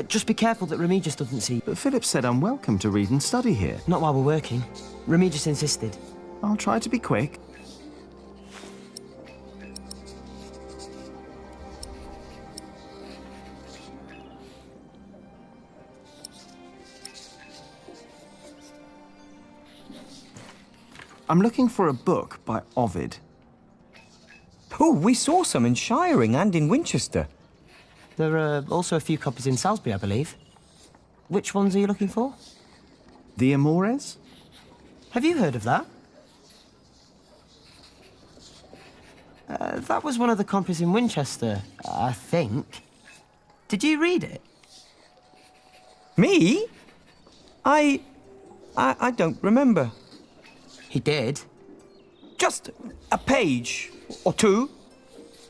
Just be careful that Remigius doesn't see. But Philip said I'm welcome to read and study here. Not while we're working. Remigius insisted. I'll try to be quick. I'm looking for a book by Ovid. Oh, we saw some in Shiring and in Winchester. There are also a few copies in Salisbury, I believe. Which ones are you looking for? The Amores? Have you heard of that? That was one of the copies in Winchester, I think. Did you read it? Me? I don't remember. He did. Just a page or two.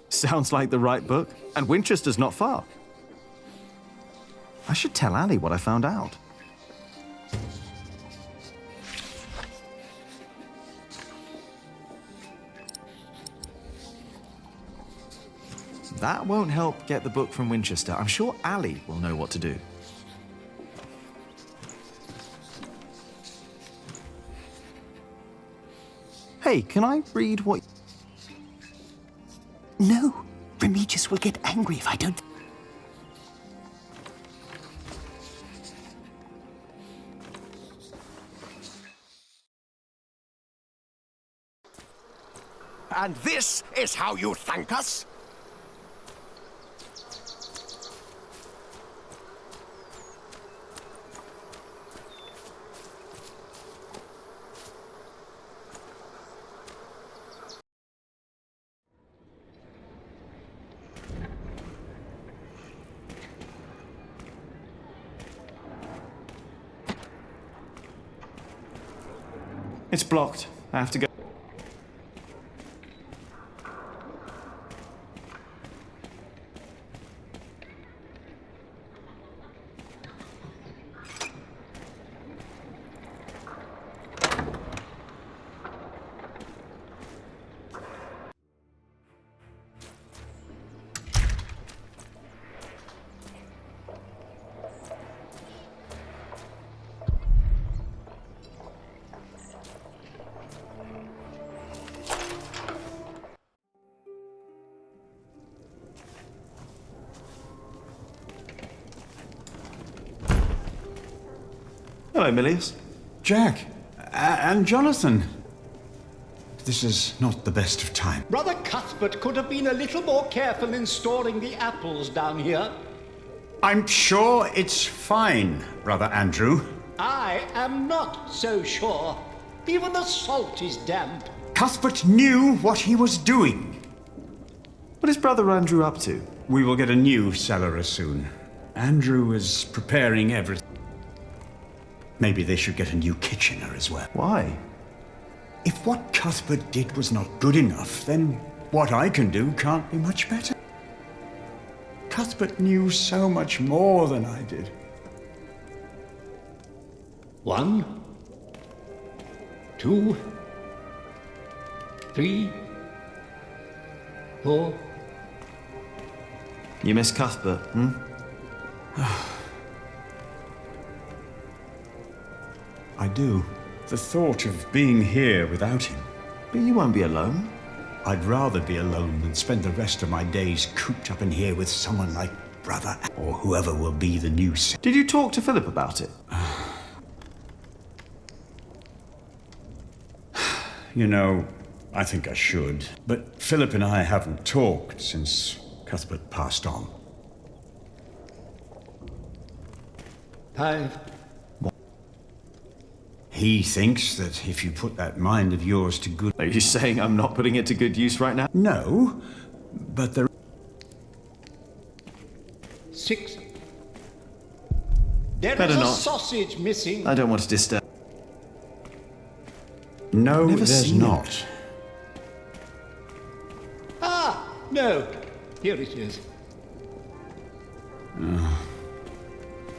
Sounds like the right book, and Winchester's not far. I should tell Ali what I found out. That won't help get the book from Winchester. I'm sure Ali will know what to do. Hey, can I read what... No, Remigius will get angry if I don't... And this is how you thank us? It's blocked. I have to go. Hello, Milius. Jack, and Jonathan. This is not the best of time. Brother Cuthbert could have been a little more careful in storing the apples down here. I'm sure it's fine, Brother Andrew. I am not so sure. Even the salt is damp. Cuthbert knew what he was doing. What is Brother Andrew up to? We will get a new cellarer soon. Andrew is preparing everything. Maybe they should get a new kitchener as well. Why? If what Cuthbert did was not good enough, then what I can do can't be much better. Cuthbert knew so much more than I did. 1, 2, 3, 4. You miss Cuthbert, hmm? I do. The thought of being here without him. But you won't be alone. I'd rather be alone than spend the rest of my days cooped up in here with someone like Brother, or whoever will be the new... Did you talk to Philip about it? You know, I think I should. But Philip and I haven't talked since Cuthbert passed on. 5. He thinks that if you put that mind of yours to good... Are you saying I'm not putting it to good use right now? No, but there... 6. There Better is a not. sausage missing. I don't want to disturb. No, Never there's seen not. it. Ah, no. Here it is.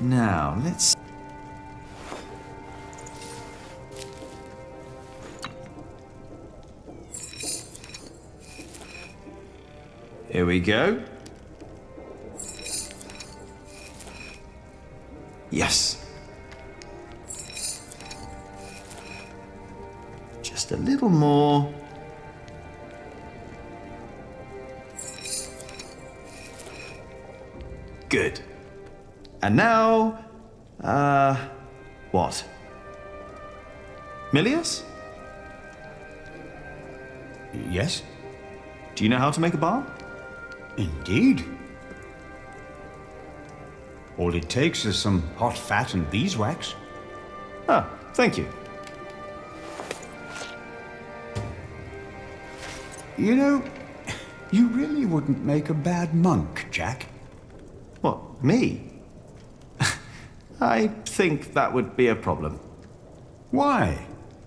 Now, let's... Here we go. Yes. Just a little more. Good. And now, what? Milius? Yes? Do you know how to make a bar? Indeed. All it takes is some hot fat and beeswax. Ah, thank you. You know, you really wouldn't make a bad monk, Jack. What, me? I think that would be a problem. Why?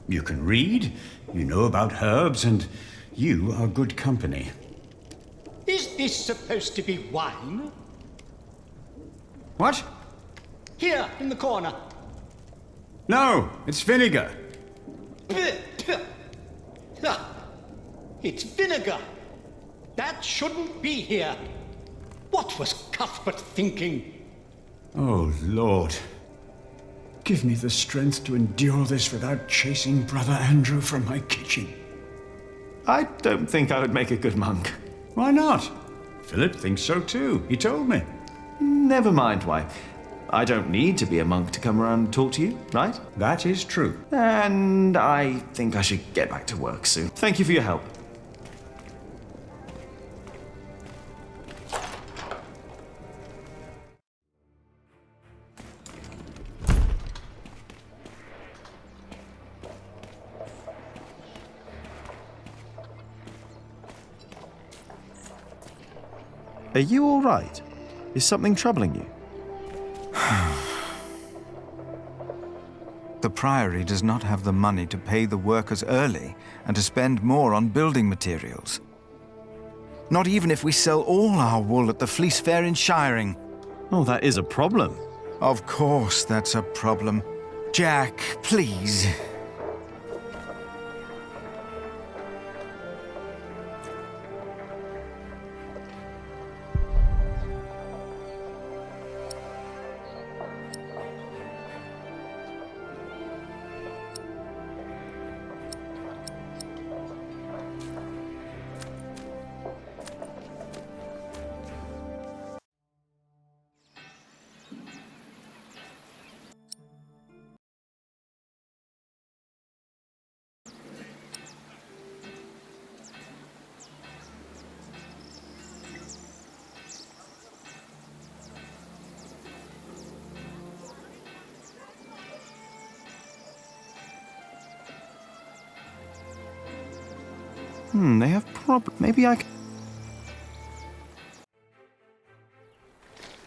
You can read, you know about herbs, and you are good company. Is this supposed to be wine? What? Here, in the corner. No, it's vinegar. It's vinegar. That shouldn't be here. What was Cuthbert thinking? Oh, Lord. Give me the strength to endure this without chasing Brother Andrew from my kitchen. I don't think I would make a good monk. Why not? Philip thinks so too. He told me. Never mind why. I don't need to be a monk to come around and talk to you, right? That is true. And I think I should get back to work soon. Thank you for your help. Are you all right? Is something troubling you? The Priory does not have the money to pay the workers early and to spend more on building materials. Not even if we sell all our wool at the Fleece Fair in Shiring. Oh, that is a problem. Of course that's a problem. Jack, please. They have maybe I can...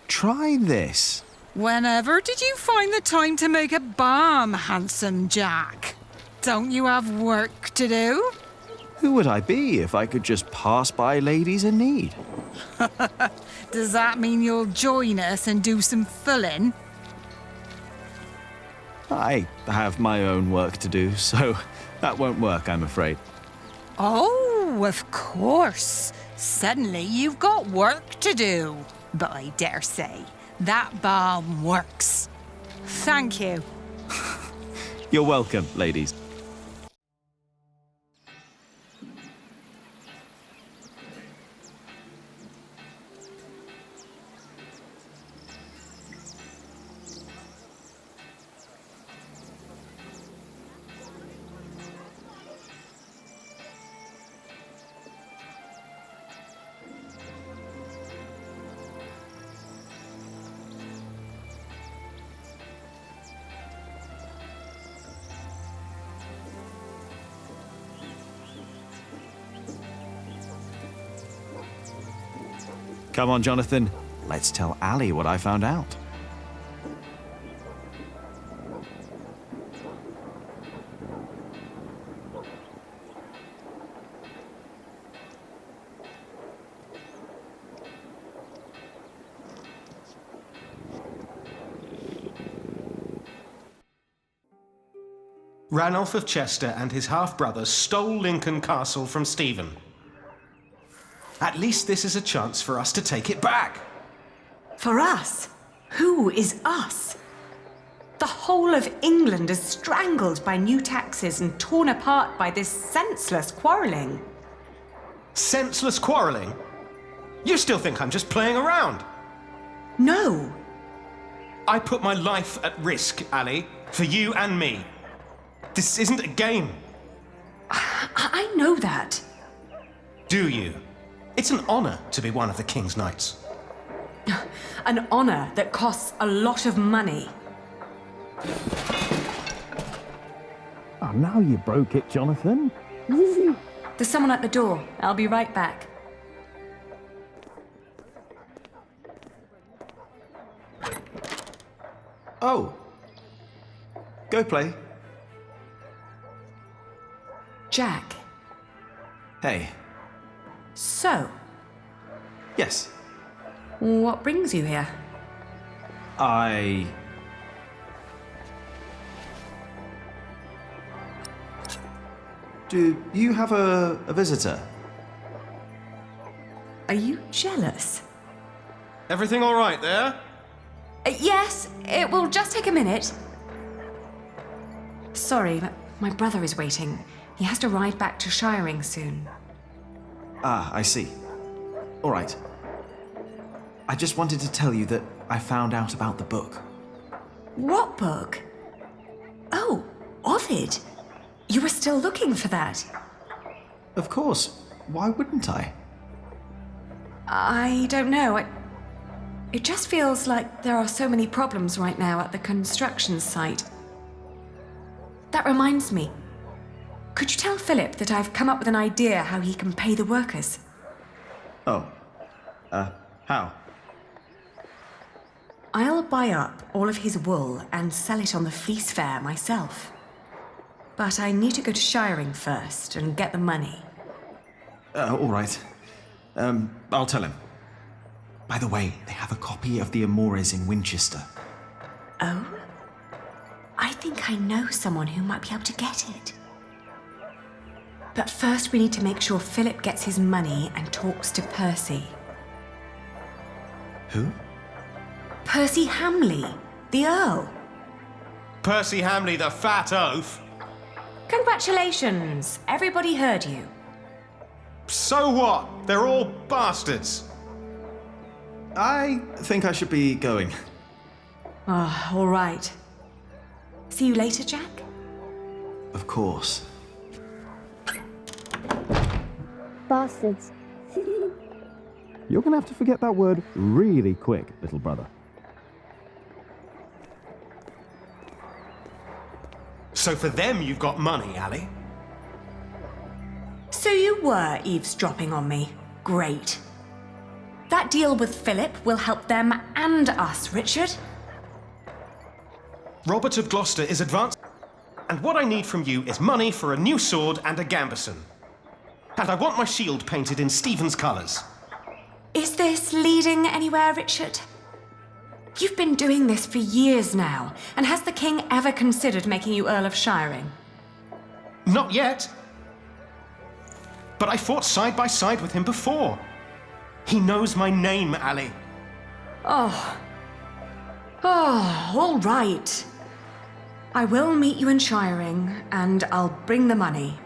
Try this. Whenever did you find the time to make a balm, handsome Jack? Don't you have work to do? Who would I be if I could just pass by ladies in need? Does that mean you'll join us and do some filling? I have my own work to do, so that won't work, I'm afraid. Oh, of course. Suddenly you've got work to do. But I dare say, that balm works. Thank you. You're welcome, ladies. Come on, Jonathan. Let's tell Ali what I found out. Ranulph of Chester and his half-brother stole Lincoln Castle from Stephen. At least this is a chance for us to take it back. For us? Who is us? The whole of England is strangled by new taxes and torn apart by this senseless quarrelling. Senseless quarrelling? You still think I'm just playing around? No. I put my life at risk, Ali, for you and me. This isn't a game. I know that. Do you? It's an honor to be one of the King's Knights. An honor that costs a lot of money. Oh, now you broke it, Jonathan. There's someone at the door. I'll be right back. Oh. Go play. Jack. Hey. So, Yes. what brings you here? Do you have a visitor? Are you jealous? Everything all right there? Yes, it will just take a minute. Sorry, but my brother is waiting. He has to ride back to Shiring soon. Ah, I see. All right. I just wanted to tell you that I found out about the book. What book? Oh, Ovid. You were still looking for that. Of course. Why wouldn't I? I don't know. It just feels like there are so many problems right now at the construction site. That reminds me. Could you tell Philip that I've come up with an idea how he can pay the workers? Oh. How? I'll buy up all of his wool and sell it on the fleece fair myself. But I need to go to Shiring first and get the money. All right. I'll tell him. By the way, they have a copy of the Amores in Winchester. Oh? I think I know someone who might be able to get it. But first we need to make sure Philip gets his money and talks to Percy. Who? Percy Hamley, the Earl. Percy Hamley, the fat oaf. Congratulations! Everybody heard you. So what? They're all bastards. I think I should be going. Oh, all right. See you later, Jack? Of course. Bastards. You're gonna have to forget that word really quick, little brother. So for them you've got money, Ali? So you were eavesdropping on me. Great. That deal with Philip will help them and us, Richard. Robert of Gloucester is advanced, and what I need from you is money for a new sword and a gambeson. And I want my shield painted in Stephen's colours. Is this leading anywhere, Richard? You've been doing this for years now, and has the king ever considered making you Earl of Shiring? Not yet. But I fought side by side with him before. He knows my name, Ali. Oh, all right. I will meet you in Shiring, and I'll bring the money.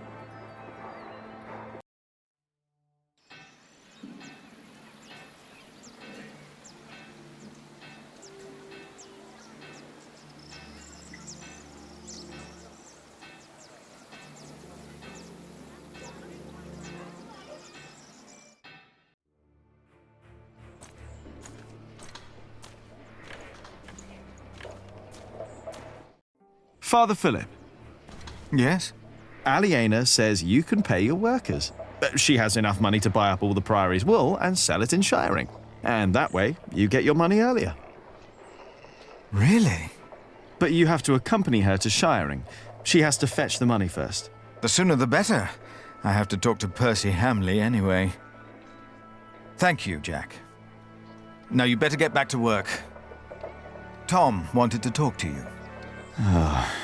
Father Philip. Yes? Aliena says you can pay your workers. She has enough money to buy up all the Priory's wool and sell it in Shiring. And that way, you get your money earlier. Really? But you have to accompany her to Shiring. She has to fetch the money first. The sooner the better. I have to talk to Percy Hamley anyway. Thank you, Jack. Now you better get back to work. Tom wanted to talk to you. Ah.